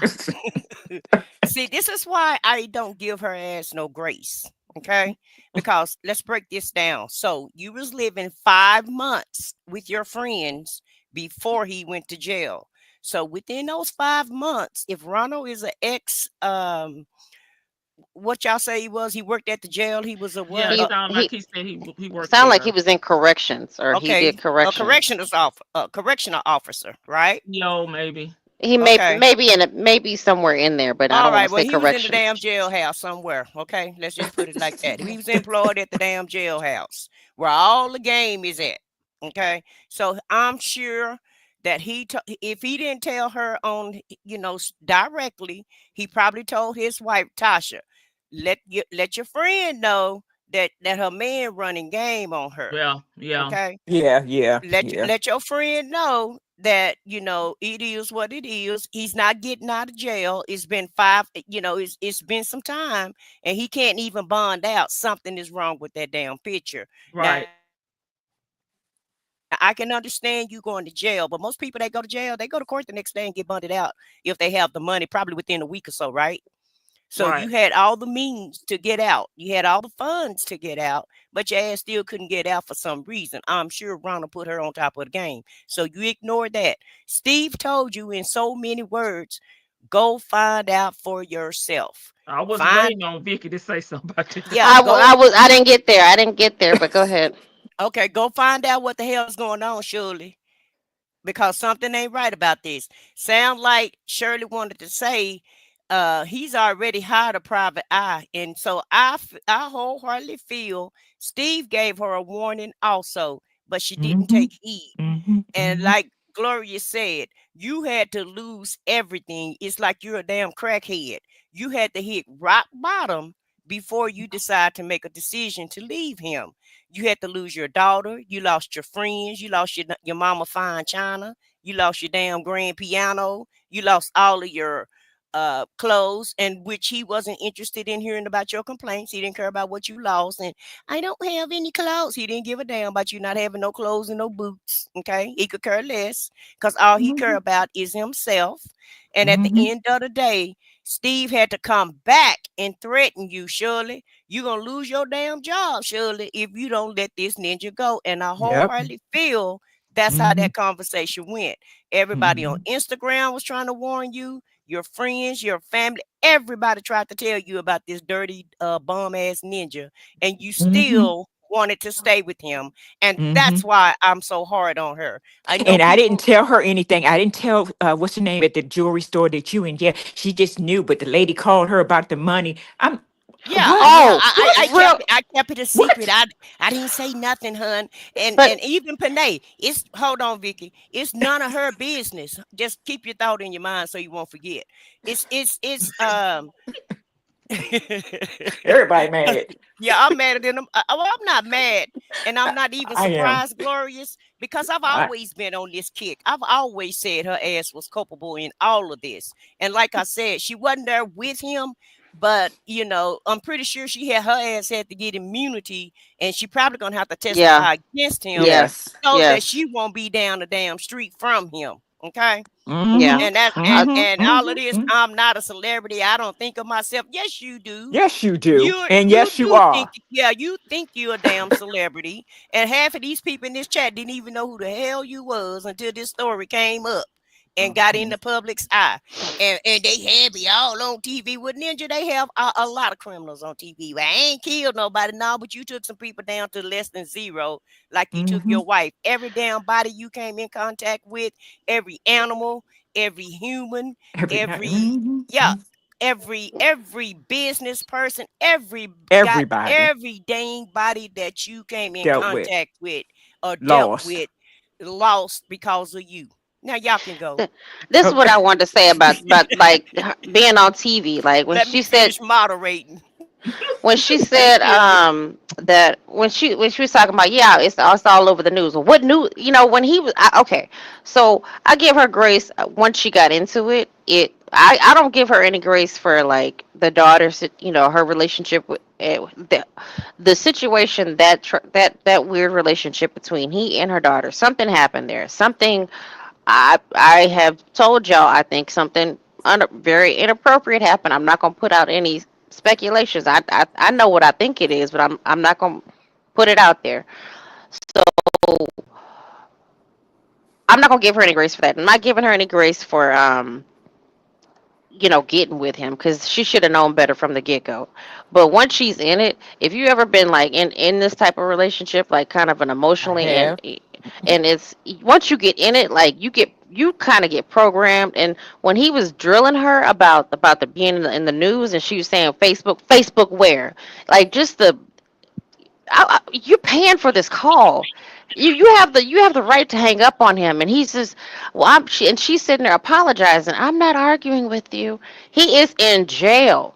see, this is why I don't give her ass no grace. Okay, because let's break this down. So you was living 5 months with your friends before he went to jail. So within those 5 months, if Ronald is an ex, what y'all say he was? He worked at the jail. He was a Yeah, what? it He sounded like he he said he worked sounded like he there. was in corrections or he did Okay, a corrections. correctional officer, right? Yo, maybe. He Okay. maybe somewhere in there, but I All don't want right. to Well, say he was in the corrections. damn jailhouse somewhere. Okay, let's just put it like that. He was employed at the damn jailhouse where all the game is at. Okay, so I'm sure that if he didn't tell her on, directly, he probably told his wife Tasha, let your friend know that her man running game on her. Yeah, yeah, Okay, Yeah. Yeah. let Yeah. let your friend know that it is what it is. He's not getting out of jail. It's been it's been some time, and he can't even bond out. Something is wrong with that damn picture. Now right, I can understand you going to jail, but most people that go to jail, they go to court the next day and get bonded out if they have the money, probably within a week or so, right? So you had all the means to get right, out. You had all the funds to get out, but your ass still couldn't get out for some reason. I'm sure Ronald put her on top of the game. So you ignore that. Steve told you in so many words, go find out for yourself. I Find was waiting on Vicky to say something about this. yeah, go I didn't get there. I didn't get there, but go ahead. okay, go find out what the hell's going on, Shirley, because something ain't right about this. Sound like Shirley wanted to say he's already hired a private eye. And so I wholeheartedly feel Steve gave her a warning also, but she didn't Mm-hmm. take heed. Mm-hmm. And Mm-hmm. like Gloria said, you had to lose everything. It's like you're a damn crackhead. You had to hit rock bottom before you decide to make a decision to leave him. You had to lose your daughter. You lost your friends. You lost your mama fine china. You lost your damn grand piano. You lost all of your clothes, and which he wasn't interested in hearing about your complaints. He didn't care about what you lost. And I don't have any clothes. He didn't give a damn about you not having no clothes and no boots. Okay. He could care less because all he care Mhm. about is himself. And at the Mhm. end of the day, Steve had to come back and threaten you, Shirley. You're going to lose your damn job, Shirley, if you don't let this ninja go. And I Yep. wholeheartedly feel that's how Mhm. that conversation went. Everybody on Mhm. Instagram was trying to warn you, your friends, your family, everybody tried to tell you about this dirty bum ass ninja, and you Mhm. still wanted to stay with him. And that's Mhm. why I'm so hard on her. I know And I didn't people, tell her anything. I didn't tell what's her name at the jewelry store that you in. Yeah, she just knew. But the lady called her about the money. I'm yeah, what? yeah. Oh, I What? kept real. it. I kept it a secret. What? I didn't say nothing, hun. And But even Panay, it's hold on, Vicky. It's none of her business. Just keep your thought in your mind so you won't forget. It's. Everybody mad. Yeah, I'm mad at them. Well, I'm not mad, and I'm not even I am. surprised, Glorious, because I've I, always been on this kick. I've always said her ass was culpable in all of this. And like I said, she wasn't there with him, but I'm pretty sure she had her ass had to get immunity, and she probably gonna have to yeah, testify against him yes, yes. so that yes, she won't be down the damn street from him. Okay. yeah. Mm-hmm. And that I, and all of this, Mm-hmm. I'm not a celebrity. I don't think of myself. Yes, you do. Yes, you do. You And you yes, you do think, are. yeah, you think you're a damn celebrity, and half of these people in this chat didn't even know who the hell you was until this story came up and got in Mhm. the public's eye. And they had me all on TV with Ninja. They have a lot of criminals on TV. Well, I ain't killed nobody, no, but you took some people down to less than zero, like you took Mhm. your wife. Every damn body you came in contact with, every animal, every human, Every night. every yeah, Mhm. every business person, Everybody every dang body that you came in dealt with, contact with or dealt lost. with lost because of you. Now y'all can go. th- this is what Okay. I wanted to say about like being on TV. Like Let me finish moderating. when she Thank said you. that when she was talking about, yeah, it's all over the news. Well, what news? When he was okay, so I give her grace once she got into it. I don't give her any grace for like the daughter's, her relationship with the situation, that weird relationship between he and her daughter. Something happened there. Something I have told y'all. I think something very inappropriate happened. I'm not gonna put out any speculations. I know what I think it is, but I'm not gonna put it out there. So I'm not gonna give her any grace for that. I'm not giving her any grace for getting with him because she should have known better from the get go. But once she's in it, if you ever been like in this type of relationship, like kind of an I emotionally have. and it's once you get in it, like you kind of get programmed. And when he was drilling her about the being in the news, and she was saying Facebook where, like just you're paying for this call. You have the right to hang up on him, and he's just, well, and she's sitting there apologizing. I'm not arguing with you. He is in jail.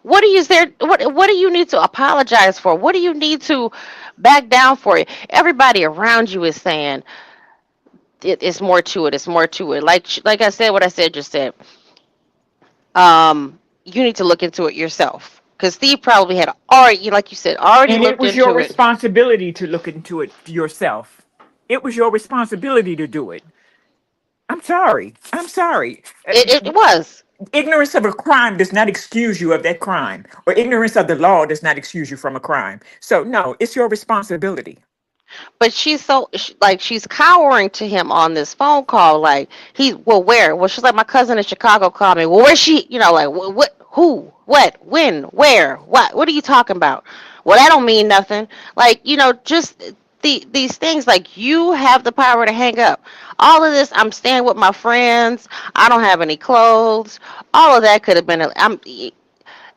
What are you there? What do you need to apologize for? What do you need to back down for? Everybody around you is saying it's more to it. It's more to it. Like I said, what I said just said. You need to look into it yourself because Steve probably had already, like you said, already And it looked was your into it. responsibility to look into it yourself. It was your responsibility to do it. I'm sorry. I'm sorry. It was. Ignorance of a crime does not excuse you of that crime, or ignorance of the law does not excuse you from a crime. So, no, it's your responsibility. But like she's cowering to him on this phone call. Like well, where? Well, she's like, my cousin in Chicago called me. Well, where's she? Like what? Who? What? When? Where? What? What are you talking about? Well, that don't mean nothing. Like just these things. Like you have the power to hang up. All of this. I'm staying with my friends. I don't have any clothes. All of that could have been.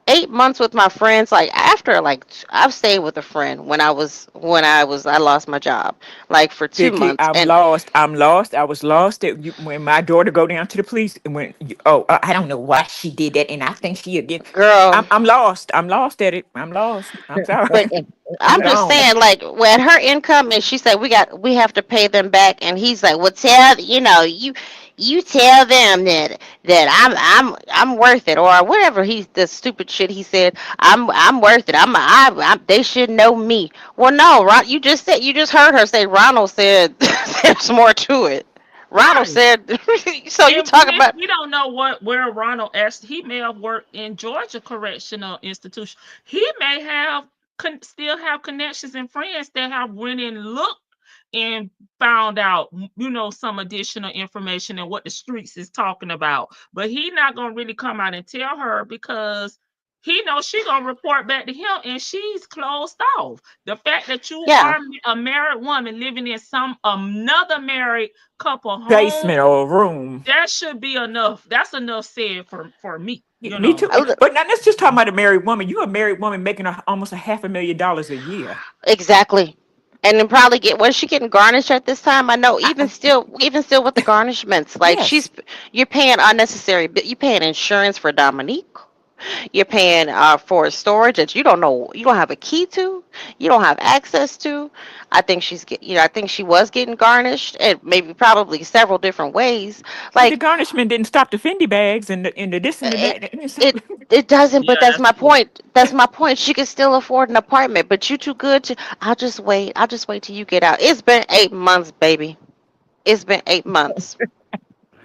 8 months with my friends. Like after, like I've stayed with a friend I lost my job, like for two Vicky, months I'm and lost. I'm lost. I was lost when my daughter go down to the police and I don't know why she did that, and I think she again. girl. I'm lost. I'm lost at it. I'm lost. I'm sorry. But I'm I'm just gone. saying, like when her income, and she said we have to pay them back, and he's like, well, tell you you tell them that I'm worth it, or whatever the stupid shit he said. I'm worth it. They should know me. Well, no, you just heard her say Ronald said there's more to it. Ronald Right. said so you And talk about we don't know where Ronald actually. He may have worked in Georgia Correctional Institution. He may have still have connections and friends that have went and looked and found out, some additional information and what the streets is talking about. But he not gonna really come out and tell her because he knows she gonna report back to him, and she's closed off. The fact that you yeah. are a married woman living in another married couple home, basement or room. that should be enough. That's enough said for me. Me too. Oh, But now let's just talk about a married woman. You a married woman making almost $500,000 a year. exactly. And then probably was she getting garnished at this time? I know even still with the garnishments, like Yes. you're paying unnecessary, you're paying insurance for Dominique. You're paying for storage that you don't know, you don't have a key to, you don't have access to. I think I think she was getting garnished, and maybe probably several different ways. But the Like garnishment didn't stop the Fendi bags and the this and the it, that. it it doesn't. But Yeah, that's that's my true. point. That's my point. She can still afford an apartment, but you too good to. I'll just wait. I'll just wait till you get out. It's been 8 months, baby. It's been 8 months.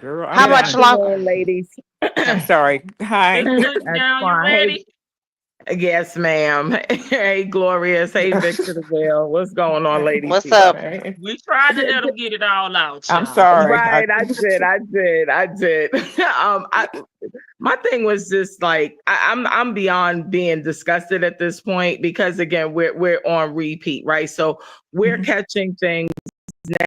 Girl, I'm How Good much done. longer? afternoon, ladies. I'm sorry. Hi. Mistress, That's now you fine. ready? Yes, ma'am. Hey, Glorious. Hey, Victor the Will. What's going on, lady What's T? up? We tried to let them get it all out, I'm y'all. sorry. Right, I did. My thing was just like I'm beyond being disgusted at this point because again we're on repeat, right? So we're Mhm. catching things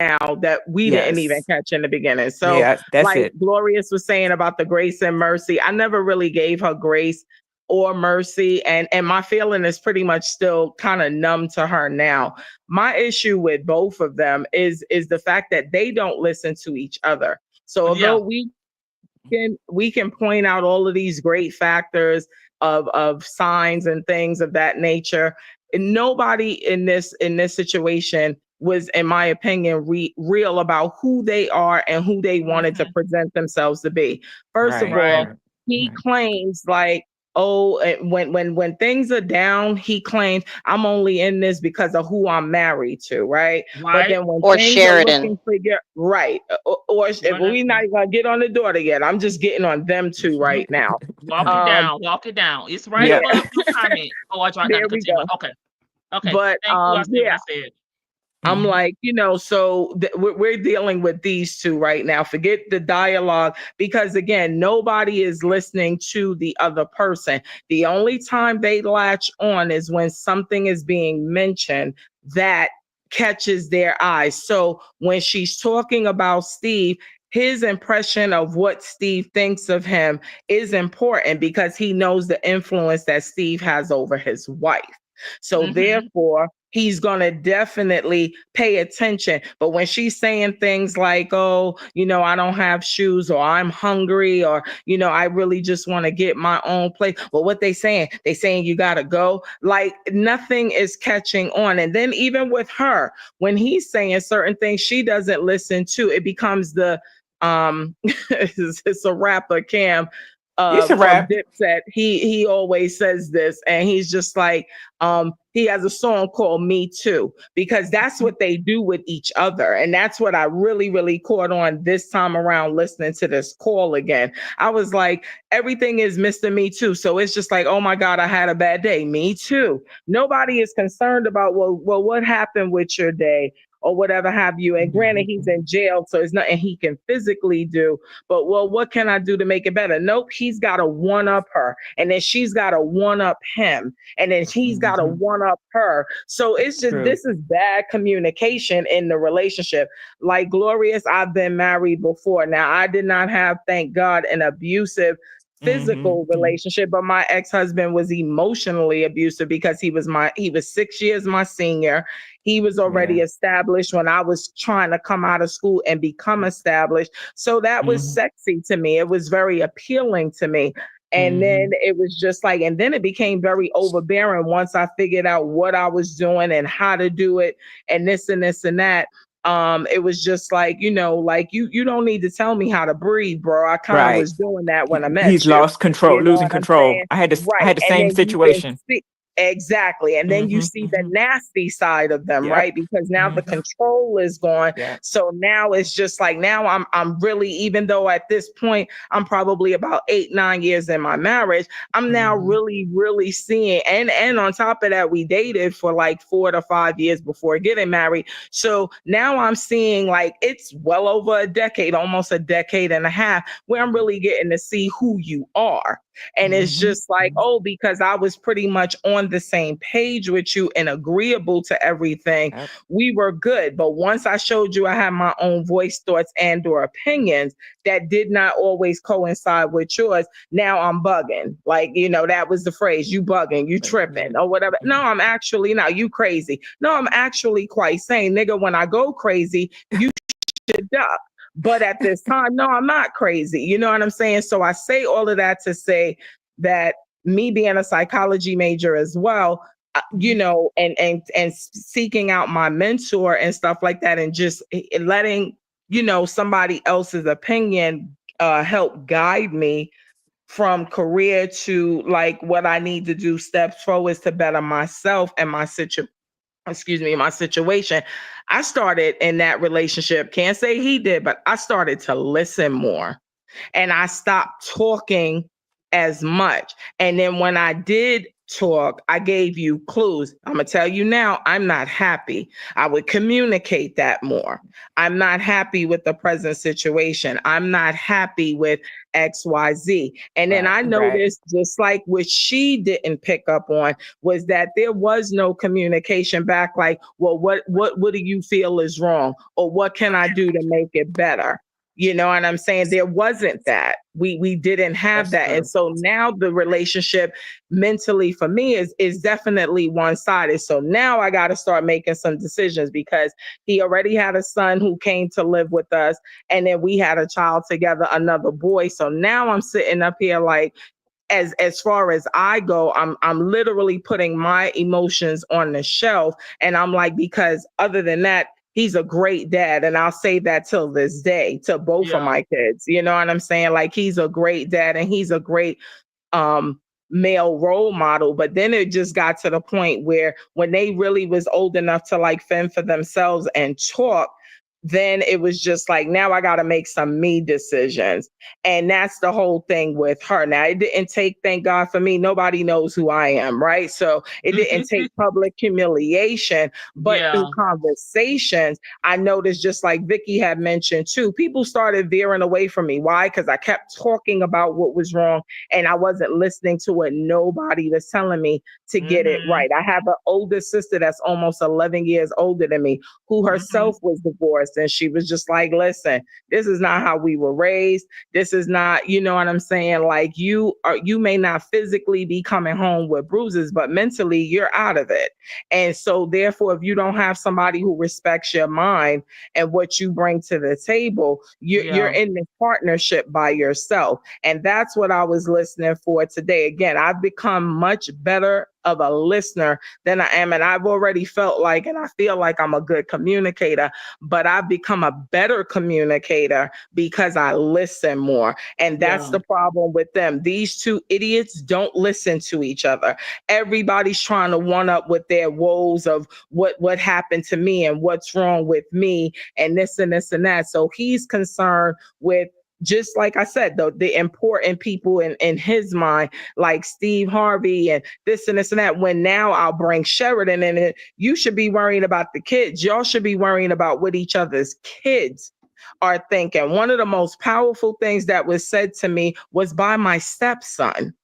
now that we didn't even Yes. catch in the beginning. So Yeah, that's like it. Glorious was saying about the grace and mercy, I never really gave her grace or mercy, and my feeling is pretty much still kind of numb to her now. My issue with both of them is the fact that they don't listen to each other. So although Yeah. we can point out all of these great factors of signs and things of that nature, and nobody in this situation was, in my opinion, real about who they are and who they wanted to Mhm. present themselves to be. First of Right. Right. all, Right. he Right. claims like, oh, when things are down, he claims I'm only in this because of who I'm married to, right? But Right. then when Or things are Sheridan? looking for your right, or if One of we're not them. even gonna get on the daughter yet, I'm just getting on them two right now. Walk it Um, down. Walk it down. It's right yeah, Yep. above your comment. Oh, I dropped down there to we continue. go. Okay. Okay. But Thank you. I see what yeah, you said. I'm Mhm. like, so we're dealing with these two right now. Forget the dialogue because, again, nobody is listening to the other person. The only time they latch on is when something is being mentioned that catches their eyes. So when she's talking about Steve, his impression of what Steve thinks of him is important because he knows the influence that Steve has over his wife. So Mm-hmm. therefore, he's going to definitely pay attention. But when she's saying things like, oh, I don't have shoes, or I'm hungry, or, I really just want to get my own place. Well, what they saying? They saying you got to go. Like nothing is catching on. And then even with her, when he's saying certain things she doesn't listen to, it becomes it's a rapper, Cam, It's a from wrap. Dipset. He always says this, and he's just like, he has a song called Me Too, because that's what they do with each other. And that's what I really, really caught on this time around listening to this call again. I was like, everything is Mr. Me Too. So it's just like, oh my God, I had a bad day. Me too. Nobody is concerned about, well, what happened with your day or whatever have you. And granted, he's in jail, so there's nothing he can physically do. But, well, what can I do to make it better? Nope, he's got to one up her. And then she's got to one up him. And then he's got to Mhm. one up her. So it's just, True. this is bad communication in the relationship. Like Glorious, I've been married before. Now, I did not have, thank God, an abusive physical Mhm. relationship, but my ex-husband was emotionally abusive because he was 6 years my senior. He was already Yeah. established when I was trying to come out of school and become established. So that was Mhm. sexy to me. It was very appealing to me. And then Mhm. it was just like, and then it became very overbearing once I figured out what I was doing and how to do it and this and this and that. it was just like, like you don't need to tell me how to breathe, bro. I kind of Right. was doing that when I He's met you. lost control, You know losing what I'm control. saying? I had Right. the And same then you can situation. see exactly. And then you see the nasty side of them, Yep. right? Because now the control is gone. Yep. So now it's just like, now I'm really, even though at this point I'm probably about 8-9 years in my marriage, I'm now really, really seeing, and on top of that, we dated for like 4 to 5 years before getting married. So now I'm seeing, like, it's well over a decade, almost a decade and a half, where I'm really getting to see who you are. And it's just like, oh, because I was pretty much on the same page with you and agreeable to everything, we were good. But once I showed you I had my own voice, thoughts, and or opinions that did not always coincide with yours, now I'm bugging. Like, that was the phrase, you bugging, you tripping, or whatever. No, I'm actually not. You crazy. No, I'm actually quite sane. Nigga, when I go crazy, you should duck. But at this time, no, I'm not crazy. You know what I'm saying? So I say all of that to say that me being a psychology major as well, and seeking out my mentor and stuff like that, and just letting, somebody else's opinion help guide me from career to like what I need to do steps forward to better myself and my situation. I started in that relationship. Can't say he did, but I started to listen more and I stopped talking as much. And then when I did talk, I gave you clues. I'm going to tell you now, I'm not happy. I would communicate that more. I'm not happy with the present situation. I'm not happy with XYZ. And then I noticed, just like what she didn't pick up on, was that there was no communication back. Like, well, what do you feel is wrong? Or what can I do to make it better? You know what I'm saying? There wasn't that. We didn't have that. And so now the relationship mentally for me is definitely one-sided. So now I got to start making some decisions, because he already had a son who came to live with us. And then we had a child together, another boy. So now I'm sitting up here like, as far as I go, I'm literally putting my emotions on the shelf. And I'm like, because other than that, he's a great dad. And I'll say that till this day to both of my kids. You know what I'm saying? Like, he's a great dad and he's a great male role model. But then it just got to the point where when they really was old enough to like fend for themselves and talk, then it was just like, now I got to make some me decisions. And that's the whole thing with her. Now, it didn't take, thank God for me, nobody knows who I am, right? So it didn't take public humiliation, but through conversations, I noticed, just like Vicky had mentioned too, people started veering away from me. Why? Because I kept talking about what was wrong and I wasn't listening to what nobody was telling me to get it right. I have an older sister that's almost 11 years older than me, who herself was divorced. And she was just like, listen, this is not how we were raised. This is not, you know what I'm saying? Like, you may not physically be coming home with bruises, but mentally you're out of it. And so therefore, if you don't have somebody who respects your mind and what you bring to the table, you're in this partnership by yourself. And that's what I was listening for today. Again, I've become much better of a listener than I am. And I've already felt like, and I feel like I'm a good communicator, but I've become a better communicator because I listen more. And that's the problem with them. These two idiots don't listen to each other. Everybody's trying to one up with their woes of what happened to me and what's wrong with me and this and this and that. So he's concerned with, just like I said, the important people in his mind, like Steve Harvey and this and that, when now I'll bring Sheridan in it. You should be worrying about the kids. Y'all should be worrying about what each other's kids are thinking. One of the most powerful things that was said to me was by my stepson.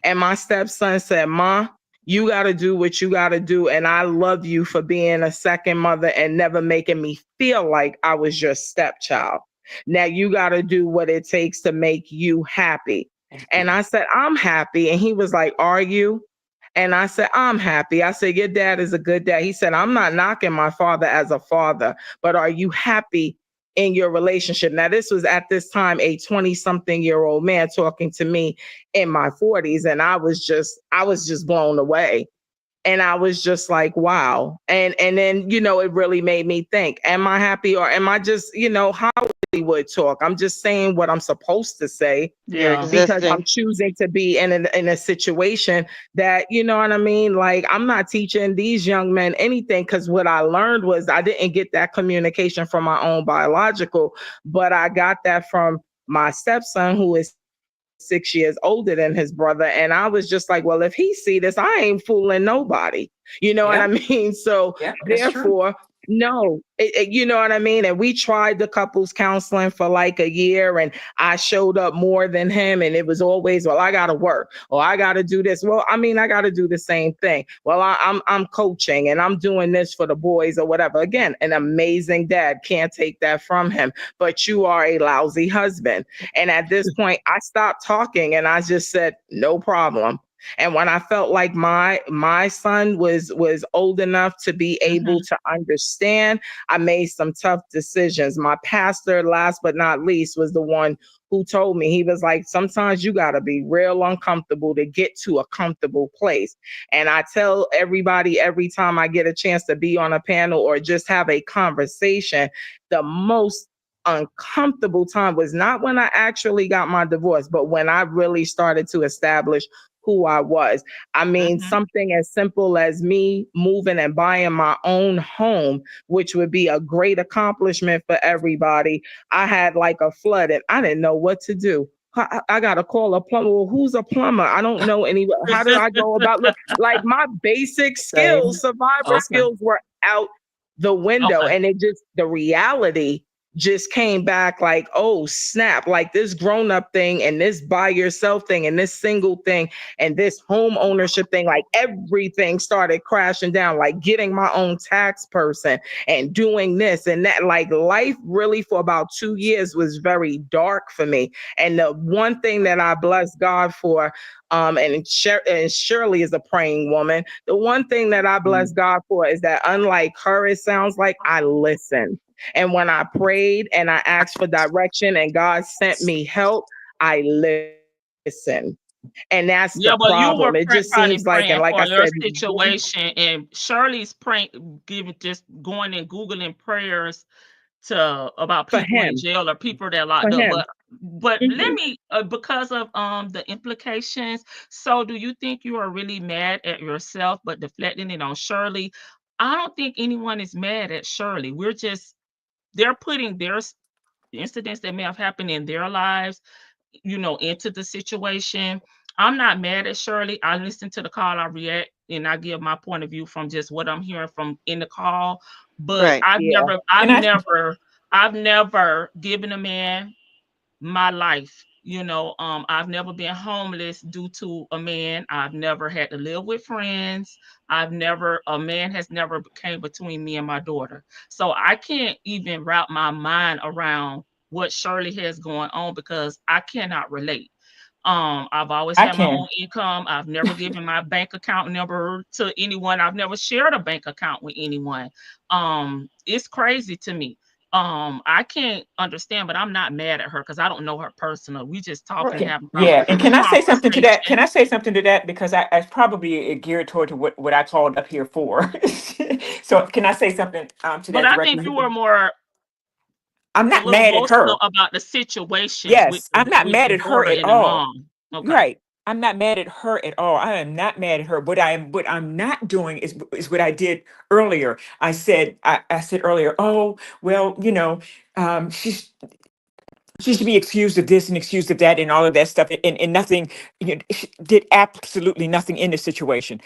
And my stepson said, Ma, you got to do what you got to do. And I love you for being a second mother and never making me feel like I was your stepchild. Now you got to do what it takes to make you happy. And I said, I'm happy. And he was like, are you? And I said, I'm happy. I said, your dad is a good dad. He said, I'm not knocking my father as a father, but are you happy in your relationship? Now, this was at this time a 20-something-year-old man talking to me in my 40s. And I was just blown away. And I was just like, wow. And then, you know, it really made me think, am I happy or am I just, you know, Hollywood talk? I'm just saying what I'm supposed to say. You're Because I'm existing. choosing to be in a situation that, you know what I mean? Like, I'm not teaching these young men anything, because what I learned was I didn't get that communication from my own biological, but I got that from my stepson, who is 6 years older than his brother. And I was just like, well, if he see this, I ain't fooling nobody. You know what I mean? So That's true. therefore, no, you know what I mean? And we tried the couples counseling for like a year, and I showed up more than him. And it was always, well, I got to work, or I got to do this. Well, I mean, I got to do the same thing. Well, I'm coaching and I'm doing this for the boys or whatever. Again, an amazing dad, can't take that from him, but you are a lousy husband. And at this point, I stopped talking and I just said, no problem. And when I felt like my son was old enough to be able to understand, I made some tough decisions. My pastor, last but not least, was the one who told me, he was like, sometimes you got to be real uncomfortable to get to a comfortable place. And I tell everybody every time I get a chance to be on a panel or just have a conversation, the most uncomfortable time was not when I actually got my divorce, but when I really started to establish who I was. I mean, something as simple as me moving and buying my own home, which would be a great accomplishment for everybody. I had like a flood and I didn't know what to do. I got to call a plumber. Well, who's a plumber? I don't know anyone. How do I go about like my basic skills, survivor skills were out the window. And it just, the reality just came back like, oh snap, like this grown-up thing and this by yourself thing and this single thing and this home ownership thing, like everything started crashing down, like getting my own tax person and doing this and that. Like life really for about 2 years was very dark for me. And the one thing that I bless God for, and Shirley is a praying woman, the one thing that I bless God for is that unlike her, it sounds like I listened. And when I prayed and I asked for direction and God sent me help, I listened. And that's the but you were problem. It just probably seems like, and praying like for I your said, situation, and Shirley's praying, giving, just going and Googling prayers to about for people in him, jail or people that for locked up. him. But let me, because of the implications. So do you think you are really mad at yourself, but deflecting it on Shirley? I don't think anyone is mad at Shirley. We're just, they're putting their incidents that may have happened in their lives, you know, into the situation. I'm not mad at Shirley. I listen to the call, I react, and I give my point of view from just what I'm hearing from in the call. But Right. I've never given a man my life. You know, I've never been homeless due to a man. I've never had to live with friends. A man has never came between me and my daughter. So I can't even wrap my mind around what Shirley has going on because I cannot relate. I've always I had my can. own income. I've never given my bank account number to anyone. I've never shared a bank account with anyone. It's crazy to me. I can't understand, but I'm not mad at her because I don't know her personal. We just talking and Right. having Yeah, and can I say something to that? conversation. Can I say something to that? Because I probably geared toward to what I called up here for. So can I say something to But that I think directly? you were more I'm a not little mad at emotional her. about the situation Yes, I'm not with mad the at her daughter at and the all. mom. Okay. Right. I'm not mad at her at all. I am not mad at her. What I'm not doing is what I did earlier. I said earlier, oh, well, you know, she should be excused of this and excused of that and all of that stuff. And nothing, you know, she did absolutely nothing in the situation.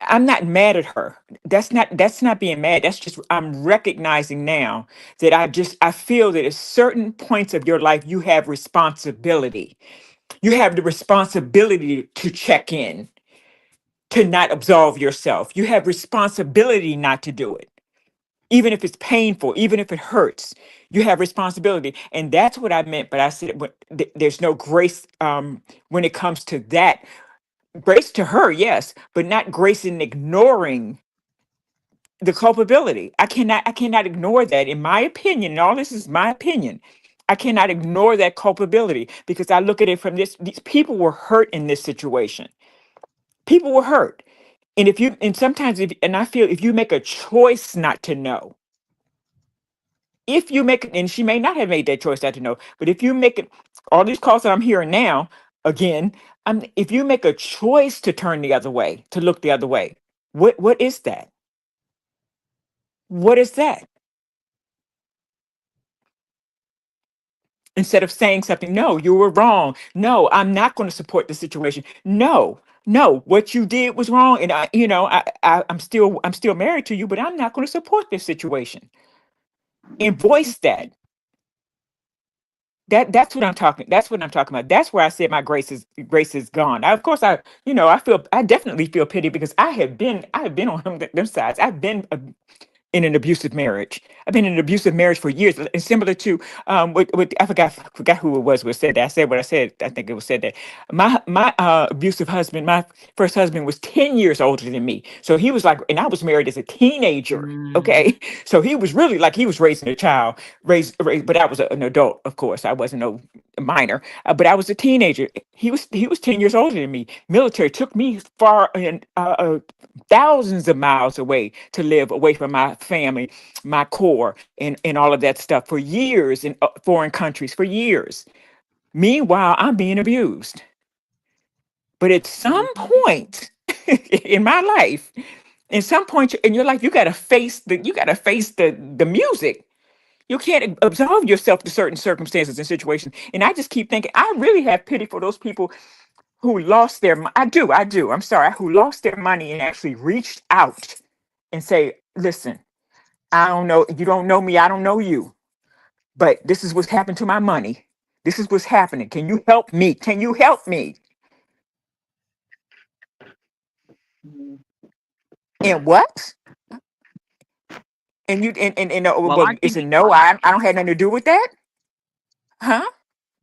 I'm not mad at her. That's not being mad. That's just, I'm recognizing now that I feel that at certain points of your life you have responsibility. You have the responsibility to check in, to not absolve yourself. You have responsibility not to do it. Even if it's painful, even if it hurts, you have responsibility. And that's what I meant. But I said there's no grace when it comes to that. Grace to her, yes, but not grace in ignoring the culpability. I cannot ignore that, in my opinion, and all this is my opinion. I cannot ignore that culpability because I look at it from these people were hurt in this situation. People were hurt. And sometimes and I feel if you make a choice not to know, if you make and she may not have made that choice not to know, but if you make it, all these calls that I'm hearing now, again, if you make a choice to turn the other way, to look the other way, what is that? What is that? Instead of saying something, no, you were wrong. No, I'm not going to support the situation. No, what you did was wrong, and I'm still married to you, but I'm not going to support this situation. And voice that. That's what I'm talking. That's what I'm talking about. That's where I said my grace is gone. Now, of course, I definitely feel pity because I have been on them sides. I've been in an abusive marriage. I've been in an abusive marriage for years, and similar to what I forgot who it was said that. I said what I said. I think it was said that my abusive husband, my first husband, was 10 years older than me. So he was like, and I was married as a teenager. Okay, so he was really like he was raising a child, but I was an adult, of course. I wasn't no minor, but I was a teenager. He was 10 years older than me. Military took me far and thousands of miles away to live away from my family, my core, and all of that stuff for years in foreign countries for years. Meanwhile, I'm being abused. But at some point in my life, at some point in your life, you gotta face the music. You can't absolve yourself to certain circumstances and situations. And I just keep thinking, I really have pity for those people who lost their I do. I'm sorry, who lost their money and actually reached out and say, listen, I don't know, you don't know me, I don't know you, but this is what's happened to my money. This is what's happening. Can you help me? Can you help me? And what? And you and well, it's a no. I don't have nothing to do with that, huh?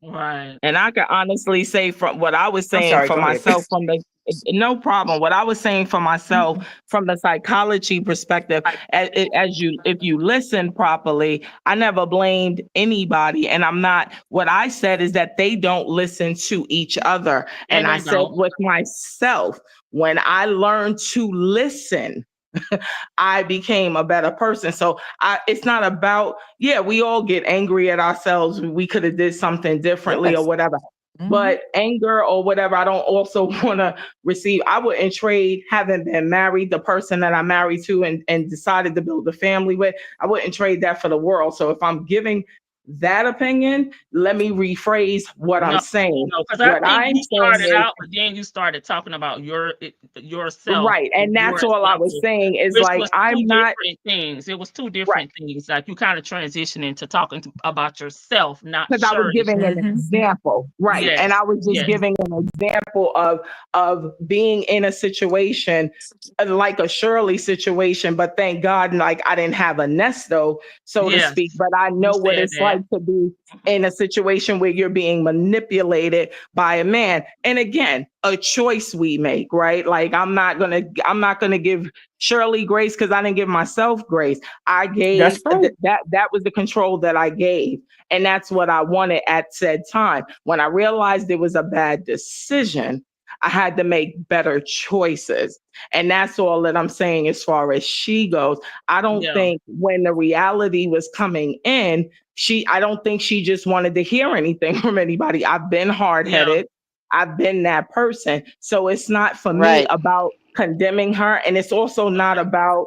Right. And I can honestly say from what I was I'm saying sorry. for Go ahead. myself, no problem. What I was saying for myself from the psychology perspective, if you listen properly, I never blamed anybody. And what I said is that they don't listen to each other. And I said with myself, when I learned to listen, I became a better person. So it's not about, we all get angry at ourselves. We could have did something differently or whatever. But anger or whatever, I don't also want to receive. I wouldn't trade having been married, the person that I'm married to and decided to build a family with. I wouldn't trade that for the world. So if I'm giving that opinion, let me rephrase what I'm saying. No, because I think you started out, but then you started talking about yourself. Right. And that's all I was saying is like, I'm not different things. It was two different things. Like you kind of transitioned into talking about yourself, not because I was giving an example. Right. Yes. And I was just giving an example of being in a situation like a Shirley situation, but thank God, like I didn't have Ernesto, so to speak, but I know what it's like to be in a situation where you're being manipulated by a man. And again, a choice we make, right? Like I'm not gonna give Shirley grace because I didn't give myself grace. I gave that was the control that I gave. And that's what I wanted at said time. When I realized it was a bad decision, I had to make better choices. And that's all that I'm saying as far as she goes. I don't think when the reality was coming in, I don't think she just wanted to hear anything from anybody. I've been hard-headed. I've been that person. So it's not for me about condemning her. And it's also not about,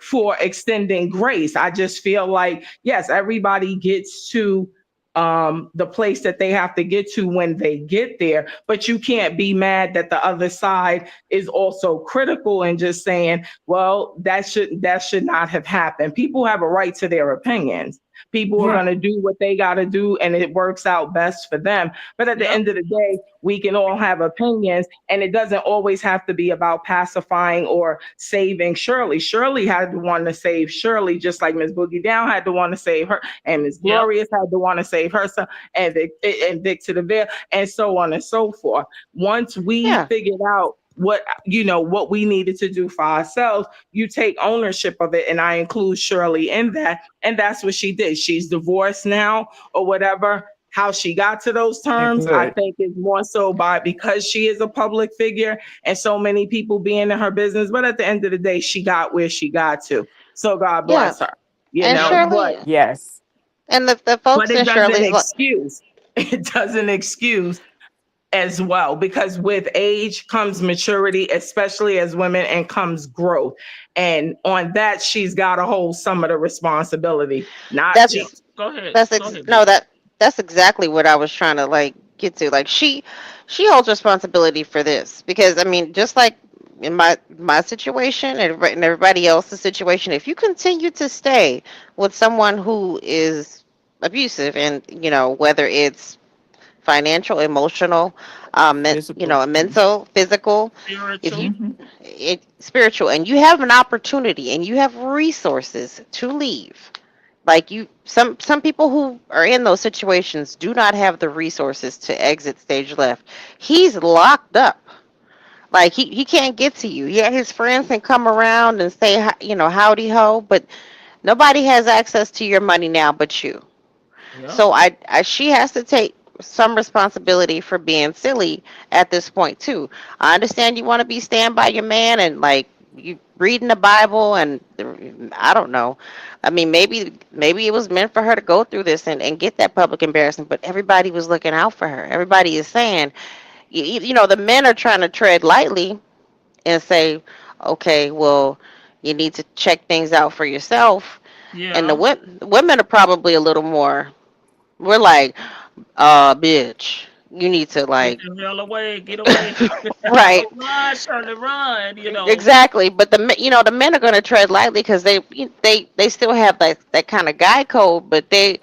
for extending grace. I just feel like, yes, everybody gets to the place that they have to get to when they get there, but you can't be mad that the other side is also critical and just saying, well, that should not have happened. People have a right to their opinions. People are going to do what they got to do and it works out best for them. But at the end of the day, we can all have opinions and it doesn't always have to be about pacifying or saving Shirley. Shirley had to want to save Shirley, just like Miss Boogie Down had to want to save her, and Miss Glorious had to want to save herself, and Vic to the Veil, and so on and so forth. Once we figured out what we needed to do for ourselves, you take ownership of it. And I include Shirley in that. And that's what she did. She's divorced now or whatever. how she got to those They're terms, I good. think is more so by because she is a public figure and so many people being in her business. But at the end of the day, she got where she got to. So God Yeah. bless her, you And know, Shirley, Yes. and the but folks it in doesn't Shirley's, excuse, it doesn't excuse as well, because with age comes maturity, especially as women, and comes growth. And on that, she's got to hold some of the responsibility. Not that's Yeah. she, Go ahead. that's Go ahead, no, Biggie. that's exactly what I was trying to like get to. Like she holds responsibility for this because I mean, just like in my situation and everybody else's situation, if you continue to stay with someone who is abusive, and you know whether it's financial, emotional, Physical. mental, physical, if you Spiritual. Mm-hmm. spiritual, and you have an opportunity and you have resources to leave, like you some people who are in those situations do not have the resources to exit stage left. He's locked up. Like he can't get to you. Yeah, his friends can come around and say howdy ho, but nobody has access to your money now but you. Yep. So she has to take some responsibility for being silly at this point too. I understand you want to be stand by your man and like you reading the Bible, and I don't know. I mean, maybe it was meant for her to go through this and get that public embarrassment, but everybody was looking out for her. Everybody is saying, the men are trying to tread lightly and say, okay, well, you need to check things out for yourself. And the Yeah. women are probably a little more, we're like, bitch, you need to Get like, the hell away. Get away. right, Run, Shirley, run. exactly. But the men are going to tread lightly because they still have that kind of guy code, but you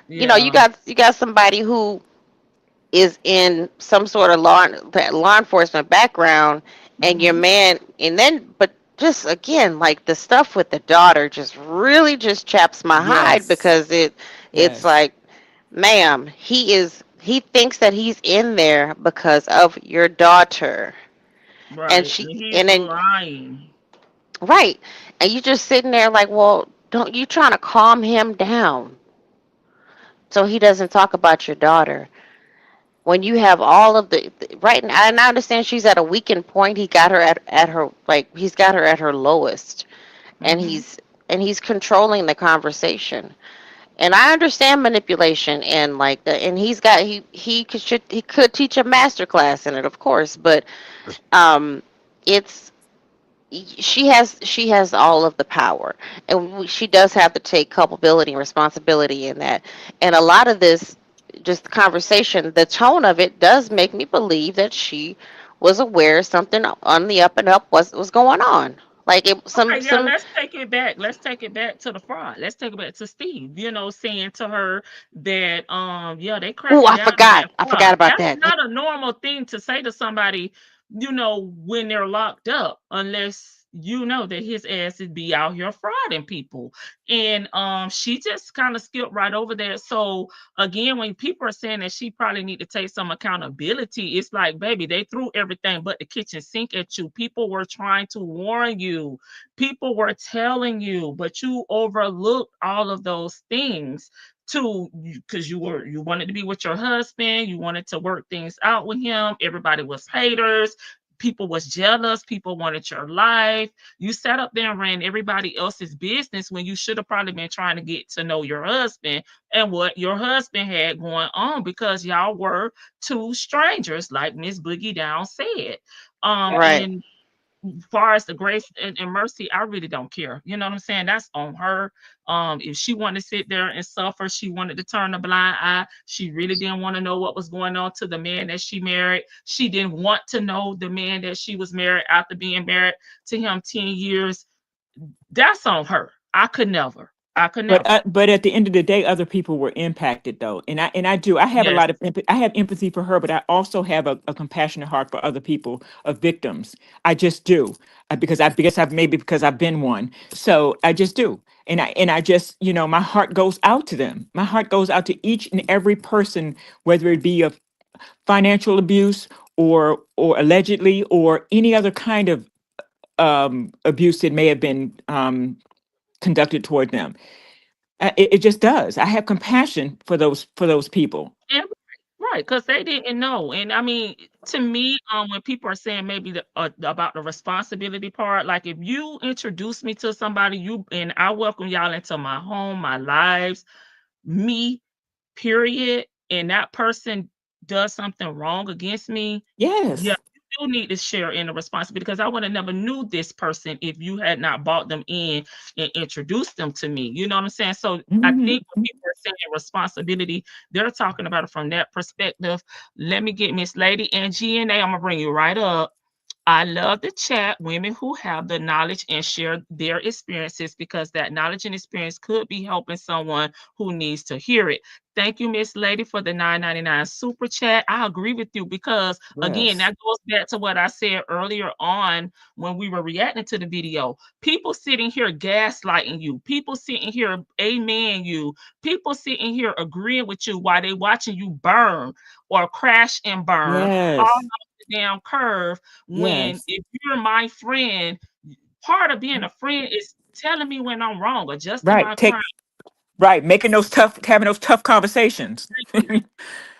Yeah. got somebody who is in some sort of law enforcement background, and your Mm-hmm. man, and then but just again, like the stuff with the daughter just really just chaps my hide Yes. because it's Yes. like, ma'am, he thinks that he's in there because of your daughter, and Right. she And he's and then lying. right, and you just sitting there like, well, don't you trying to calm him down so he doesn't talk about your daughter when you have all of the right. And I understand she's at a weakened point. He got her at her, like, he's got her at her lowest, and Mm-hmm. he's controlling the conversation. And I understand manipulation and like the and he could teach a master class in it, of course, but um it's she has all of the power, and she does have to take culpability and responsibility in that. And a lot of this, just the conversation, the tone of it does make me believe that she was aware something on the up and up was going on, like it Okay, yeah, some. let's take it back. Let's take it back to the fraud. Let's take it back to Steve, saying to her that yeah, they Oh, cracking down on that I forgot fraud. about That's that. not a normal thing to say to somebody, when they're locked up, unless you know that his ass is be out here frauding people. And she just kind of skipped right over that. So again, when people are saying that she probably need to take some accountability, it's like, baby, they threw everything but the kitchen sink at you. People were trying to warn you. People were telling you, but you overlooked all of those things too, because you wanted to be with your husband, you wanted to work things out with him. Everybody was haters. People was jealous. People wanted your life. You sat up there and ran everybody else's business when you should have probably been trying to get to know your husband and what your husband had going on, because y'all were two strangers, like Miss Boogie Down said. Right. And far as the grace and mercy, I really don't care. You know what I'm saying? That's on her. If she wanted to sit there and suffer, she wanted to turn a blind eye. She really didn't want to know what was going on to the man that she married. She didn't want to know the man that she was married after being married to him 10 years. That's on her. I could never. I could never. But at the end of the day, other people were impacted though, I have a Yes. lot of I have empathy for her, but I also have a compassionate heart for other people of victims. I just do, because I've been one, so I just do, and I just, my heart goes out to them. My heart goes out to each and every person, whether it be of financial abuse or allegedly or any other kind of abuse that may have been conducted toward them. It just does. I have compassion for those people. And right, because they didn't know. And I mean, to me, when people are saying maybe about the responsibility part, like if you introduce me to somebody, you and I welcome y'all into my home, my lives, me, period, and that person does something wrong against me, yeah, Yes. you do need to share in the responsibility because I would have never knew this person if you had not brought them in and introduced them to me. You know what I'm saying? So I Hmm. think when people are saying responsibility, they're talking about it from that perspective. Let me get Miss Lady and GNA. I'm gonna bring you right up. I love the chat, women who have the knowledge and share their experiences because that knowledge and experience could be helping someone who needs to hear it. Thank you, Miss Lady, for the 9.99 super chat. I agree with you because, again, Yes. that goes back to what I said earlier on when we were reacting to the video. People sitting here gaslighting you, people sitting here amen you, people sitting here agreeing with you while they watching you burn or crash and burn all Yes. off the damn curve when Yes. if you're my friend, part of being a friend is telling me when I'm wrong, adjusting Right. my crime. Right. Having those tough conversations. Thank you.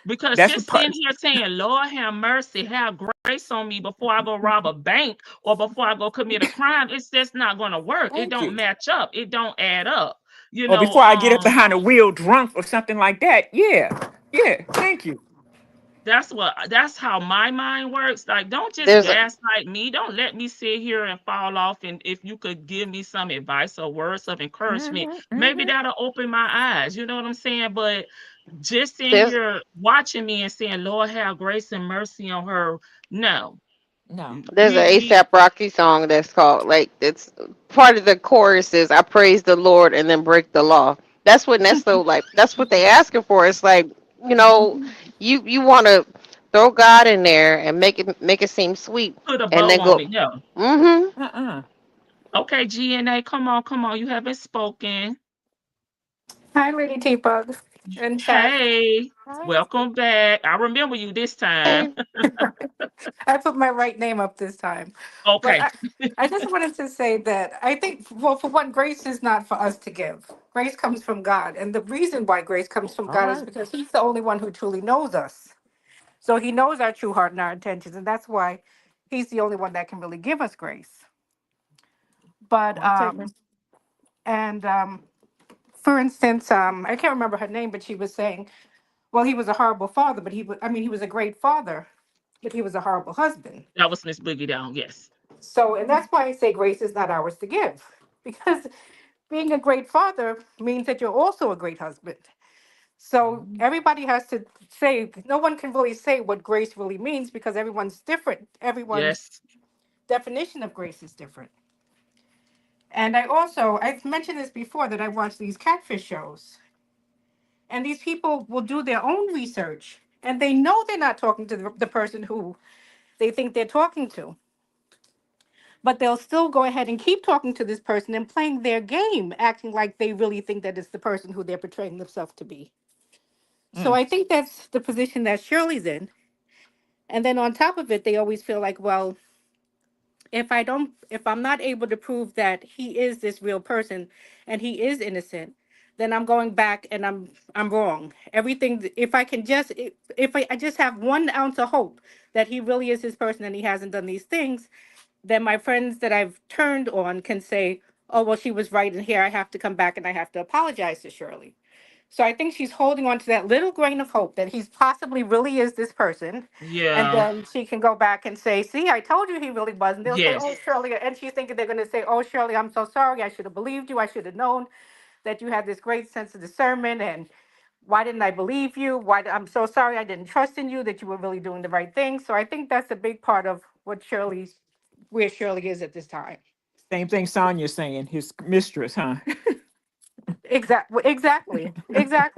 Because That's just what sitting part. here saying, Lord have mercy, have grace on me before I go rob a bank or before I go commit a crime, it's just not gonna work. It Thank don't you. match up. It don't add up. You Or know, before I get up behind a wheel drunk or something like that. Yeah. Yeah. Thank you. that's how my mind works. Like, don't just There's a gaslight me. Don't let me sit here and fall off. And if you could give me some advice or words of encouragement, Hmm. maybe Hmm. that'll open my eyes. You know what I'm saying? But just in there's here watching me and saying, Lord have grace and mercy on her. No. No. there's an We ASAP Rocky song that's called like it's part of the chorus is I praise the Lord and then break the law. That's what Nesto like. That's what they asking for. It's like you know, Mhm. you want to throw God in there and make it seem sweet, put a and bow then on go. it. Yeah. Mm-hmm. Uh-uh. Okay, GNA, come on, come on. You haven't spoken. Hi, Lady T Bug and chat. Hey, Right. welcome back. I remember you this time. Hey, I put my right name up this time. But Okay. I just wanted to say that I think, well, for one, grace is not for us to give. Grace comes from God. And the reason why grace comes from All God is right. because He's the only one who truly knows us. So He knows our true heart and our intentions. And that's why He's the only one that can really give us grace. But, Point taken. and for instance, I can't remember her name, but she was saying, well, he was a horrible father, but I mean, he was a great father, but he was a horrible husband. That was Miss Boogie Down. Yes. So, and that's why I say grace is not ours to give, because being a great father means that you're also a great husband. So Mhm. everybody has to say, no one can really say what grace really means because everyone's different. Everyone's Yes. definition of grace is different. And I've mentioned this before that I watch these catfish shows, and these people will do their own research, and they know they're not talking to the person who they think they're talking to, but they'll still go ahead and keep talking to this person and playing their game, acting like they really think that it's the person who they're portraying themselves to be. So Mm. I think that's the position that Shirley's in. And then on top of it, they always feel like, well, if I'm not able to prove that he is this real person and he is innocent, then I'm going back and I'm wrong. Everything, if I can just, if I just have 1 ounce of hope that he really is his person and he hasn't done these things, then my friends that I've turned on can say, oh, well, she was right, and here I have to come back and I have to apologize to Shirley. So I think she's holding on to that little grain of hope that he's possibly really is this person. And Yeah. then she can go back and say, see, I told you he really was. And they'll say, oh, Yes. Shirley. And she's thinking they're going to say, oh, Shirley, I'm so sorry. I should have believed you. I should have known that you had this great sense of discernment. And why didn't I believe you? I'm so sorry I didn't trust in you, that you were really doing the right thing. So I think that's a big part of where Shirley is at this time. Same thing Sonia's saying, his mistress, huh? Exactly.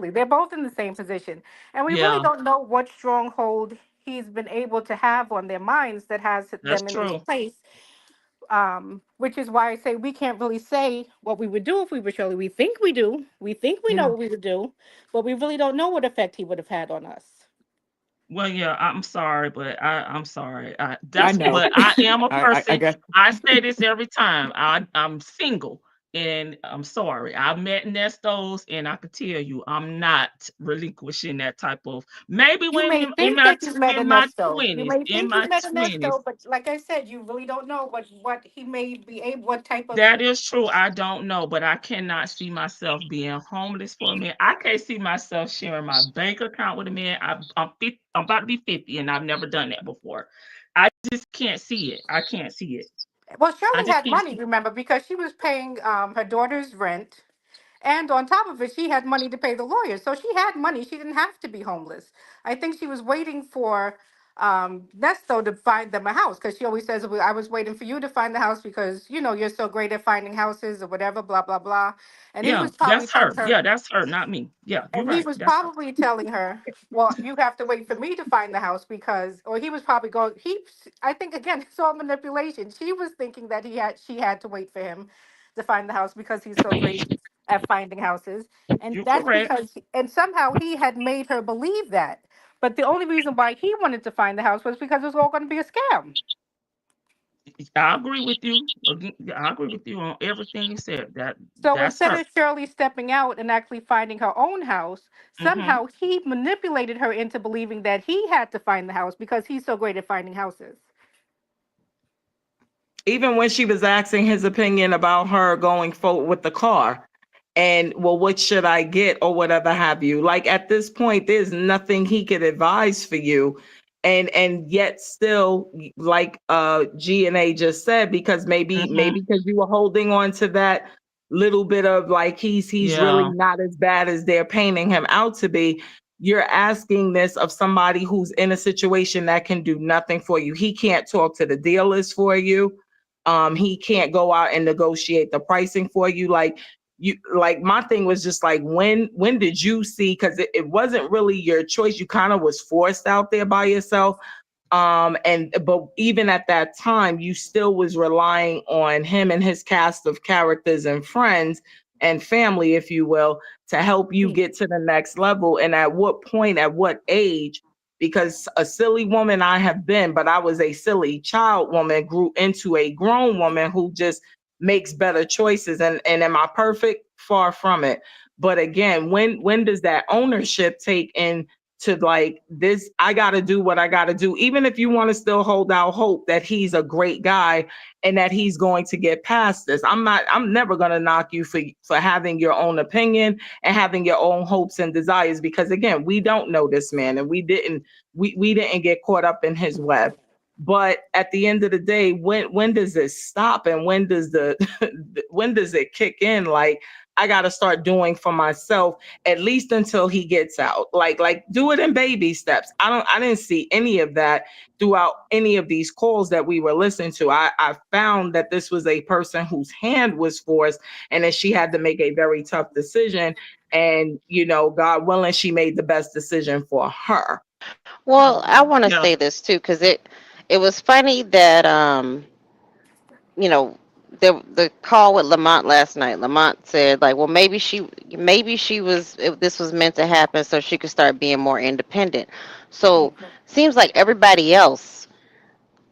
They're both in the same position. And we really Yeah. don't know what stronghold he's been able to have on their minds that has That's them in this true. place. Which is why I say we can't really say what we would do if we were Shirley. We think we do. We think we know Yeah. what we would do, but we really don't know what effect he would have had on us. Well, yeah, I'm sorry, but I'm sorry. I That's know. but I am a I person. got I say this every time. I'm single, And I'm sorry, I've met Nestos, and I could tell you, I'm not relinquishing that type of. Maybe You when may in think my that you've met in my Ernesto. You twenties, may in think you've my met twenties. Ernesto, but like I said, you really don't know what he may be able, what type of. That is true. I don't know, but I cannot see myself being homeless for a man. I can't see myself sharing my bank account with a man. I'm 50, I'm about to be 50, and I've never done that before. I just can't see it. I can't see it. Well, I Shirley just had can't money, see. remember, because she was paying her daughter's rent. And on top of it, she had money to pay the lawyer. So she had money. She didn't have to be homeless. I think she was waiting for Nesto to find them a house because she always says, "Well, I was waiting for you to find the house because, you're so great at finding houses or whatever, blah, blah, blah." And he Yeah, was probably that's her. telling her, Yeah, that's her, not me. Yeah, you're and he right. was That's her. probably telling her, "Well, you have to wait for me to find the house because," or he was probably going. I think again, it's all manipulation. She was thinking that she had to wait for him to find the house because he's so great at finding houses, and You're that's correct. because, and somehow he had made her believe that. But the only reason why he wanted to find the house was because it was all going to be a scam. I agree with you. I agree with you on everything you said. So That's instead her. of Shirley stepping out and actually finding her own house, Hmm. somehow he manipulated her into believing that he had to find the house because he's so great at finding houses. Even when she was asking his opinion about her going forward with the car and, well, what should I get or whatever have you, like at this point there's nothing he could advise for you. And yet still, like G and A just said, because maybe Hmm. because you were holding on to that little bit of like he's really Yeah. not as bad as they're painting him out to be. You're asking this of somebody who's in a situation that can do nothing for you. He can't talk to the dealers for you. He can't go out and negotiate the pricing for you. Like, you, like my thing was just like, when did you see, because it wasn't really your choice, you kind of was forced out there by yourself. And but even at that time you still was relying on him and his cast of characters and friends and family, if you will, to help you get to the next level. And at what point, at what age? Because a silly woman I have been, but I was a silly child woman, grew into a grown woman who just makes better choices. And am I perfect? Far from it. But again, when does that ownership take in to like this? I got to do what I got to do, even if you want to still hold out hope that he's a great guy and that he's going to get past this. I'm never going to knock you for having your own opinion and having your own hopes and desires, because again, we don't know this man, and we didn't get caught up in his web. But at the end of the day, when does it stop, and when does the when does it kick in? Like, I got to start doing for myself, at least until he gets out. Like do it in baby steps. I didn't see any of that throughout any of these calls that we were listening to. I found that this was a person whose hand was forced and that she had to make a very tough decision. And, God willing, she made the best decision for her. Well, I want to Yeah. say this too, because it was funny that you know, the call with Lamont last night. Lamont said like, well, maybe she was, if this was meant to happen so she could start being more independent. So seems like everybody else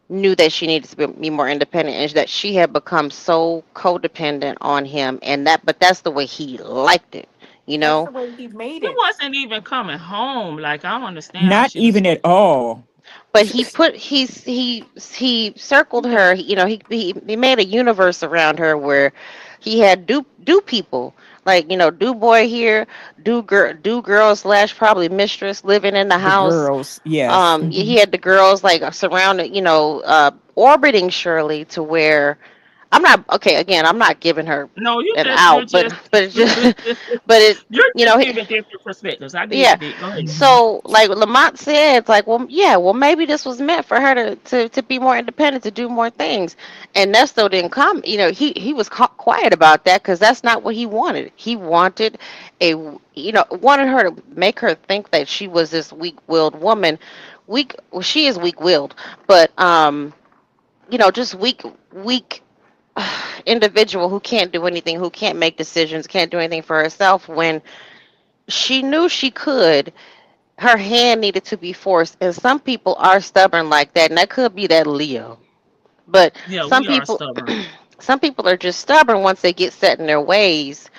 knew that she needed to be more independent and that she had become so codependent on him, and but that's the way he liked it, you That's know. the way he made He it. wasn't even coming home. Like, I don't understand how Not she was even supposed at all. But he circled her. He made a universe around her where he had do people like, do boy here, do girl slash probably mistress living in the The house. girls, yes. He had the girls like surrounded, orbiting Shirley to where I'm not okay. Again, I'm not giving her No, an out, but it just but it you're you just know giving different perspectives. I get yeah. it, Dick. Go ahead. Mhm. So like Lamont said, it's like, well, yeah, well, maybe this was meant for her to be more independent, to do more things. And Nesto didn't come. He was quiet about that because that's not what he wanted. He wanted wanted her to make her think that she was this weak-willed woman. Well, she is weak-willed, but just weak individual who can't do anything, who can't make decisions, can't do anything for herself when she knew she could. Her hand needed to be forced, and some people are stubborn like that, and that could be that Leo. But Yeah, some we are people stubborn. Some people are just stubborn once they get set in their ways.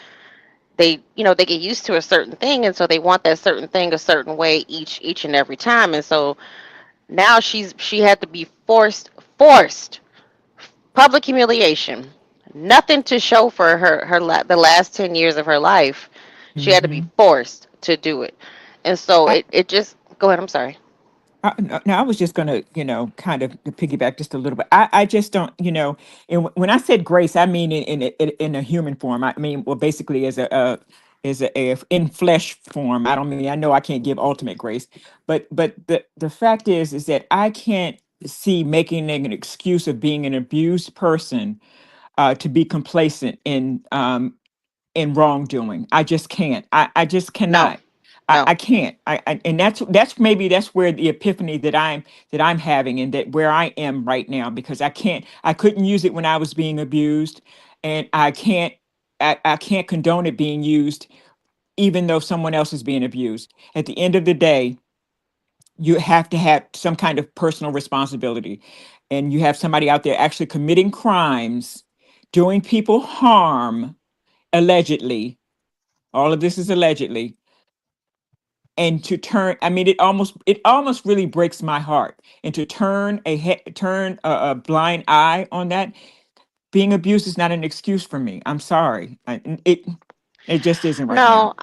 They get used to a certain thing, and so they want that certain thing a certain way each and every time. And so now she had to be forced public humiliation. Nothing to show for the last 10 years of her life. She had to be Hmm. forced to do it. And so it just go ahead, I'm sorry. Now, I was just going to, kind of piggyback just a little bit. I just don't, and when I said grace, I mean in a human form. I mean, well, basically as a in flesh form. I don't mean, I know I can't give ultimate grace, but the fact is that I can't see making an excuse of being an abused person to be complacent in wrongdoing. I just can't. I just No, cannot. I no. can't. And that's where the epiphany that I'm having, and that where I am right now, because I couldn't use it when I was being abused, and I can't condone it being used even though someone else is being abused. At the end of the day, you have to have some kind of personal responsibility, and you have somebody out there actually committing crimes, doing people harm, allegedly. All of this is allegedly. And to turn, I mean, it almost really breaks my heart. And to turn a blind eye on that, being abused is not an excuse for me. I'm sorry. It just isn't right now. No,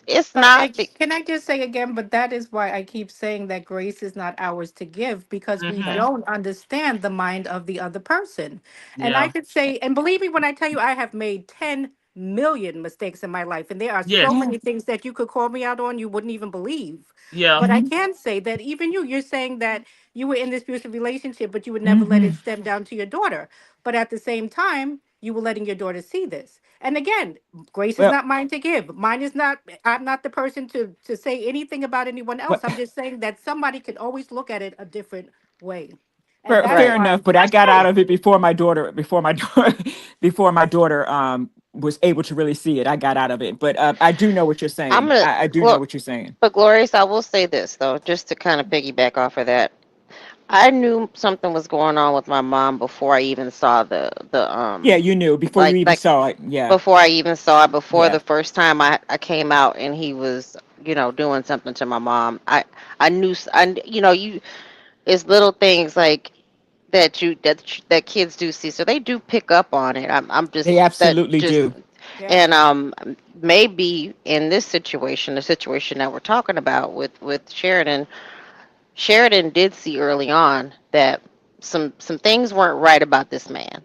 it's But not can I just say again, but that is why I keep saying that grace is not ours to give, because we right. Mm-hmm. don't understand the mind of the other person. And I Yeah. could say, and believe me when I tell you, I have made 10 million mistakes in my life. And there are so Yes. Yeah. many things that you could call me out on, you wouldn't even believe. Yeah. But I Hmm. can say that even you're saying that you were in this abusive relationship, but you would never let Hmm. it stem down to your daughter. But at the same time, you were letting your daughter see this. And again, grace is Well, not mine to give. Mine is not, I'm not the person to say anything about anyone well, else. I'm just saying that somebody can always look at it a different way. And fair, that's fair Right. why enough. But I That's got out true. of it before my daughter was able to really see it. I got out of it. But I do know what you're I'm saying. gonna I do know Glo- what you're saying. but Glorious, I will say this though, just to kind of piggyback off of that. I knew something was going on with my mom before I even saw the Yeah, you knew before you even like saw it. Yeah. before I even saw it, before Yeah. the first time I came out and he was, doing something to my mom. I knew you, it's little things like that kids do see, so they do pick up on it. I'm They just that absolutely just do. yeah. and maybe in this situation, the situation that we're talking about with Sheridan did see early on that some things weren't right about this man.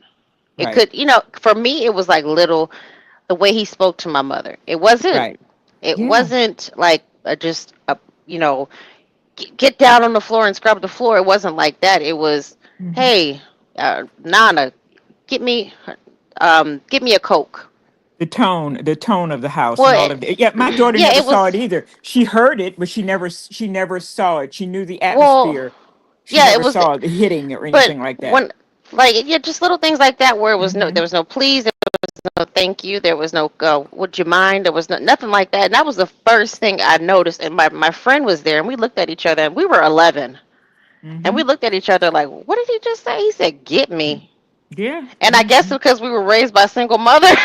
It Right. could, for me, it was like little the way he spoke to my mother. Right. It Yeah. wasn't like just a you know get down on the floor and scrub the floor. It wasn't like that. It was, Hmm. hey, Nana, get me get me a Coke. The tone of the house and Well, all of it. Yeah, my daughter yeah, never it saw was. it either. She heard it, but she never saw it. She knew the Well, atmosphere. She yeah, it never was. saw the hitting or But anything like that. when, like, yeah, just little things like that where Hmm. there was no please, there was no thank you, there was no would you mind, there was nothing like that. And that was the first thing I noticed. And my friend was there, and we looked at each other, and we were 11, and Hmm. we looked at each other like, what did he just say? He said, "Get me." Yeah. And I guess Hmm. because we were raised by single mothers,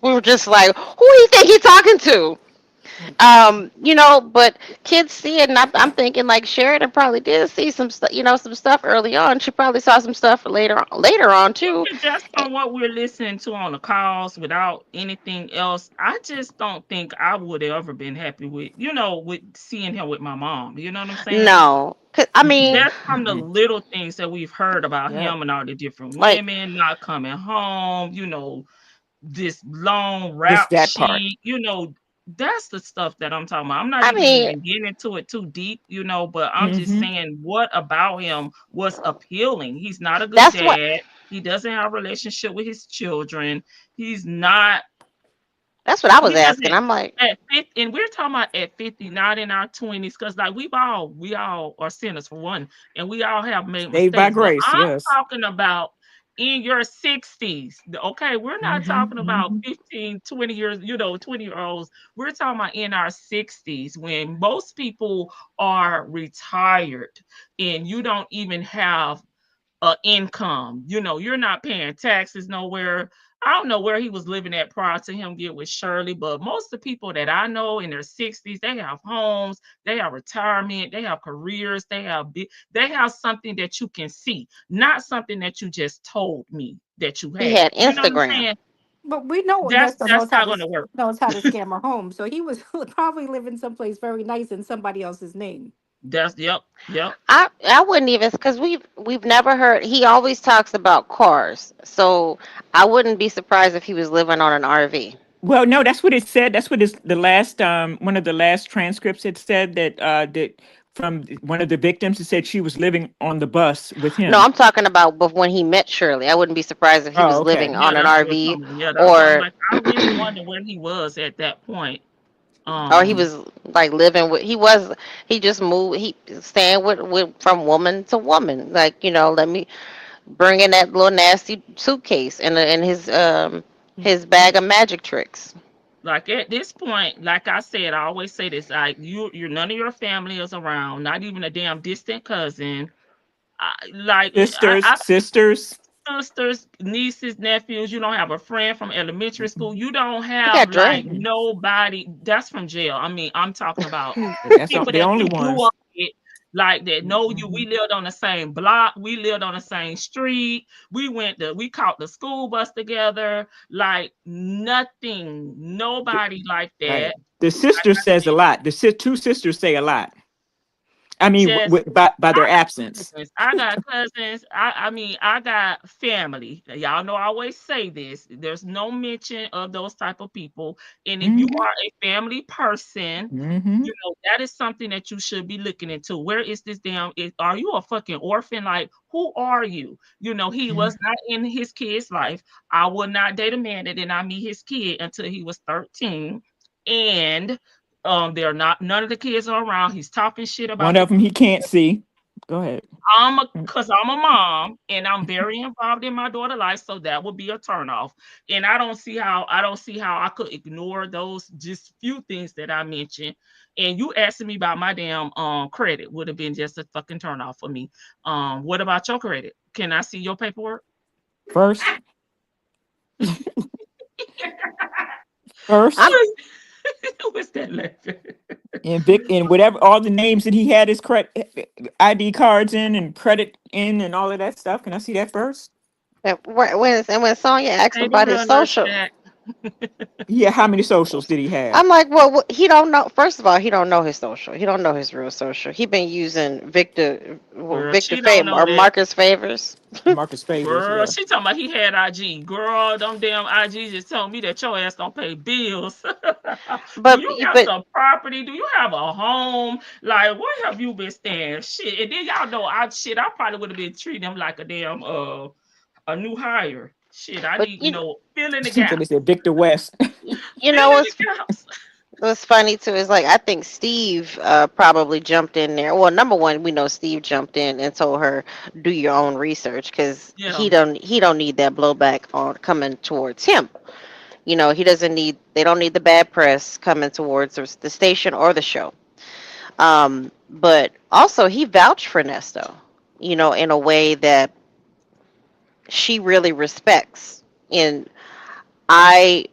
we were just like, who do you think he talking to? But kids see it, and I'm thinking like Sheridan probably did see some stuff, some stuff early on. She probably saw some stuff later on too. Even just Eh, from what we're listening to on the calls without anything else, I just don't think I would have ever been happy with seeing him with my mom. You know what I'm saying? No, 'cause, I Mm-mm. mean, That's from the Mm-mm. little things that we've heard about Yeah. him and all the different like women not coming home, this long Just rap that part. sheet, that's the stuff that I'm talking about. I'm not I even mean, even getting into it too deep, but I'm just Hmm. saying what about him was appealing. He's not a good that's what dad. He doesn't have a relationship with his children. He's not, that's what I was he asking. doesn't I'm like, at 50, and we're talking about at 50, not in our 20s, because like we all are sinners for one, and we all have made Saved by mistakes. But grace. I'm Yes. talking about in your 60s. Okay, we're not Hmm. talking about Hmm. 15, 20 years, 20-year-olds. We're talking about in our 60s when most people are retired and you don't even have income. You're not paying taxes nowhere. I don't know where he was living at prior to him get with Shirley, but most of the people that I know in their 60s, they have homes, they have retirement, they have careers, they have something that you can see, not something that you just told me that you He had. had You know what I'm Instagram. saying? But we know That's Ernesto that's not going to work. knows how to scam a home. So he was probably living someplace very nice in somebody else's name. That's yep. I wouldn't even, because we've never heard. He always talks about cars, so I wouldn't be surprised if he was living on an RV. Well, no, that's what it said. That's what the last one of the last transcripts it said that from one of the victims, it said she was living on the bus with No, him. I'm talking about when he met Shirley. I wouldn't be surprised if he Oh, was okay. living Yeah, on an that's what I'm RV, talking about. Yeah, that's why I'm or like, I really wonder where he was at that point. he Um, was like living with. He just moved. He staying with from woman to woman. Like, let me bring in that little nasty suitcase and his bag of magic tricks. like at this point, like I said, I always say this, like you're none of your family is around, not even a damn distant cousin. I Sisters. sisters, nieces, nephews. You don't have a friend from elementary school. You don't He have got like Dre. nobody that's from jail. I mean, I'm talking about That's people the that only you grew ones. up with, like that know you. Mhm. We lived on the same block. We lived on the same street. We caught the school bus together. Like nothing, nobody like Right. that. The Like sister I says a said, lot. The two sisters say a lot. I mean, just by I their absence. cousins. I got cousins. I mean, I got family. Y'all know I always say this. There's no mention of those type of people. And if you Hmm. are a family person, Hmm. that is something that you should be looking into. Where is this are you a fucking orphan? Like, who are you? He was not in his kid's life. I would not date a man that did not meet his kid until he was 13. And they're not none of the kids are around. He's talking shit One about the of them he can't see. Go ahead. cause I'm a mom and I'm very involved in my daughter's life, so that would be a turnoff. And I don't see how I could ignore those just few things that I mentioned. And you asking me about my damn credit would have been just a fucking turnoff for me. What about your credit? Can I see your paperwork? First, first, I'm What's that laughing? and Vic and whatever all the names that he had his credit ID cards in and credit in and all of that stuff. Can I see that first? when Sonya asked him Hey, the about his real nurse social, Jack. Yeah, how many socials did he have? I'm like, well, he don't know. First of all, he don't know his social. He don't know his real social. He been using Girl, Victor she don't Favor know or that. Marcus Favors. Marcus Favors, Girl, yeah. she talking about he had IG. Girl, them damn IG just told me that your ass don't pay bills. Do But you have but some property? Do you have a home? Like, where have you been staying? Shit. And then y'all know I probably would have been treating him like a damn a new hire. Shit, I but need, you fill in the So they gaps. said Victor West. you Fill know in the gaps. what's funny too is, like, I think Steve probably jumped in there. Well, number one, we know Steve jumped in and told her do your own research, because Yeah. he don't need that blowback on coming towards him. He doesn't need, they don't need the bad press coming towards the station or the show. But also he vouched for Nesto, in a way that she really respects. And I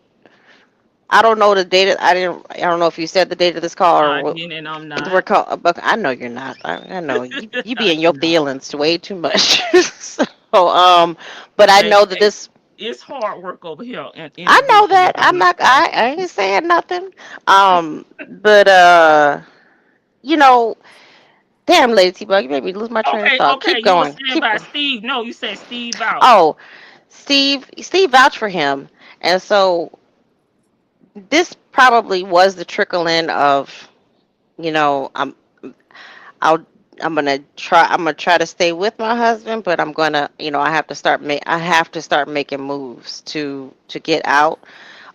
I don't know the date. I don't know if you said the date of this call or I what didn't and I'm the not. call. But I know you're not. I know you be I in your do not. feelings way too much. So but I know that Baby, this. it's hard work over here and I know interviewing that. by I'm not. myself. I ain't saying nothing. But you know, damn, Lady T-Bug, you made me lose my train of thought. Okay. Keep You were going. saying Keep about going. Steve. No, you said Steve out. Oh, Steve vouched for him, and so this probably was the trickle in of, you know, I'll I'm gonna try to stay with my husband, but I'm gonna, I have to start making moves to get out.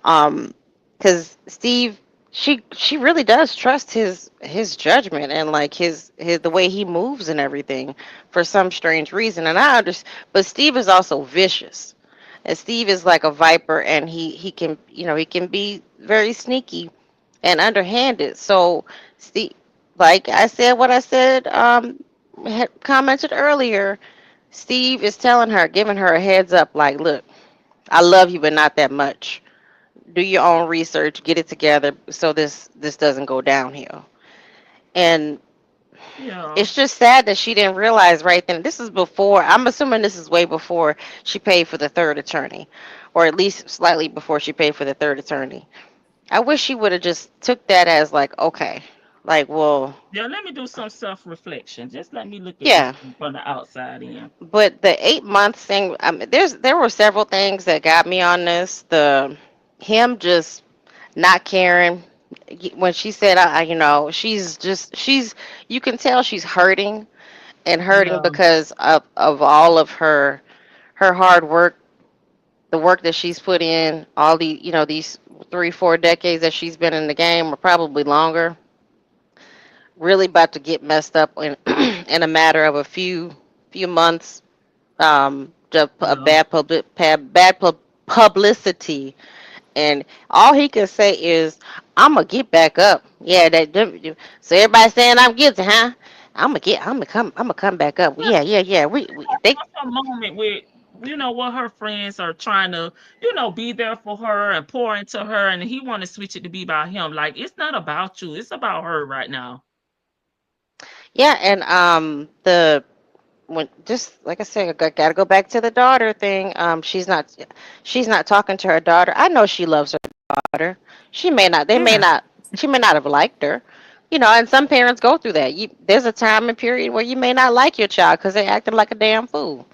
Um, because Steve, she really does trust his judgment and like his the way he moves and everything for some strange reason. And I understand, but Steve is also vicious. And Steve is like a viper, and he can, he can be very sneaky and underhanded. So Steve, like I said, what I said, had commented earlier, Steve is telling her, giving her a heads up, like, look, I love you, but not that much. Do your own research, get it together, so this doesn't go downhill. And Yeah. it's just sad that she didn't realize right then. This is before. I'm assuming this is way before she paid for the third attorney, or at least slightly before she paid for the third attorney. I wish she would have just took that as like, okay, like, well, Yeah, let me do some self-reflection. Just let me look at this yeah. from the outside in. But the 8 months thing, there were several things that got me on this. The him just not caring when she said, she's you can tell she's hurting and hurting Yeah. because of all of her hard work, the work that she's put in, all these 3-4 decades that she's been in the game, or probably longer, really about to get messed up in in a matter of a few months. Just a Yeah. publicity, and all he could say is, "I'm gonna get back up." Yeah, so everybody saying I'm guilty, huh? I'm gonna come back up. Well, Yeah, yeah, yeah. They what's a moment with what her friends are trying to be there for her and pour into her, and he want to switch it to be about him. Like, it's not about you, it's about her right now. Yeah, and the when just like I said, I gotta go back to the daughter thing. She's not talking to her daughter. I know she loves her daughter. She may not. They may Yeah. not. She may not have liked her. And some parents go through that. There's a time and period where you may not like your child because they acting like a damn fool,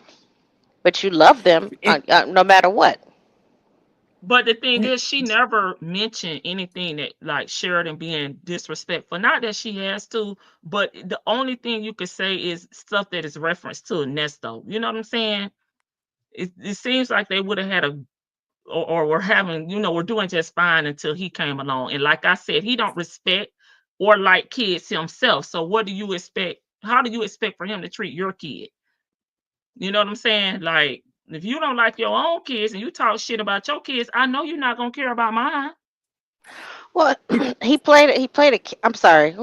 but you love them And, no matter what. But the thing is, she never mentioned anything that like Sheridan being disrespectful. Not that she has to, but the only thing you could say is stuff that is referenced to Ernesto. You know what I'm saying? It seems like they would have had a or were having, were doing just fine until he came along. And like I said, he don't respect or like kids himself. So what do you expect? How do you expect for him to treat your kid? You know what I'm saying? Like, if you don't like your own kids and you talk shit about your kids, I know you're not gonna care about mine. Well, I'm sorry.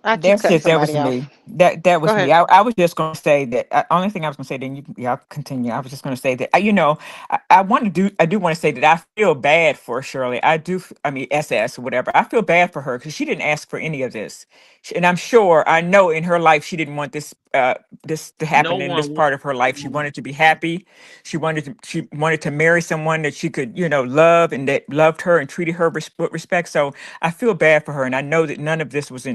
I keep cutting that was somebody me. off. That Go was me. ahead. I was just going to say that. Only thing I was going to say. Then y'all continue. I was just going to say that. I do want to say that I feel bad for Shirley. I do. I mean, SS or whatever. I feel bad for her because she didn't ask for any of this, and I'm sure I know in her life she didn't want this to No happen in this one would. part of her life. She wanted to be happy. She wanted to marry someone that she could love and that loved her and treated her with respect. So I feel bad for her, and I know that none of this was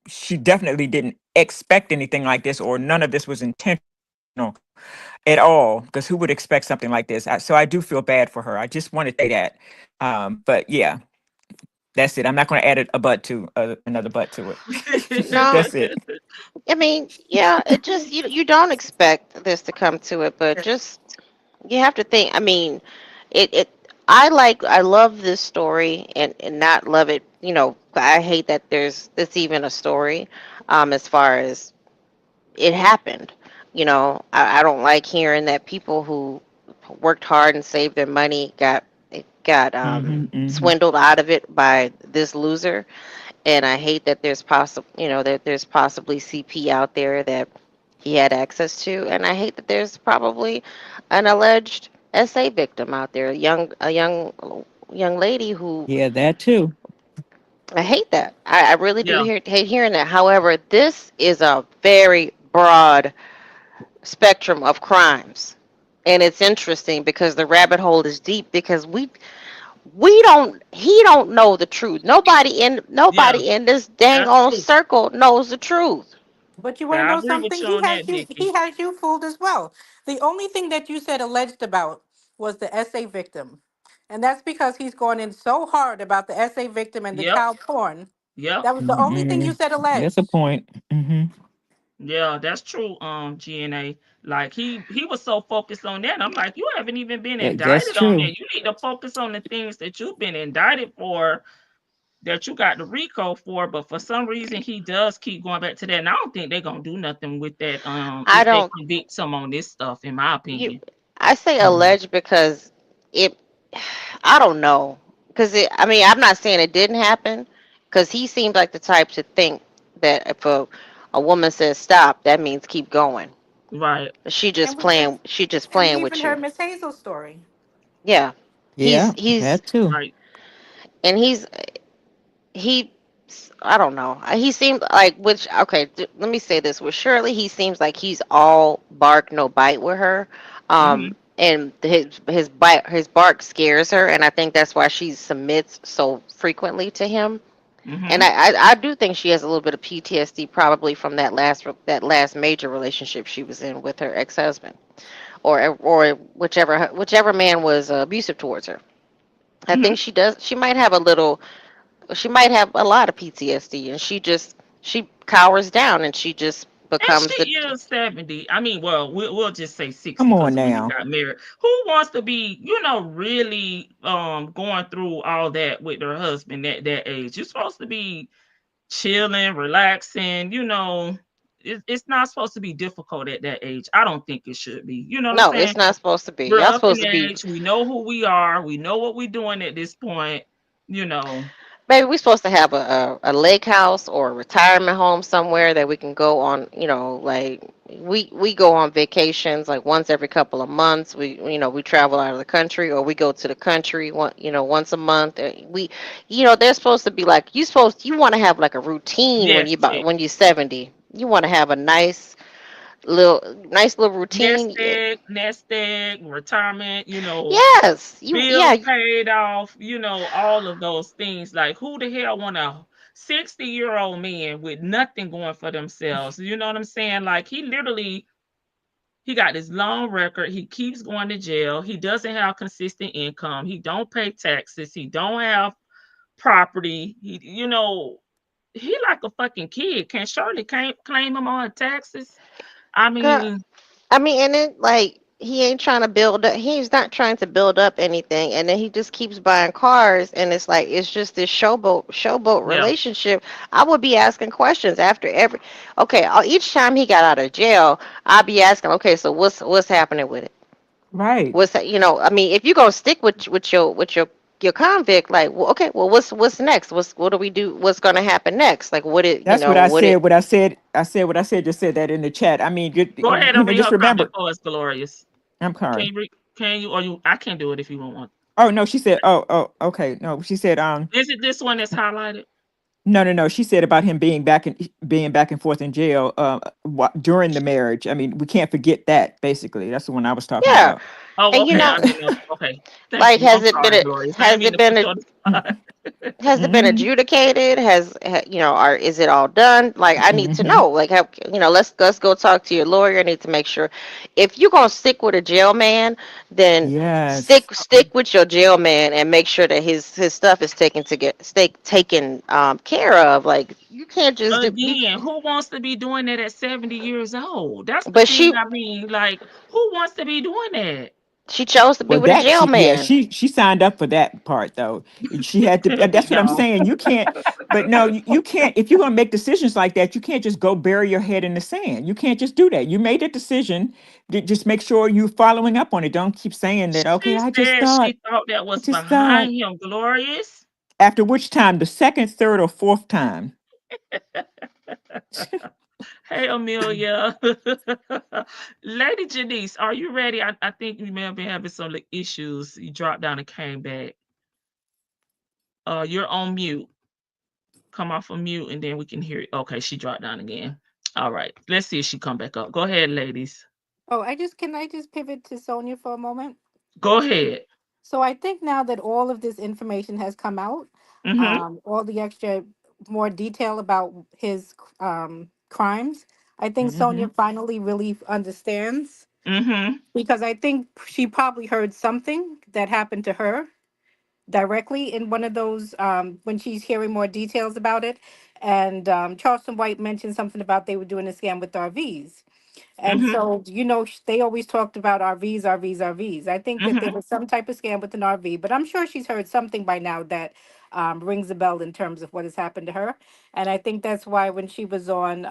she definitely didn't expect anything like this, or none of this was intentional at all, because who would expect something like this? So I do feel bad for her. I just want to say that. But yeah, that's it. I'm not going to add a but to another but to it. No, That's it. I mean, yeah, it just you don't expect this to come to it, but just you have to think. I mean, it I love this story and not love it. I hate that there's even a story, as far as it happened. I don't like hearing that people who worked hard and saved their money got Hmm. Hmm. swindled out of it by this loser. And I hate that there's possibly CP out there that he had access to, and I hate that there's probably an alleged SA victim out there, a young lady who. Yeah, that too. I hate that. I really do Yeah, hate hearing that. However, this is a very broad spectrum of crimes. And it's interesting because the rabbit hole is deep because we don't he don't know the truth. yeah, Nobody in this dang that's on true. circle knows the truth. But you want to Yeah, I know agree with something? you on that, He Nikki. has you fooled as well. The only thing that you said alleged about was the SA victim. And that's because he's going in so hard about the SA victim and the Yep, child porn. yep. That was the only thing Hmm. you said That's a alleged. point. Hmm. Yeah, that's true. GNA. Like he was so focused on that. I'm like, you haven't even been That's indicted on true. that. You need to focus on the things that you've been indicted for, that you got the RICO for. But for some reason, he does keep going back to that. And I don't think they're gonna do nothing with that. I If they don't convict some on this stuff, in my you opinion. I say Yeah. alleged because it I don't know. Because I mean, I'm not saying it didn't happen because he seemed like the type to think that if a woman says stop, that means keep going. Right. She And just we just playing. She just and we playing even with you. heard Miss Hazel's story. Yeah. Yeah, He's that too. Right. and he I don't know. He seemed like let me say this with Shirley. He seems like he's all bark no bite with her. Mhm. And his bark scares her, and I think that's why she submits so frequently to him. And Mhm. I do think she has a little bit of PTSD probably from that last major relationship she was in with her ex-husband, or whichever man was abusive towards her. I Mhm. think she might have a lot of PTSD, and she cowers down, and she just And becomes she the is 70. I mean, well, we'll just say 60 Come on because when he now. got married, who wants to be, really going through all that with their husband at that age? You're supposed to be chilling, relaxing, it's not supposed to be difficult at that age. I don't think it should be. You know what I'm no, saying? it's not supposed to be. We're Y'all up in supposed to be, age. We know who we are. We know what we're doing at this point. You know. baby. We supposed to have a lake house or a retirement home somewhere that we can go on. Like we go on vacations like once every couple of months. We travel out of the country, or we go to the country once a month. They're supposed to be like you want to have like a routine Yes, chick. when you're 70. You want to have a nice little Nest routine. egg, nest egg, retirement, Yes, bills yeah, paid off, all of those things. Like, who the hell want a 60-year-old man with nothing going for themselves? You know what I'm saying? Like, he got this long record. He keeps going to jail. He doesn't have consistent income. He don't pay taxes. He don't have property. He like a fucking kid. Can Shirley can't claim him on taxes? I girl. mean, I mean, and then like he ain't trying to build up. He's not trying to build up anything, and then he just keeps buying cars, and it's like it's just this showboat yeah. relationship. I would be asking questions after every. Okay, each time he got out of jail, I'd be asking, okay, so what's happening with it? Right. I mean, if you're gonna stick with your convict, like, well, okay, well, what's next? What do we do? What's gonna happen next? Like, what it, That's what I what said. it? What I said. I said what I said. Just said that in the chat. I mean, Go ahead and read just her comment remember. for us, Glorious. I'm Can sorry. you read? Can you or you? I can do it if you don't want. Oh no, she said. Oh, okay. No, she said. Is it this one that's highlighted? No, no, no. She said about him being back and forth in jail during the marriage. I mean, we can't forget that. Basically, that's the one I was talking Yeah, about. Oh, and okay. I didn't know. Okay, thank like, you. I'm sorry, Glorious. I didn't has mean it to been put a you on the spot. Hmm. adjudicated? Is it all done? Like, I need to Hmm. know. Like, let's go talk to your lawyer. I need to make sure if you're gonna stick with a jail man, then Yes. stick with your jail man and make sure that his stuff is taken care of. Like, you can't just do you. Again, who wants to be doing that at 70 years old? That's the But thing. I mean, like, who wants to be doing that? she chose to be Well, with a that jail she yeah man. she signed up for that part though. She had to. Tell me, That's what I'm y'all. saying. You can't. But no, you can't. If you're gonna make decisions like that, you can't just go bury your head in the sand. You can't just do that. You made a decision. Just make sure you're following up on it. Don't keep saying that. Okay, She I just said thought. she thought that I was just thought. behind him, Glorious. After which time, the second, third, or fourth time. Hey, Amelia. Lady Janice, are you ready? I think you may have been having some issues. You dropped down and came back. You're on mute. Come off of mute and then we can hear it. Okay, she dropped down again. All right. Let's see if she come back up. Go ahead, ladies. Oh, can I just pivot to Sonia for a moment? Go ahead. So I think now that all of this information has come out, Mm-hmm. all the extra more detail about his crimes, I think Sonia Hmm. finally really understands, Mm-hmm. because I think she probably heard something that happened to her directly in one of those, when she's hearing more details about it. And Charleston White mentioned something about they were doing a scam with RVs. And Mm-hmm. so, they always talked about RVs, RVs, RVs. I think that there Mm-hmm. was some type of scam with an RV, but I'm sure she's heard something by now that rings a bell in terms of what has happened to her. And I think that's why when she was on,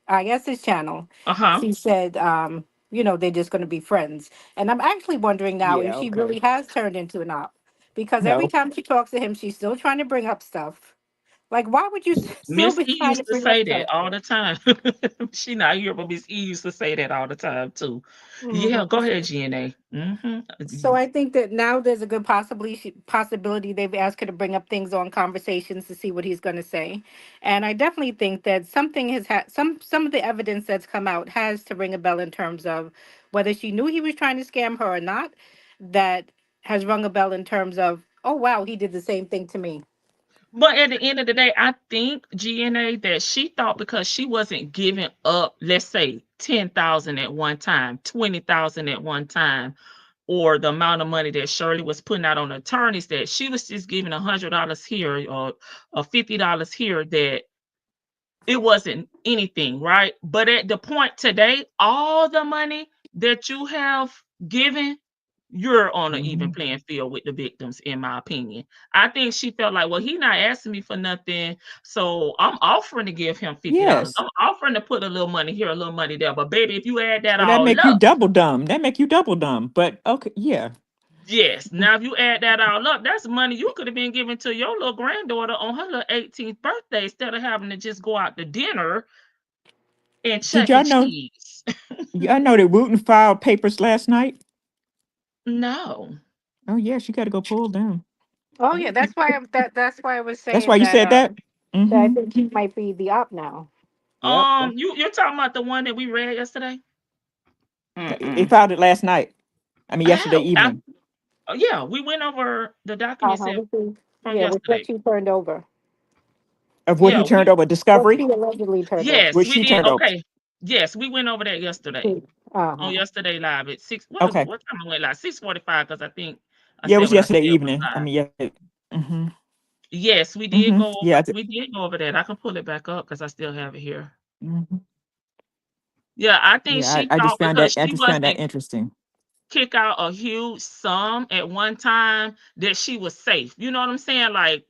I guess his channel, Uh-huh. she said, they're just going to be friends. And I'm actually wondering now if Yeah. she Okay. really has turned into an op, because every No. time she talks to him, she's still trying to bring up stuff. Like, why would you still Miss be E trying to used to bring up say that all telephone? the time. She not here, but Miss E used to say that all the time too. Yeah, Mhm. go ahead, GNA. So I think that now there's a good possibility they've asked her to bring up things on conversations to see what he's going to say, and I definitely think that something has had some of the evidence that's come out has to ring a bell in terms of whether she knew he was trying to scam her or not. That has rung a bell in terms of, oh wow, he did the same thing to me. But at the end of the day, I think GNA that she thought because she wasn't giving up, let's say 10,000 at one time, 20,000 at one time, or the amount of money that Shirley was putting out on attorneys, that she was just giving $100 here or $50 here, that it wasn't anything, right? But at the point today, all the money that you have given, you're on an even playing field with the victims, in my opinion. I think she felt like, well, he not asking me for nothing, so I'm offering to give him $50. Yes. I'm offering to put a little money here, a little money there. But baby, if you add that Well, that all make you up, double dumb. That make you double dumb. But okay, yeah. yes. Now, if you add that all up, that's money you could have been giving to your little granddaughter on her little 18th birthday instead of having to just go out to dinner and Did Chuck E. y'all know? Cheese. Y'all know that Wooten filed papers last night? No. Oh yeah, she got to go pull them. Oh yeah, that's why I was That's why saying you that said that. that I Mm-hmm. think he might be the op now. Yep. You're talking about the one that we read yesterday? They filed it last night. I mean, yesterday Oh, evening. yeah, we went over the documents Uh-huh. from Yeah, with what yesterday. she turned over. Of what Yeah, he turned over, What discovery. she allegedly turned over. yes, What we she did. turned over. Okay, yes, we went over that yesterday on Uh-huh. yesterday live at 6. Okay. What time I went live? 6:45, because I think I Yeah, it said was what I yesterday said was evening. I live. mean, yeah. Mm-hmm. Yes, we did Mm-hmm. go over. Yeah. We did go over that. I can pull it back up because I still have it here. Mm-hmm. Yeah, I think Yeah. she I just thought found because that. I she just found that wasn't interesting. kick out a huge sum at one time that she was safe. You know what I'm saying? Like,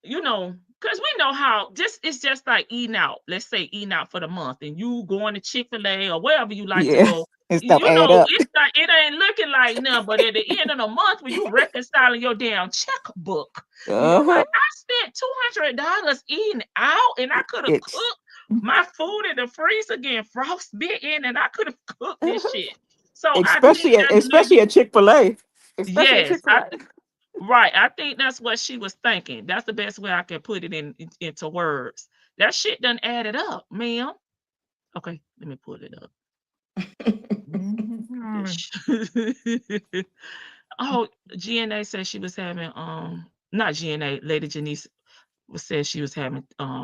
because we know how it's just like eating out. Let's say eating out for the month, and you going to Chick-fil-A or wherever you like to Yeah. go. And stuff add up. It's not. It ain't looking like nothing. But at the end of the month, when you reconciling your damn checkbook, you Uh-huh. like, I spent $200 eating out, and I could have It's cooked my food in the freezer, getting frostbitten, and I could have cooked this shit. So I think that's especially at Chick-fil-A. Especially at yes, Chick-fil-A. right. I think that's what she was thinking. That's the best way I can put it into words. That shit done added up, ma'am. Okay, let me pull it up. Oh, GNA said she was having not GNA, Lady Janice said she was having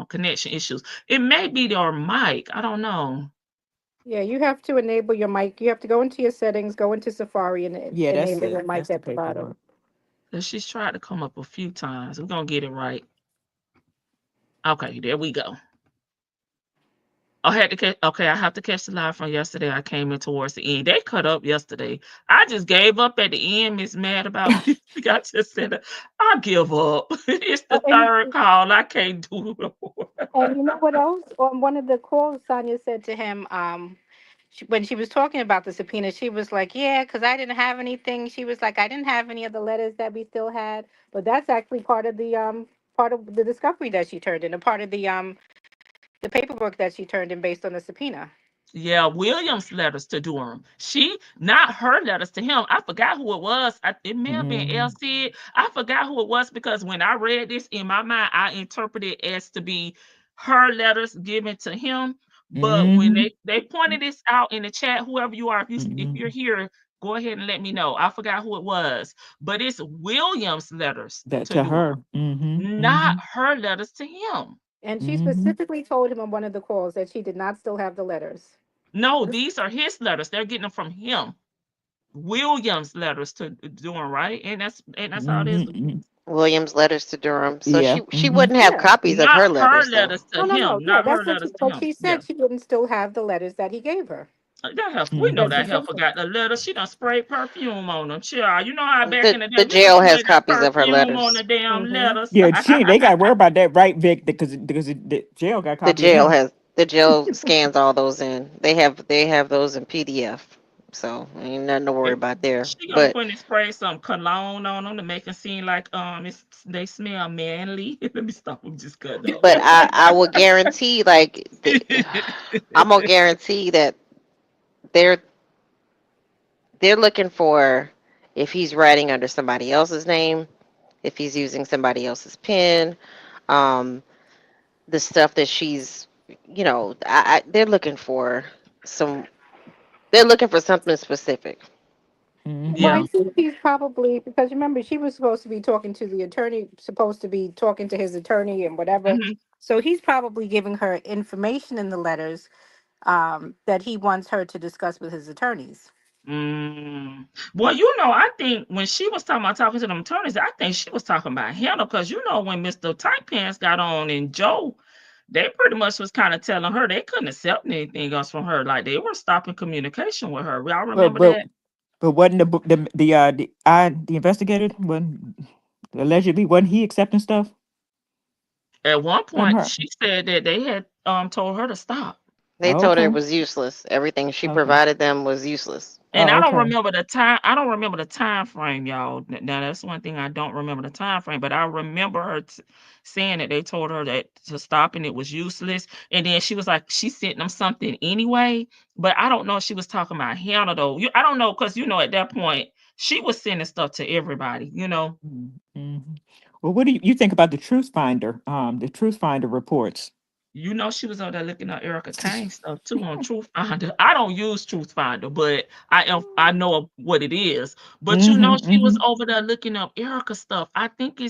connection issues. It may be your mic. I don't know. Yeah, you have to enable your mic. You have to go into your settings, go into Safari, and Yeah, that's enable it. your mic That's the at the bottom. paperwork. She's tried to come up a few times. We're gonna get it right. Okay, there we go. I had to catch. Okay, I have to catch the live from yesterday. I came in towards the end. They cut up yesterday. I just gave up at the end. Miss mad about me. I just said, I give up. It's the third call. I can't do it. And you know what else? On one of the calls, Sonia said to him, when she was talking about the subpoena, she was like, "Yeah, because I didn't have anything." She was like, "I didn't have any of the letters that we still had." But that's actually part of the discovery that she turned in, a part of the paperwork that she turned in based on the subpoena. Yeah, Williams' letters to Durham. Not her letters to him. I forgot who it was. It may have been LC. I forgot who it was because when I read this in my mind, I interpreted it as to be her letters given to him. But when they pointed this out in the chat, whoever you are, if you're here, go ahead and let me know. I forgot who it was, but it's Williams' letters to her. Durham, not her letters to him. And she specifically told him on one of the calls that she did not still have the letters. No, these are his letters. They're getting them from him. Williams' letters to Durham, right? And that's how it is. Williams letters to Durham. So Yeah. she wouldn't have copies of her Not her letters though. letters to him. Yeah, Not her that's what letters to but him. she Yeah. said she didn't still have the letters that he gave her. That heifer, we know that heifer got the letter. She done sprayed perfume on them. Child, you know how back in the day The we could jail has spray that copies of her perfume on the letters. damn letters. Yeah, they got to worry about that, right, Vic? Because the jail got The copies of them. jail scans all those in. They have those in PDF. so ain't nothing to worry It, about there. she gonna But put and spray some cologne on them to make it seem like they smell manly. Let me stop. I'm just cutting up. I will guarantee I'm gonna guarantee that they're they're looking for if he's writing under somebody else's name, if he's using somebody else's pen, um, the stuff that she's, they're looking for some, they're looking for something specific. Well, Yeah. I think he's probably, because remember, she was supposed to be talking to the attorney, supposed to be talking to his attorney and whatever. Hmm. So he's probably giving her information in the letters that he wants her to discuss with his attorneys. Well, I think when she was talking to them attorneys, I think she was talking about him because when Mr. Tight Pants got on and Joe, they pretty much was kind of telling her they couldn't accept anything else from her. Like they were stopping communication with her. Y'all But remember but that? but wasn't the investigator when allegedly wasn't he accepting stuff At one from point, her? she said that they had told her to stop. They Oh, told her it okay, was useless. Everything she okay. provided them was useless. And Oh, I don't okay. remember the time. I don't remember the time frame, y'all. Now that's one thing I don't remember the time frame. But I remember her saying that they told her that to stop and it was useless. And then she was like, she sent them something anyway. But I don't know if she was talking about Hannah though. I don't know because at that point she was sending stuff to everybody. Mm-hmm. Well, what do you think about the Truth Finder? The Truth Finder reports. She was over there looking at Erica Kane stuff too on Truth Finder. I don't use Truth Finder, but I know what it is. But Mm-hmm. she was Mm-hmm. over there looking up Erica stuff. I think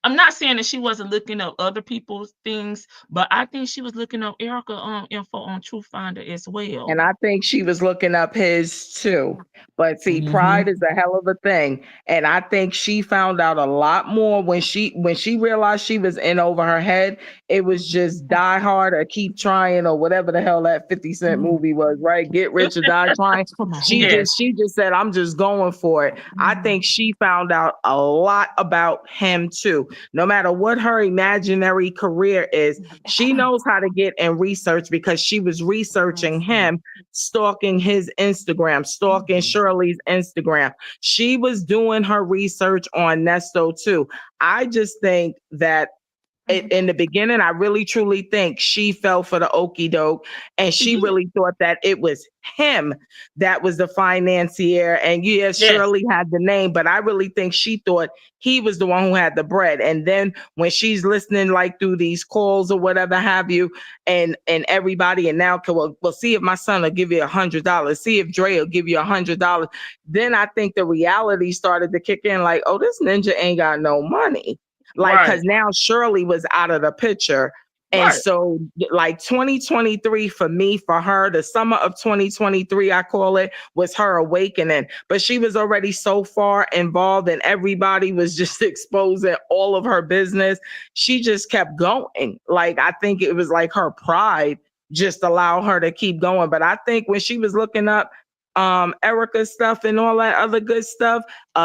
I'm not saying that she wasn't looking up other people's things, but I think she was looking up Erica info on Truth Finder as well. And I think she was looking up his too. But see, pride Mm-hmm. is a hell of a thing. And I think she found out a lot more when she realized she was in over her head. It was just die hard or keep trying or whatever the hell that 50 Cent Mm. movie was, right? Get rich or die trying. Let's put my She hand Yes, just she just said, I'm just going for it. I up. think she found out a lot about him too. No matter what her imaginary career is, she knows how to get and research because she was researching him, stalking his Instagram, stalking Shirley's Instagram. She was doing her research on Nesto too. I just think that in the beginning, I really truly think she fell for the okey doke and she she did. really thought that it was him that was the financier. And yes, Yes, Shirley had the name, but I really think she thought he was the one who had the bread. And then when she's listening, like through these calls or whatever have you, and everybody, and now, well, see if my son will give you $100, see if Dre will give you $100. Then I think the reality started to kick in, like, oh, this ninja ain't got no money. Like, right, because now Shirley was out of the picture. And right. so, like 2023 for me, for her, the summer of 2023, I call it, was her awakening. But she was already so far involved, and everybody was just exposing all of her business. She just kept going. Like, I think it was like her pride just allowed her to keep going. But I think when she was looking up Erica's stuff and all that other good stuff,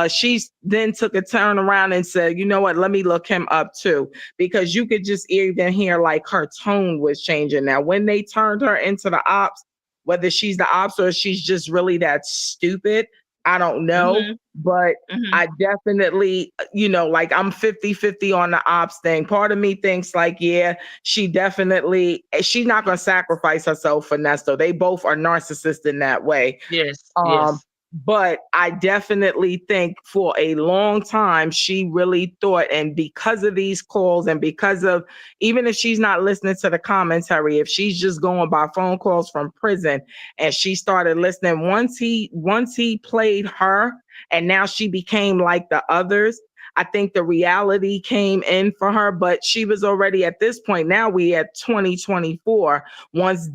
she then took a turn around and said, you know what, let me look him up too. Because you could just even hear like her tone was changing. Now, when they turned her into the ops, whether she's the ops or she's just really that stupid, I don't know. Hmm. But Hmm. I definitely, like I'm 50-50 on the ops thing. Part of me thinks like, yeah, she's not going to sacrifice herself for Nesto. They both are narcissists in that way. Yes, Um, yes. but I definitely think for a long time, she really thought, and because of these calls and because of, even if she's not listening to the commentary, if she's just going by phone calls from prison and she started listening, once he played her and now she became like the others, I think the reality came in for her, but she was already at this point. Now we at 2024. Once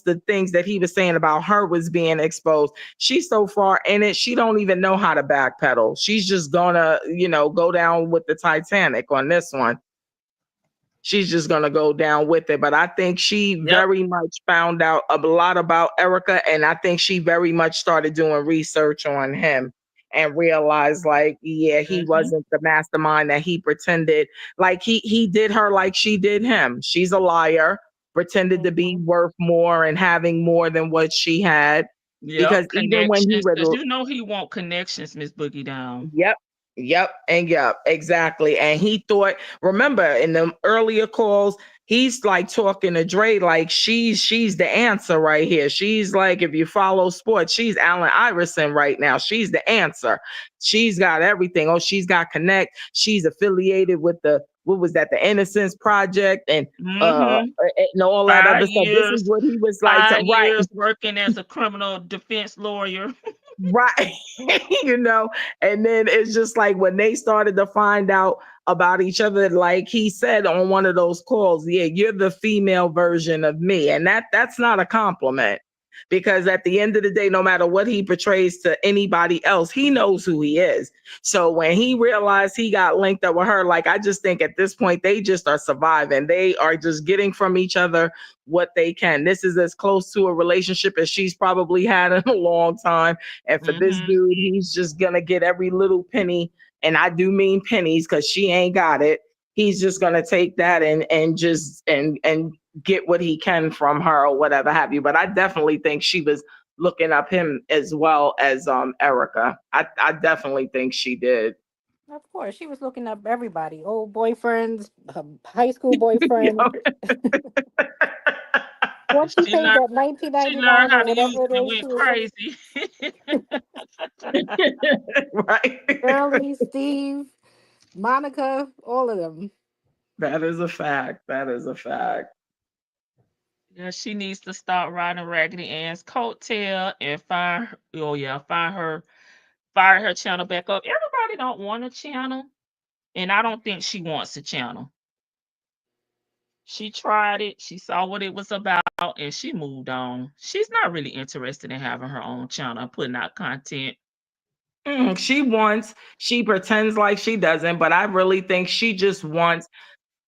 the things that he was saying about her was being exposed, she's so far in it, she don't even know how to backpedal. She's just gonna, go down with the Titanic on this one. She's just gonna go down with it. But I think she Yep. very much found out a lot about Erica, and I think she very much started doing research on him and realized, like, yeah, he Hmm. wasn't the mastermind that he pretended. Like he did her like she did him. She's a liar, pretended to be worth more and having more than what she had. Yep, because even when he connections. would, Because you know he want connections, Miss Boogie Down. yep. Yep, exactly. And he thought, remember in the earlier calls, he's like talking to Dre like she's the answer right here. She's like, if you follow sports, she's Allen Iverson right now. She's the answer. She's got everything. Oh, she's got connect. She's affiliated with the what was that, the Innocence Project Mm-hmm. and all that Five other stuff. This is years, what he was like, 5 years right. working as a criminal defense lawyer. Right. You know, and then it's just like when they started to find out about each other, like he said on one of those calls, yeah, you're the female version of me. And that's not a compliment, because at the end of the day, no matter what he portrays to anybody else, he knows who he is. So when he realized he got linked up with her, like, I just think at this point they just are surviving. They are just getting from each other what they can. This is as close to a relationship as she's probably had in a long time. And for this Mm-hmm. dude, he's just gonna get every little penny, and I do mean pennies because she ain't got it. He's just gonna take that and just and get what he can from her or whatever have you. But I definitely think she was looking up him as well as Erica. I definitely think she did. Of course, she was looking up everybody, old boyfriends, high school boyfriend. What's she She say? learned That nineteen she ninety learned nine how or to use whatever it it and is. She went was looking. crazy. Right. Shirley, Steve, Monica, all of them. That is a fact. That is a fact. Yeah, she needs to start riding Raggedy Ann's coattail and fire her channel back up. Everybody don't want a channel, and I don't think she wants a channel. She tried it, she saw what it was about, and she moved on. She's not really interested in having her own channel and putting out content. She pretends like she doesn't, but I really think she just wants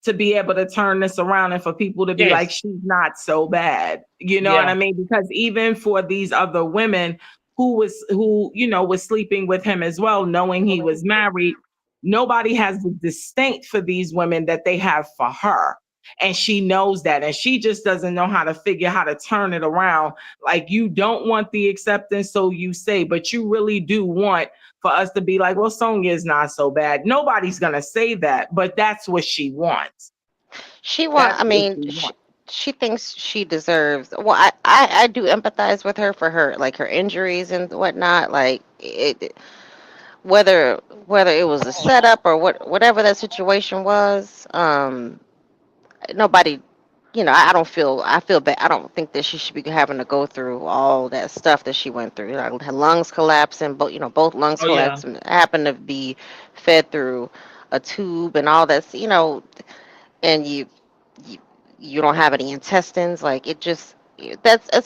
to be able to turn this around and for people to be like, Yes. she's not so bad. You know what Yeah. I mean? Because even for these other women who was sleeping with him as well, knowing he was married, nobody has the disdain for these women that they have for her. And she knows that. And she just doesn't know how to figure how to turn it around. Like, you don't want the acceptance, so you say, but you really do want for us to be like, well, Sonia is not so bad. Nobody's going to say that, but that's what she wants. I That's what mean, she wants. she thinks she deserves. Well, I do empathize with her for her, like her injuries and whatnot. Like whether it was a setup or whatever that situation was. Nobody, I don't feel. I feel bad. I don't think that she should be having to go through all that stuff that she went through. Her lungs collapsing, both lungs Oh yeah. collapsing. Happened to be fed through a tube and all that. And you you don't have any intestines. Like, it's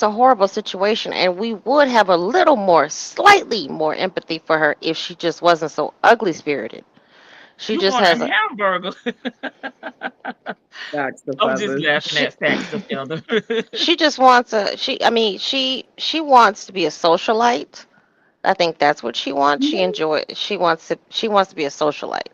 a horrible situation, and we would have a little more, slightly more empathy for her if she just wasn't so ugly spirited. She You just want a has hamburger. That's the I'm just feathers. laughing she at facts of elder. she just wants she wants to be a socialite. I think that's what she wants. She wants to be a socialite.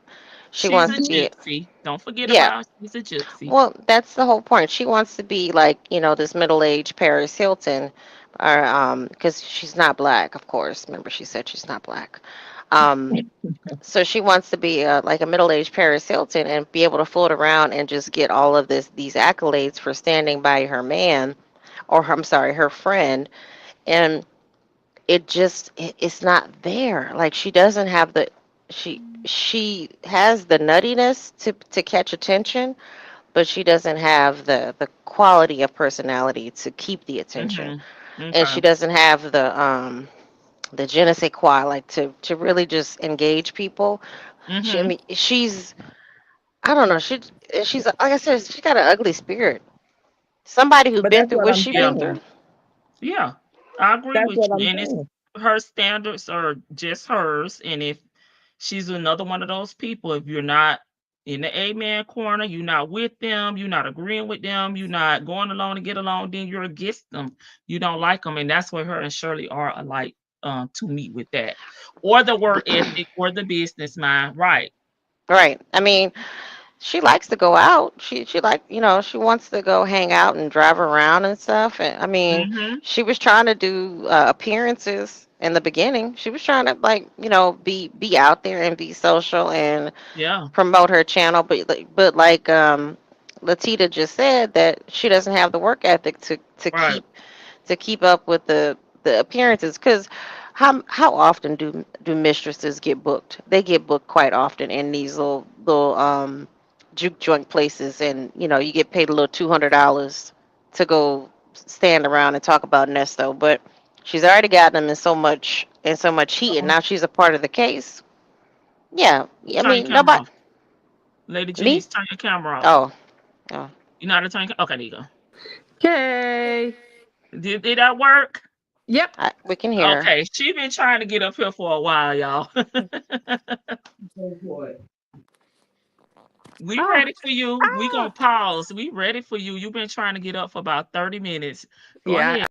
She She's wants a to be, gypsy. Don't forget yeah. about she's a gypsy. Well, that's the whole point. She wants to be like, this middle-aged Paris Hilton, or because she's not black, of course. Remember, she said she's not black. Um, so she wants to be like a middle-aged Paris Hilton and be able to float around and just get all of these accolades for standing by her man, or I'm sorry, her friend, and it's not there. Like, she doesn't have she has the nuttiness to catch attention, but she doesn't have the quality of personality to keep the attention, Mhm. and Okay. she doesn't have the je ne sais quoi, like to really just engage people. I Mhm. mean, I don't know, she's like I said, she got an ugly spirit. Somebody who's But been that's through what what I'm she's been Yeah. through. saying. Yeah. I agree That's with what you. I'm And it's saying. her standards are just hers. And if she's another one of those people, if you're not in the amen corner, you're not with them, you're not agreeing with them, you're not going along to get along, then you're against them. You don't like them. And that's where her and Shirley are alike, to meet with that. Or the work ethic or the business mind. Right. Right. I mean, she likes to go out. She like, she wants to go hang out and drive around and stuff. And I mean, Mm-hmm. she was trying to do appearances in the beginning. She was trying to like, be out there and be social and Yeah. promote her channel. But like Latita just said, that she doesn't have the work ethic to Right. keep up with the appearances. Because how often do mistresses get booked? They get booked quite often in these little juke joint places, and you get paid a little $200 to go stand around and talk about Nesto. But she's already got them in so much heat, and now she's a part of the case. Yeah, I Turn your mean, camera nobody. off. Lady Me? Janice, turn your camera off. Oh, oh. You know how to turn your Okay, there you go. Okay. Did that work? Yep. We can hear her. Okay, she been trying to get up here for a while, y'all. We Oh, ready for you. We gonna pause. We ready for you. You've been trying to get up for about 30 minutes. Go yeah. ahead.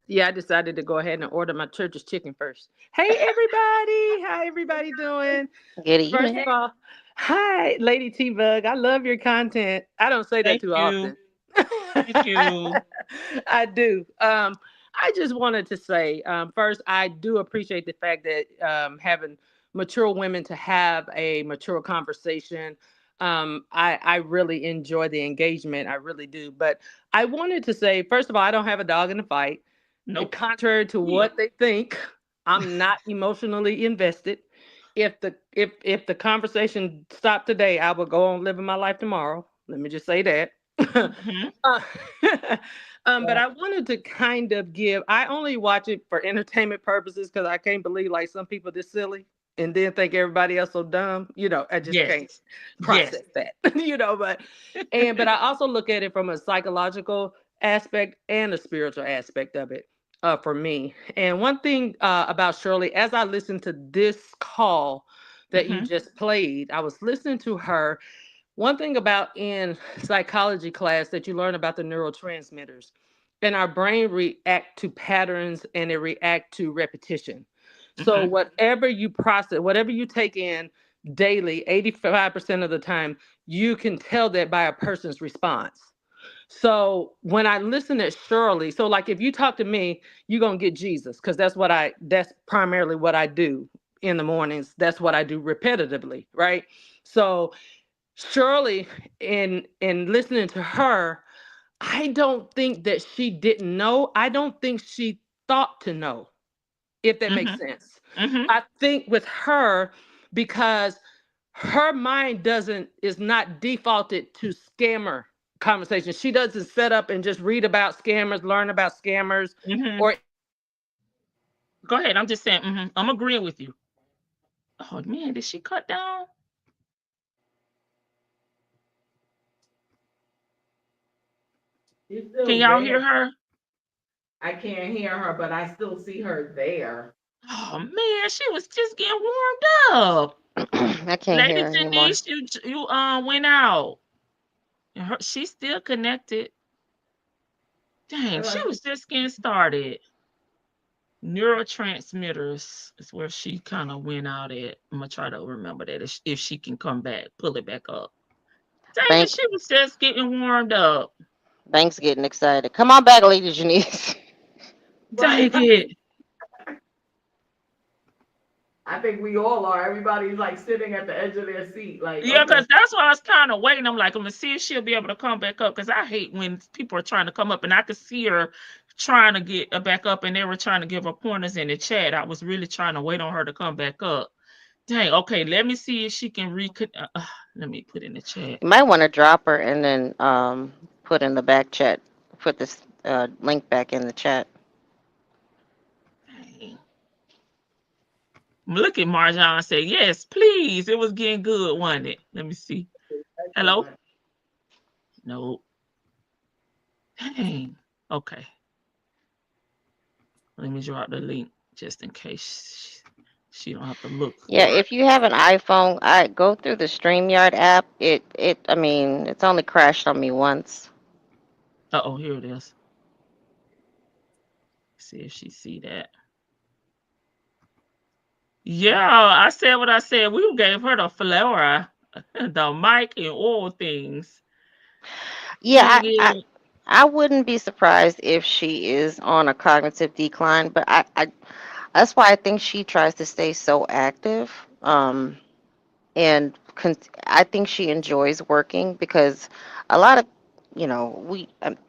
Yeah, I decided to go ahead and order my church's chicken first. Hey, everybody. How everybody doing? Good First evening. of all, hi, Lady T-Bug. I love your content. I don't say that Thank too you. often. Thank you. I do. I just wanted to say, first, I do appreciate the fact that having mature women to have a mature conversation. I really enjoy the engagement. I really do. But I wanted to say, first of all, I don't have a dog in the fight. Nope. Contrary to Yeah. what they think, I'm not emotionally invested. If the conversation stopped today, I would go on living my life tomorrow. Let me just say that. Mm-hmm. Uh, but I wanted to kind of give. I only watch it for entertainment purposes because I can't believe like some people this silly and then think everybody else so dumb. I just Yes. can't Yes. process that. But I also look at it from a psychological aspect and a spiritual aspect of it for me. And one thing about Shirley, as I listened to this call that you Mm-hmm. just played, I was listening to her. One thing about in psychology class that you learn about the neurotransmitters, and our brain react to patterns and it react to repetition. So Mm-hmm. whatever you process, whatever you take in daily, 85% of the time, you can tell that by a person's response. So when I listen to Shirley, so like if you talk to me, you're gonna get Jesus, because that's primarily what I do in the mornings. That's what I do repetitively, right? So Shirley, in listening to her, I don't think that she didn't know. I don't think she thought to know, if that makes Mm-hmm. sense. Mm-hmm. I think with her, because her mind is not defaulted to scammer conversation. She doesn't set up and just read about scammers, learn about scammers, Mm-hmm. or Go ahead. I'm just saying. Mm-hmm. I'm agreeing with you. Oh man, did she cut down? she's Can still y'all hear there. her? I can't hear her, but I still see her there. Oh man, she was just getting warmed up. I can't Lady hear her anymore. Denise, you went out. And she's still connected. Dang, she Hello. was just getting started. Neurotransmitters is where she kind of went out at. I'm gonna try to remember that if she can come back, pull it back up. Dang it, Bank, she was just getting warmed up. Bank's getting excited. Come on back, Lady Janice. Dang it. I think we all are. Everybody's like sitting at the edge of their seat, like, Yeah, okay. because that's why I was kind of waiting. I'm like, I'm gonna see if she'll be able to come back up. Because I hate when people are trying to come up, and I could see her trying to get back up, and they were trying to give her pointers in the chat. I was really trying to wait on her to come back up. Dang. Okay, let me see if she can let me put in the chat. You might want to drop her and then put in the back chat. Put this link back in the chat. Dang. Look at Marjan say, yes, please. It was getting good, wasn't it? Let me see. Hello? No. Dang. Okay. Let me drop the link just in case she don't have to look Yeah, for it. if you have an iPhone, I go through the StreamYard app. I mean, it's only crashed on me once. Uh-oh, here it is. See if she see that. Yeah, I said what I said. We gave her the flower. the mic and all things. Yeah, Thing I is, I wouldn't be surprised if she is on a cognitive decline, but I that's why I think she tries to stay so active. And I think she enjoys working because a lot of,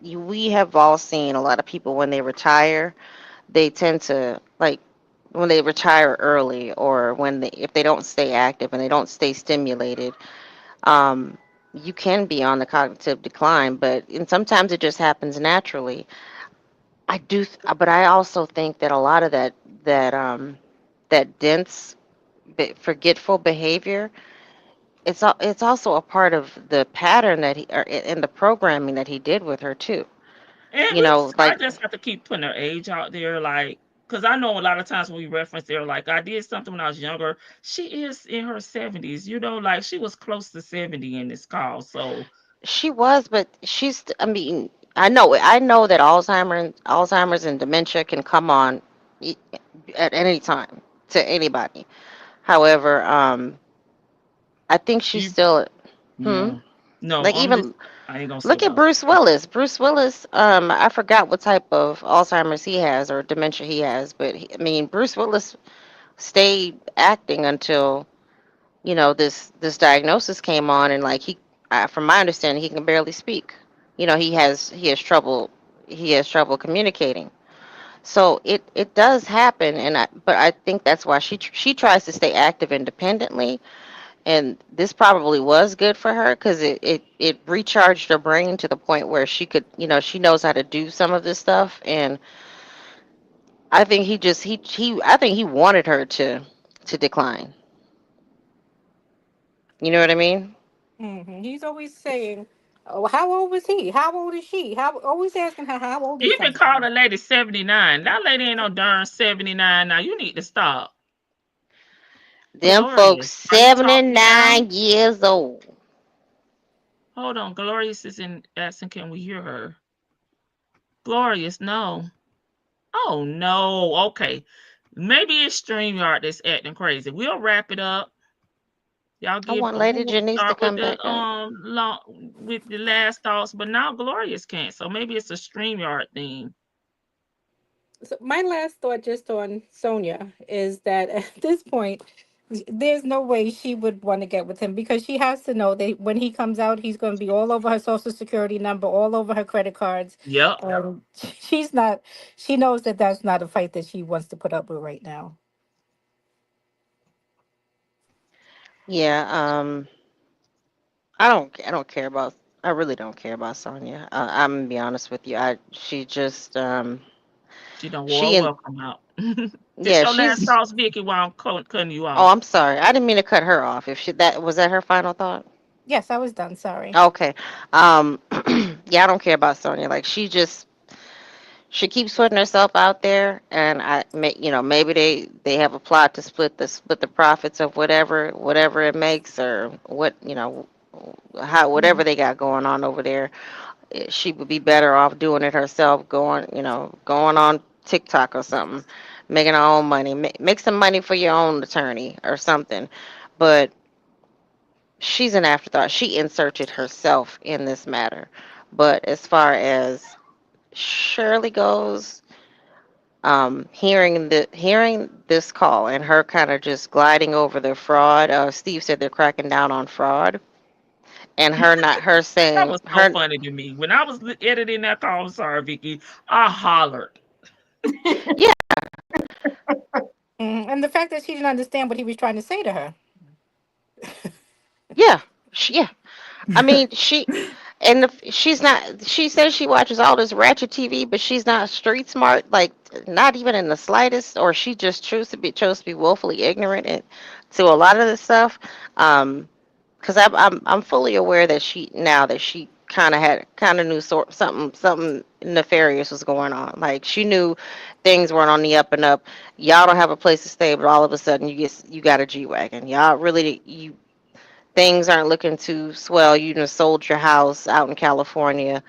we have all seen a lot of people when they retire, they tend to like when they retire early or if they don't stay active and they don't stay stimulated, um, you can be on the cognitive decline, and sometimes it just happens naturally. But I also think that a lot of that dense, forgetful behavior, it's also a part of the pattern that he or in the programming that he did with her too. and I Like just have to keep putting her age out there, like, because I know a lot of times when we reference there, like, I did something when I was younger. She is in her 70s, like she was close to 70 in this call. So she was, but I mean, I know that Alzheimer's and dementia can come on e- at any time to anybody. However, I think she's she, still. Hmm. yeah, no, Like I'm just, even I ain't gonna say look at about Bruce Willis. Bruce Willis, I forgot what type of Alzheimer's he has or dementia he has, but I mean, Bruce Willis stayed acting until, this diagnosis came on, and like from my understanding, he can barely speak. He has trouble communicating. So it does happen, but I think that's why she tries to stay active independently, and this probably was good for her because it recharged her brain to the point where she knows how to do some of this stuff. And I think I think he wanted her to decline. You know what I mean? He's always saying, "Oh, how old was he? How old is she? How always asking her how old is even called somebody." a lady 79. That lady ain't no darn 79 now. You need to stop. Them folks Glorious, are you talking now? 79 years old. Hold on. Glorious is in asking, can we hear her? Glorious, no. Oh no. Okay. Maybe it's StreamYard that's acting crazy. We'll wrap it up. Y'all I give want who Lady will Janice to start with come the back up. with the last thoughts, but now Glorious can't. So maybe it's a StreamYard thing. So my last thought just on Sonia is that at this point, there's no way she would want to get with him because she has to know that when he comes out, he's going to be all over her social security number, all over her credit cards. Yep. She's not, she knows that that's not a fight that she wants to put up with right now. Yeah, I don't care about I really don't care about Sonya. I'm gonna be honest with you. She just She done wore a she and welcome out. This yeah, your last she's thoughts, Vicky, while I'm cutting you oh, off. I'm sorry. I didn't mean to cut her off. If she that was that her final thought? Yes, I was done. Sorry. Okay. Um yeah, I don't care about Sonya. Like she keeps putting herself out there, and maybe they have a plot to split the profits of whatever it makes, or how whatever Mhm. they got going on over there. She would be better off doing it herself, going on TikTok or something, making her own money, make some money for your own attorney or something. But she's an afterthought. She inserted herself in this matter. But as far as Shirley goes, hearing this call and her kind of just gliding over the fraud. Steve said they're cracking down on fraud, and her That saying was so her funny to me. When I was editing that call, I'm sorry, Vicky, I hollered. yeah. And the fact that she didn't understand what he was trying to say to her. Yeah, yeah. I mean, she's not. She says she watches all this ratchet TV, but she's not street smart, like not even in the slightest. Or she just chose to be woefully ignorant to a lot of this stuff. Because I'm fully aware that she kind of knew something nefarious was going on. Like she knew things weren't on the up and up. Y'all don't have a place to stay, but all of a sudden you got a G-Wagon. Y'all really you things aren't looking too swell. You just sold your house out in California,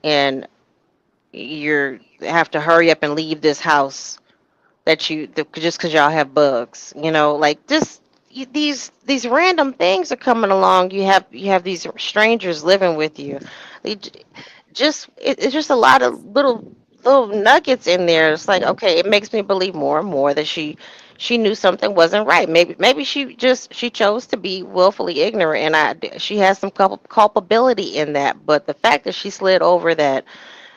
and you're have to hurry up and leave this house just because y'all have bugs. Like just these random things are coming along. You have these strangers living with you. They it's just a lot of little nuggets in there. It's like, okay, it makes me believe more and more that she knew something wasn't right. Maybe she chose to be willfully ignorant, and she has some culpability in that. But the fact that she slid over that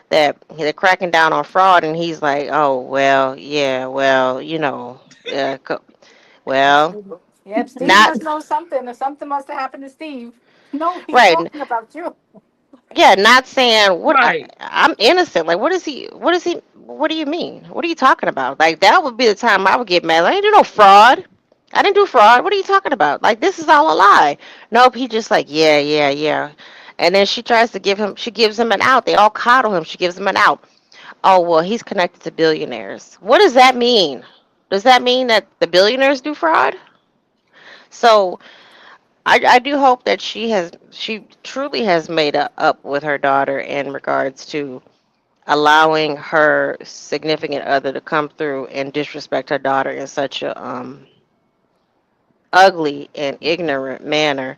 they're cracking down on fraud, and he's like, oh well, yeah, well, well, Yep, Steve not must know something, or something must have happened to Steve. No, he's right. talking about you. Yeah, not saying Right. I'm innocent. Like, what do you mean? What are you talking about? Like, that would be the time I would get mad. Like, I didn't do no fraud. I didn't do fraud. What are you talking about? Like, this is all a lie. Nope, he just like, yeah, yeah, yeah. And then she gives him an out. They all coddle him. She gives him an out. Oh, well, he's connected to billionaires. What does that mean? Does that mean that the billionaires do fraud? So I do hope that she truly has made up with her daughter in regards to allowing her significant other to come through and disrespect her daughter in such a ugly and ignorant manner.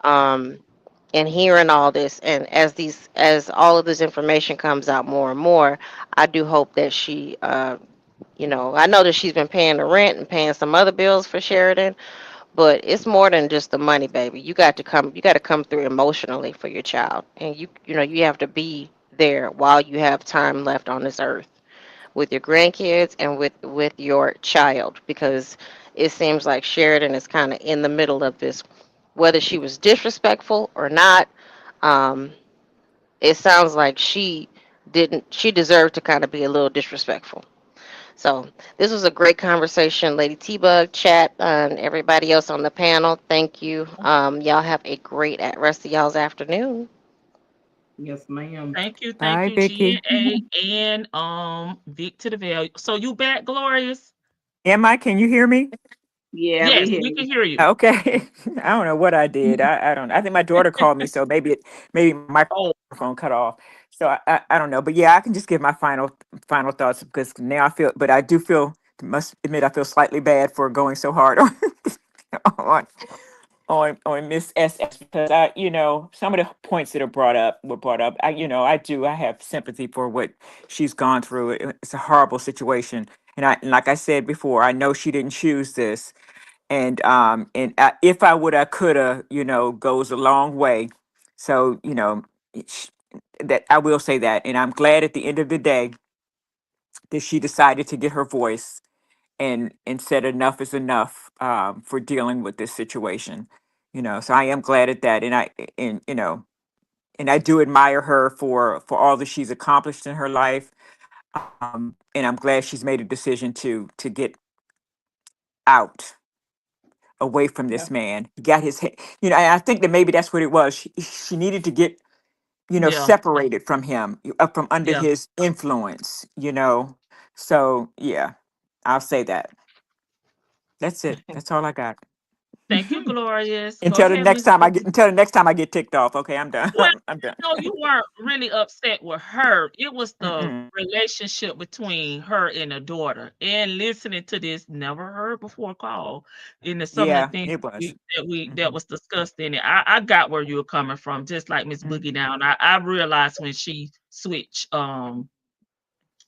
Um, and hearing all this, and as all of this information comes out more and more, I do hope that I know that she's been paying the rent and paying some other bills for Sheridan. But it's more than just the money, baby. You got to come through emotionally for your child. And you have to be there while you have time left on this earth with your grandkids and with your child, because it seems like Sheridan is kind of in the middle of this, whether she was disrespectful or not. Um, it sounds like she deserved to kind of be a little disrespectful. So this was a great conversation, Lady T-Bug, Chat, and everybody else on the panel. Thank you. Y'all have a great rest of y'all's afternoon. Yes, ma'am. Thank Bye, you, Vicky. GNA and Vic to the Veil. So you back, Glorious? Am I? Can you hear me? Yeah, we Yes, hear we you. can hear you. Okay. I don't know what I did. I don't. I think my daughter called me, so maybe my Oh, microphone cut off. So I don't know. But yeah, I can just give my final thoughts, because now I feel. But I do feel. Must admit, I feel slightly bad for going so hard on on on Miss SS, because some of the points that were brought up. I have sympathy for what she's gone through. It's a horrible situation, and like I said before, I know she didn't choose this, and if I would, I coulda, goes a long way. So sh- that I will say that, and I'm glad at the end of the day that she decided to get her voice and said enough is enough, for dealing with this situation. So I am glad at that, and I do admire her for all that she's accomplished in her life. And I'm glad she's made a decision to get out, away from Yeah. this man. He got his head, and I think that maybe that's what it was. She needed to get, yeah, separated from him, from under yeah. his influence. So yeah, I'll say that. That's it. That's all I got. Thank you, Glorious. Go Until the ahead, next Miss time I get Boogie. until the next time I get ticked off. Okay, I'm done. Well, I'm done. no, you weren't really upset with her. It was the Mm-mm. relationship between her and the daughter. And listening to this never heard before call, and some of the Yeah, things it was. that Hmm. was discussed in it. I got where you were coming from, just like Miss Hmm. Boogie down. I realized when she switched her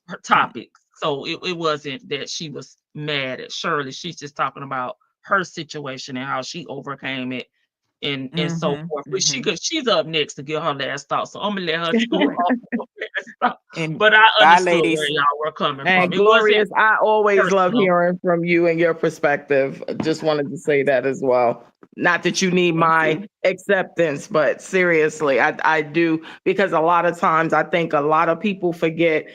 Yeah. topics. So it wasn't that she was mad at Shirley. She's just talking about her situation and how she overcame it and so Hmm. forth. But Hmm. she's up next to give her last thought. So I'm gonna let her go off her last thought. And But I bye, understood where ladies. y'all were coming from. And It wasn't Glorious, I always love personal. hearing from you and your perspective. Just wanted to say that as well. Not that you need Thank my you. acceptance, but seriously, I do, because a lot of times I think a lot of people forget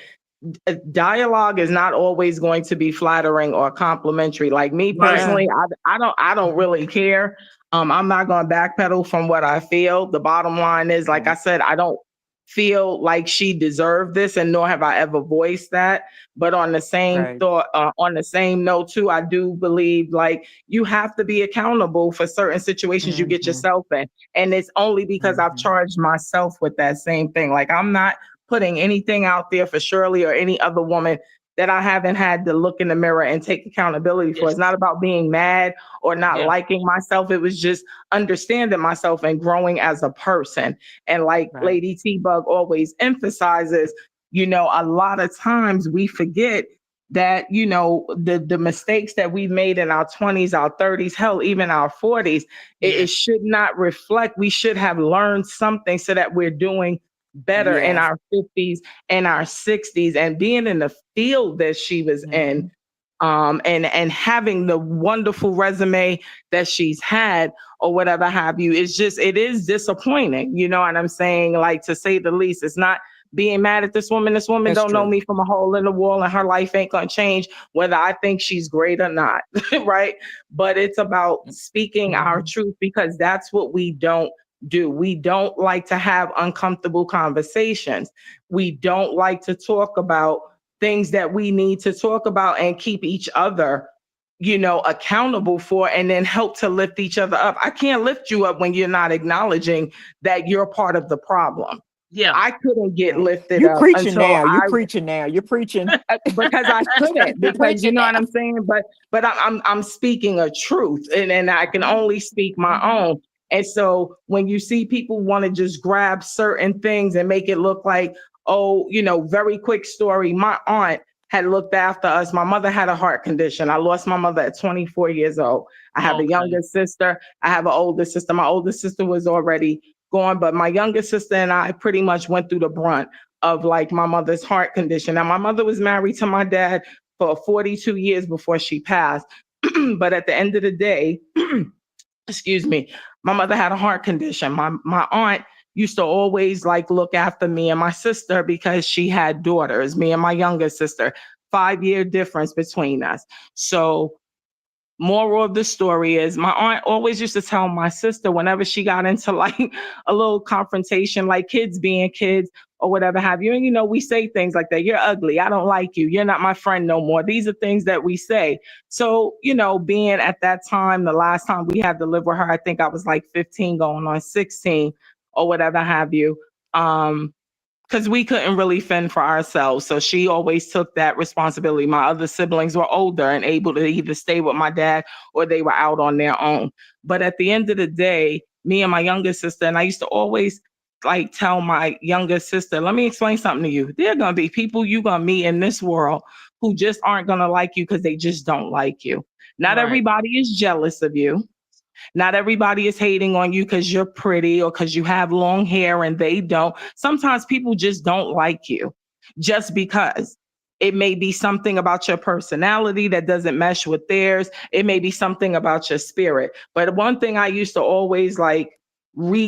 dialogue is not always going to be flattering or complimentary. Like me Right. Yeah. personally, I don't really care. I'm not going to backpedal from what I feel. The bottom line is, like I Right. said, I don't feel like she deserved this, and nor have I ever voiced that. But on the same Right. thought, on the same note too, I do believe like you have to be accountable for certain situations you get Hmm. yourself in, and it's only because I've Hmm. charged myself with that same thing. Like I'm not putting anything out there for Shirley or any other woman that I haven't had to look in the mirror and take accountability for. It's not about being mad or not liking myself. It was just understanding myself and growing as a person. And like Lady T-Bug always emphasizes, you know, a lot of times we forget that, you know, the mistakes that we've made in our 20s, our 30s, hell, even our 40s, it should not reflect. We should have learned something so that we're doing better in our 50s and our 60s, and being in the field that she was in, and having the wonderful resume that she's had or whatever have you. It's just, it is disappointing, you know what I'm saying? Like, to say the least. It's not being mad at this woman. This woman don't know me from a hole in the wall, and her life ain't gonna change whether I think she's great or not, right? But it's about speaking our truth, because that's what we don't do. We don't like to have uncomfortable conversations. We don't like to talk about things that we need to talk about and keep each other, you know, accountable for, and then help to lift each other up. I can't lift you up when you're not acknowledging that you're part of the problem. Yeah, I couldn't get lifted you up preaching until now. You preaching now. You're preaching because I couldn't. Because you know what I'm saying. But I'm speaking a truth, and I can only speak my own. And so when you see people want to just grab certain things and make it look like, oh, you know, very quick story. My aunt had looked after us. My mother had a heart condition. I lost my mother at 24 years old. I have a younger sister. I have an older sister. My older sister was already gone, but my younger sister and I pretty much went through the brunt of like my mother's heart condition. Now, my mother was married to my dad for 42 years before she passed. But at the end of the day, excuse me, my mother had a heart condition. My aunt used to always like look after me and my sister because she had daughters, me and my younger sister, 5-year difference between us. So moral of the story is my aunt always used to tell my sister whenever she got into like a little confrontation, like kids being kids or whatever have you. And, you know, we say things like that. You're ugly. I don't like you. You're not my friend no more. These are things that we say. So, you know, being at that time, the last time we had to live with her, I think I was like 15 going on 16 or whatever have you. Because we couldn't really fend for ourselves. So she always took that responsibility. My other siblings were older and able to either stay with my dad or they were out on their own. But at the end of the day, me and my younger sister, and I used to always like tell my younger sister, let me explain something to you. There are going to be people you're going to meet in this world who just aren't going to like you because they just don't like you. Not everybody is jealous of you. Not everybody is hating on you because you're pretty or because you have long hair and they don't. Sometimes people just don't like you just because. It may be something about your personality that doesn't mesh with theirs. It may be something about your spirit. But one thing I used to always like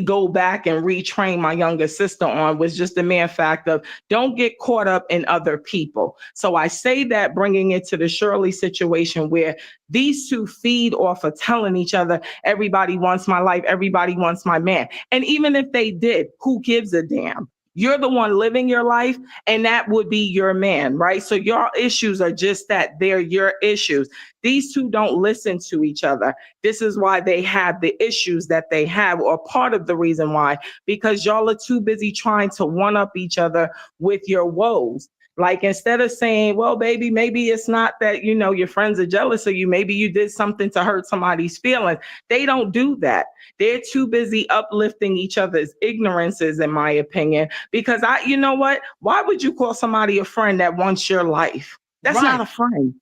go back and retrain my younger sister on was just the mere fact of don't get caught up in other people. So I say that bringing it to the Shirley situation where these two feed off of telling each other, everybody wants my life, everybody wants my man. And even if they did, who gives a damn? You're the one living your life, and that would be your man, right? So your issues are just that. They're your issues. These two don't listen to each other. This is why they have the issues that they have, or part of the reason why, because y'all are too busy trying to one up each other with your woes. Like, instead of saying, well, baby, maybe it's not that, you know, your friends are jealous of you. Maybe you did something to hurt somebody's feelings. They don't do that. They're too busy uplifting each other's ignorances, in my opinion, because you know what? Why would you call somebody a friend that wants your life? That's not a friend.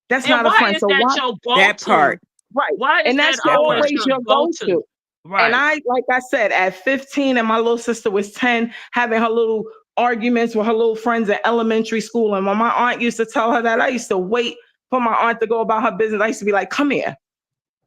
That's not a friend. So why is that your go-to? That part. Right. Why is and that's that always always your go-to? Right. And like I said, at 15 and my little sister was 10, having her little arguments with her little friends in elementary school. And when my aunt used to tell her that, I used to wait for my aunt to go about her business. I used to be like, come here.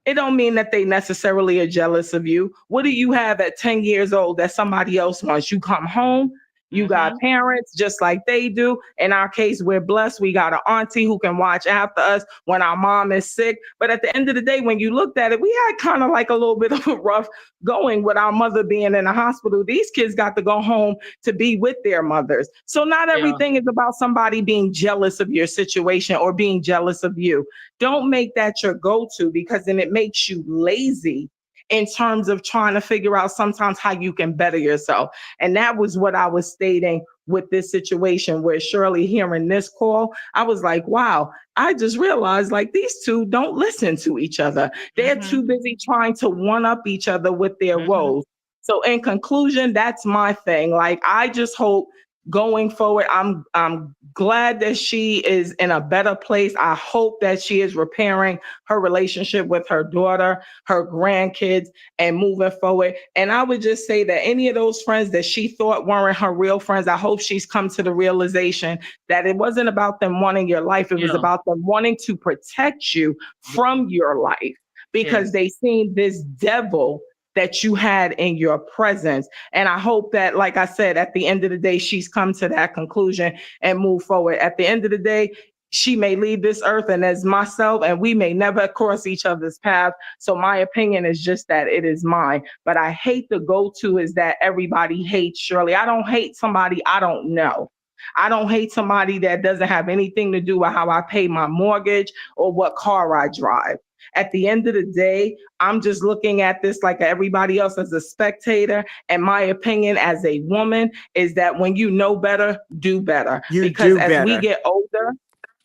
It don't mean that they necessarily are jealous of you. What do you have at 10 years old that somebody else wants? You come home, you got parents just like they do. In our case, we're blessed. We got an auntie who can watch after us when our mom is sick. But at the end of the day, when you looked at it, we had kind of like a little bit of a rough going with our mother being in the hospital. These kids got to go home to be with their mothers. So not everything is about somebody being jealous of your situation or being jealous of you. Don't make that your go-to, because then it makes you lazy in terms of trying to figure out sometimes how you can better yourself. And that was what I was stating with this situation where Shirley hearing this call, I was like, wow, I just realized like these two don't listen to each other. They're too busy trying to one up each other with their woes. So in conclusion, that's my thing. Like, I just hope going forward, I'm glad that she is in a better place. I hope that she is repairing her relationship with her daughter, her grandkids, and moving forward. And I would just say that any of those friends that she thought weren't her real friends, I hope she's come to the realization that it wasn't about them wanting your life. It was about them wanting to protect you from your life, because they seen this devil that you had in your presence. And I hope that, like I said, at the end of the day, she's come to that conclusion and move forward. At the end of the day, she may leave this earth, and as myself, and we may never cross each other's path. So my opinion is just that it is mine. But I hate the go-to is that everybody hates Shirley. I don't hate somebody I don't know. I don't hate somebody that doesn't have anything to do with how I pay my mortgage or what car I drive. At the end of the day, I'm just looking at this like everybody else as a spectator. And my opinion as a woman is that when you know better, do better. Because as we get older,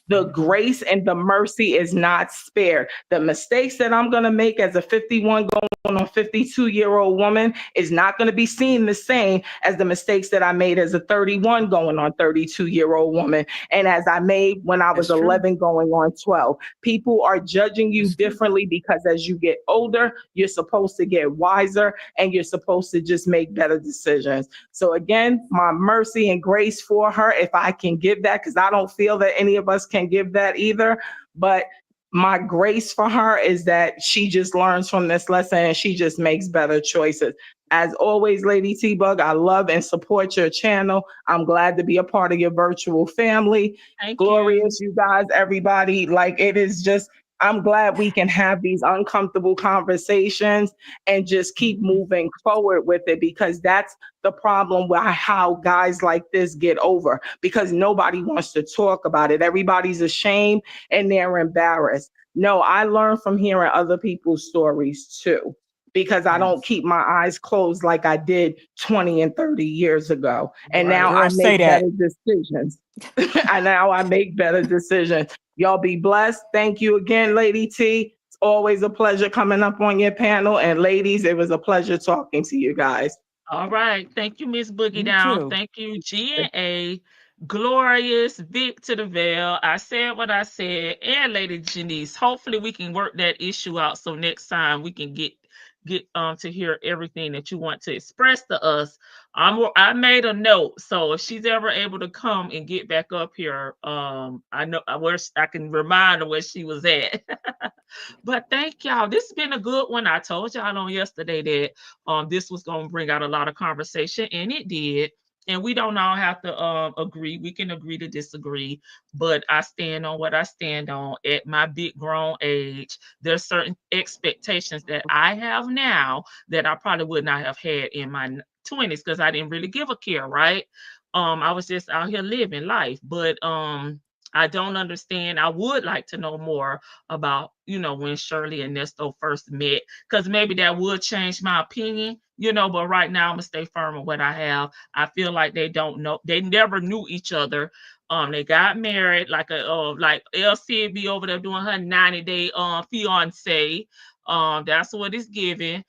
the grace and the mercy is not spared. The mistakes that I'm going to make as a 51 going on 52-year-old woman is not going to be seen the same as the mistakes that I made as a 31 going on 32-year-old woman, and as I made when I was 11 going on 12. People are judging you differently because as you get older, you're supposed to get wiser and you're supposed to just make better decisions. So again, my mercy and grace for her, if I can give that, because I don't feel that any of us can give that either. But my grace for her is that she just learns from this lesson and she just makes better choices. As always, Lady T-Bug, I love and support your channel. I'm glad to be a part of your virtual family. Glorious, you guys, everybody. Like, it is just, I'm glad we can have these uncomfortable conversations and just keep moving forward with it, because that's the problem with how guys like this get over, because nobody wants to talk about it. Everybody's ashamed and they're embarrassed. No, I learn from hearing other people's stories too, because I don't keep my eyes closed like I did 20 and 30 years ago. And now I make better decisions. And now I make better decisions. Y'all be blessed. Thank you again, Lady T. It's always a pleasure coming up on your panel. And ladies, it was a pleasure talking to you guys. All right. Thank you, Miss Boogie Down. Thank you, G&A. Glorious, Vic to the Veil. I said what I said. And Lady Janice. Hopefully we can work that issue out so next time we can get to hear everything that you want to express to us. I made a note, so if she's ever able to come and get back up here, I know I can remind her where she was at. But thank y'all. This has been a good one. I told y'all on yesterday that this was going to bring out a lot of conversation, and it did. And we don't all have to agree. We can agree to disagree, but I stand on what I stand on at my big grown age. There's certain expectations that I have now that I probably would not have had in my 20s, because I didn't really give a care, right? I was just out here living life. But I don't understand. I would like to know more about, when Shirley and Ernesto first met, because maybe that would change my opinion, but right now I'm gonna stay firm on what I have. I feel like they don't know, they never knew each other. They got married like LC be over there doing her 90-day fiance. That's what it's giving.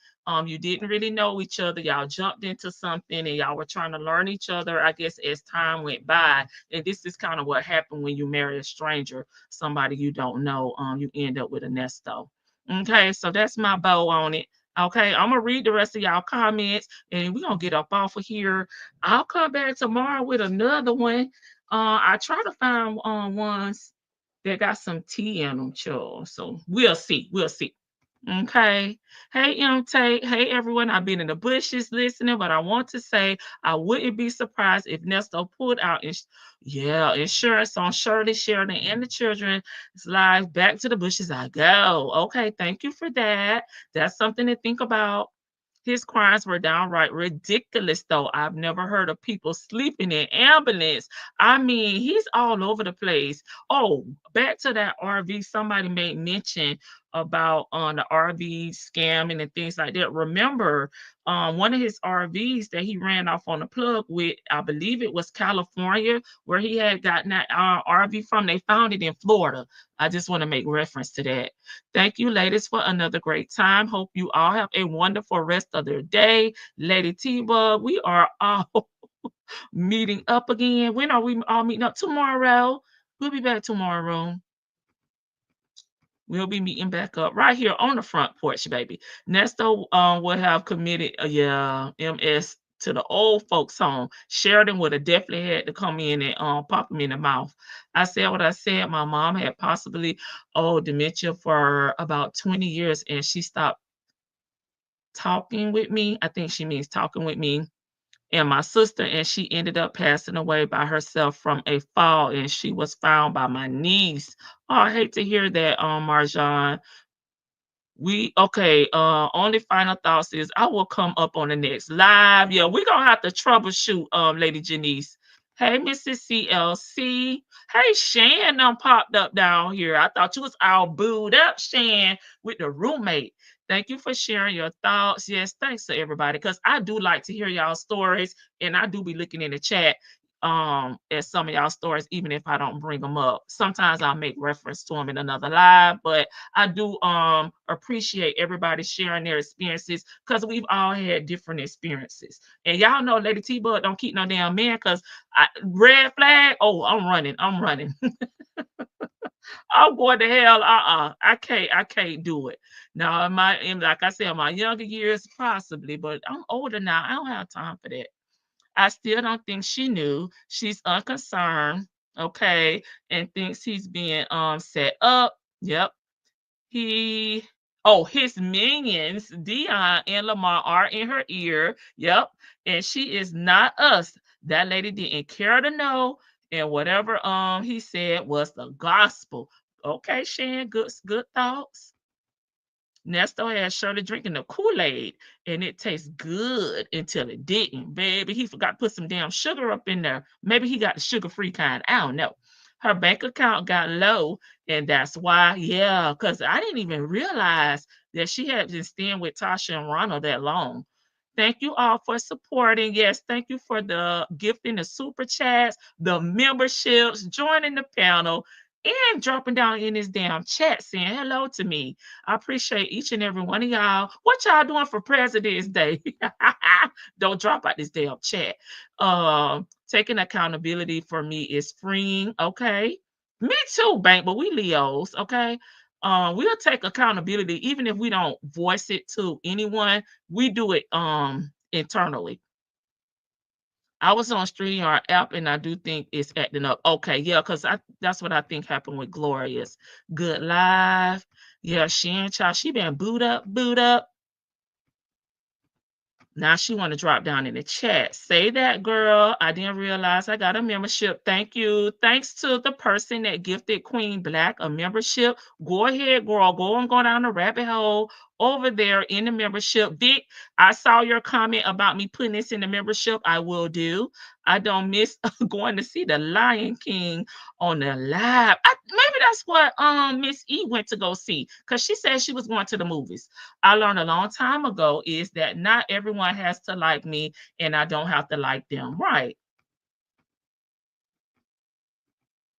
You didn't really know each other. Y'all jumped into something and y'all were trying to learn each other, I guess, as time went by. And this is kind of what happened when you marry a stranger, somebody you don't know. You end up with a nesto. Okay, so that's my bow on it. Okay, I'm gonna read the rest of y'all comments and we're gonna get up off of here. I'll come back tomorrow with another one. I try to find ones that got some tea in them, chill. So we'll see. We'll see. Okay. Hey, Tate. Hey, everyone. I've been in the bushes listening, but I want to say I wouldn't be surprised if Nesto pulled out insurance on Shirley, Sheridan, and the children's lives. Back to the bushes I go. Okay. Thank you for that. That's something to think about. His crimes were downright ridiculous, though. I've never heard of people sleeping in ambulance. I mean, he's all over the place. Oh, back to that RV. Somebody made mention about on the RV scamming and things like that. Remember, one of his RVs that he ran off on the plug with, I believe it was California, where he had gotten that RV from. They found it in Florida. I just want to make reference to that. Thank you, ladies, for another great time. Hope you all have a wonderful rest of their day. Lady T-Bug, we are all meeting up again. When are we all meeting up? Tomorrow. We'll be back tomorrow. We'll be meeting back up right here on the front porch, baby. Nesto will have committed, MS to the old folks home. Sheridan would have definitely had to come in and pop him in the mouth. I said what I said. My mom had possibly dementia for about 20 years, and she stopped talking with me. I think she means talking with me and my sister, and she ended up passing away by herself from a fall, and she was found by my niece. Oh, I hate to hear that, Marjan. Only final thoughts is I will come up on the next live. Yeah, we're gonna have to troubleshoot, Lady Janice. Hey, Mrs. CLC. Hey, Shan popped up down here. I thought you was all booed up, Shan, with the roommate. Thank you for sharing your thoughts. Yes, thanks to everybody, because I do like to hear y'all stories, and I do be looking in the chat at some of y'all stories, even if I don't bring them up. Sometimes I'll make reference to them in another live, but I do appreciate everybody sharing their experiences, because we've all had different experiences. And y'all know Lady T-Bud don't keep no damn man, because red flag, I'm running. I'm going to hell. I can't do it. Now, like I said, in my younger years, possibly, but I'm older now. I don't have time for that. I still don't think she knew. She's unconcerned, okay, and thinks he's being set up. Yep. His minions, Dion and Lamar, are in her ear. Yep. And she is not us. That lady didn't care to know. And whatever he said was the gospel. Okay, Shan, good thoughts. Nesto had Shirley drinking the Kool-Aid, and it tastes good until it didn't, baby. He forgot to put some damn sugar up in there. Maybe he got the sugar-free kind. I don't know. Her bank account got low, and that's why, because I didn't even realize that she had been staying with Tasha and Ronald that long. Thank you all for supporting. Yes, thank you for the gifting, the super chats, the memberships, joining the panel, and dropping down in this damn chat saying hello to me. I appreciate each and every one of y'all. What y'all doing for President's Day? Don't drop out this damn chat. Taking accountability for me is freeing. Okay. Me too, Bank, but we Leos, okay? We'll take accountability even if we don't voice it to anyone. We do it internally. I was on StreamYard app, and I do think it's acting up. Okay, yeah, because that's what I think happened with Glorious. Good live. Yeah, she been booed up. Now she want to drop down in the chat. Say that, girl. I didn't realize I got a membership. Thank you. Thanks to the person that gifted Queen Black a membership. Go ahead, girl. Go down the rabbit hole over there in the membership. Vic, I saw your comment about me putting this in the membership. I will do. I don't miss going to see the Lion King on the live. Maybe that's what Miss E went to go see, because she said she was going to the movies. I learned a long time ago is that not everyone has to like me, and I don't have to like them. Right.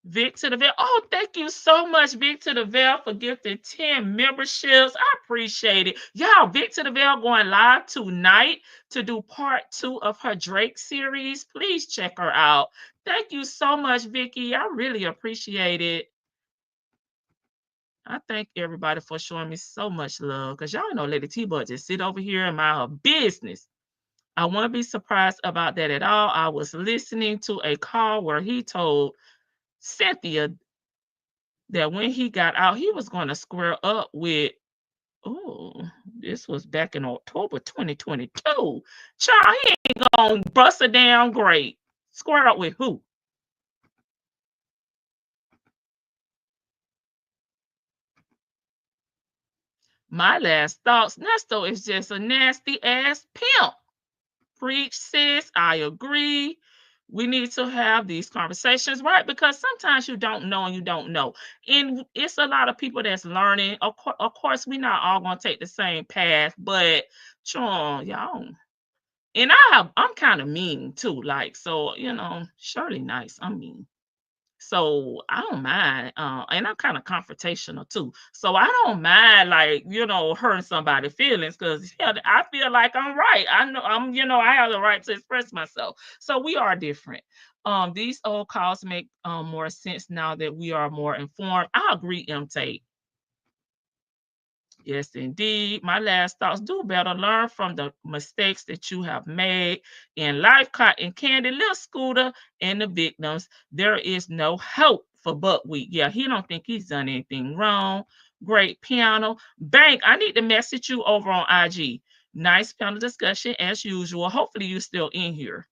Vic to the Veil. Oh, thank you so much, Vic to the Veil, for gifting 10 memberships. I appreciate it. Y'all, Vic to the Veil going live tonight to do part 2 of her Drake series. Please check her out. Thank you so much, Vicky. I really appreciate it. I thank everybody for showing me so much love, because y'all know Lady T-Bud just sit over here and mind her business. I won't be surprised about that at all. I was listening to a call where he told Cynthia that when he got out, he was going to square up with, this was back in October 2022. Child, he ain't going to bust a damn grade. Square up with who? My last thoughts, Nesto is just a nasty ass pimp. Preach, sis. I agree. We need to have these conversations, right? Because sometimes you don't know and you don't know. And it's a lot of people that's learning. Of course, we're not all going to take the same path, but y'all. And I'm kind of mean too. Like, so, Shirley nice. I'm mean. So I don't mind. And I'm kind of confrontational too. So I don't mind, like, hurting somebody's feelings, because I feel like I'm right. I know I have the right to express myself. So we are different. These old calls make more sense now that we are more informed. I agree, M. Tate. Yes, indeed. My last thoughts: do better. Learn from the mistakes that you have made in life. Cotton Candy, Little Scooter, and the victims. There is no hope for Buckwheat. Yeah, he don't think he's done anything wrong. Great piano. Bank, I need to message you over on IG. Nice panel discussion as usual. Hopefully you're still in here.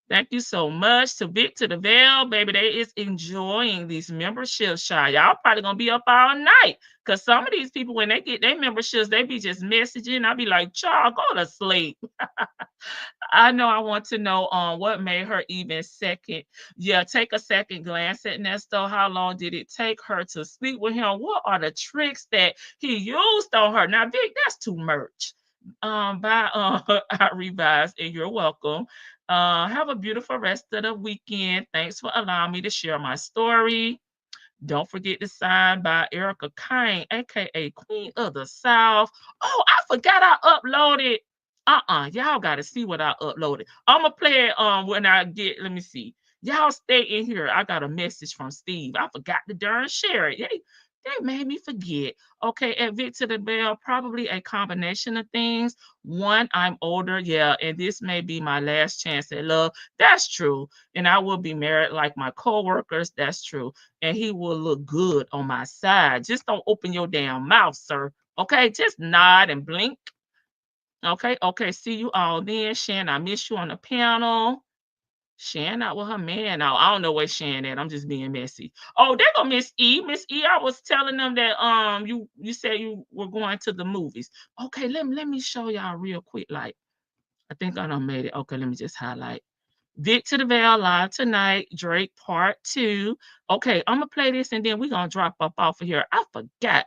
Thank you so much to Vic, to the Veil, baby. They is enjoying these memberships, child. Y'all probably gonna be up all night, because some of these people, when they get their memberships, they be just messaging. I be like, child, go to sleep. I know. I want to know what made her even second. Yeah, take a second glance at Ernesto. How long did it take her to sleep with him? What are the tricks that he used on her? Now, Vic, that's too much. By I revised, and you're welcome. Have a beautiful rest of the weekend. Thanks for allowing me to share my story. Don't forget to sign by Erica Kane, aka Queen of the South. Oh, I forgot I uploaded. Y'all gotta see what I uploaded. I'ma play it when I get, let me see. Y'all stay in here. I got a message from Steve. I forgot to darn share it. They made me forget. Okay, at Victor the Bell, probably a combination of things. One, I'm older, yeah, and this may be my last chance at love. That's true. And I will be married like my co-workers. That's true. And he will look good on my side. Just don't open your damn mouth, sir. Okay, just nod and blink. Okay, see you all then. Shan, I miss you on the panel. Shan out with her man now. I don't know where Shan at. I'm just being messy. Oh, there go Miss E. Miss E, I was telling them that you said you were going to the movies. Okay, let me show y'all real quick. Like, I think I done made it. Okay, let me just highlight. Vic to the Veil live tonight. Drake part 2. Okay, I'm gonna play this and then we're gonna drop up off of here. I forgot.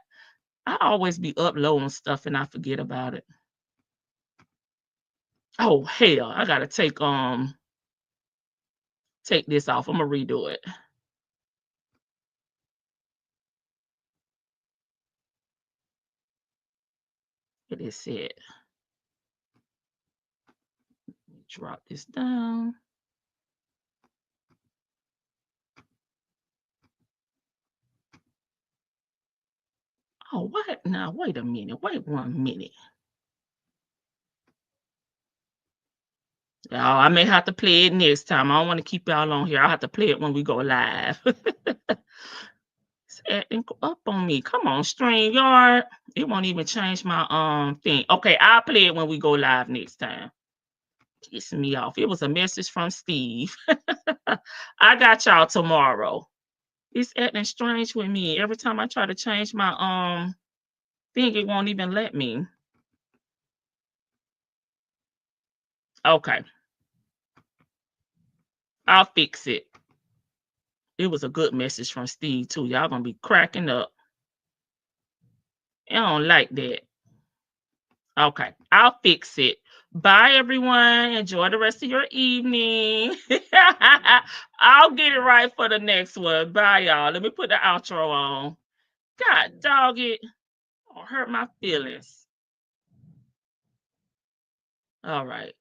I always be uploading stuff and I forget about it. Oh hell, I gotta take this off. I'm gonna redo it. It is it. Drop this down. Oh, what? Now, wait a minute. Wait 1 minute. Oh, I may have to play it next time. I don't want to keep y'all on here. I'll have to play it when we go live. It's acting up on me. Come on, StreamYard. It won't even change my thing. Okay, I'll play it when we go live next time. Pissing me off. It was a message from Steve. I got y'all tomorrow. It's acting strange with me. Every time I try to change my thing, it won't even let me. Okay. I'll fix it. It was a good message from Steve, too. Y'all gonna be cracking up. I don't like that. Okay, I'll fix it. Bye, everyone. Enjoy the rest of your evening. I'll get it right for the next one. Bye, y'all. Let me put the outro on. God dog it. Don't hurt my feelings. All right.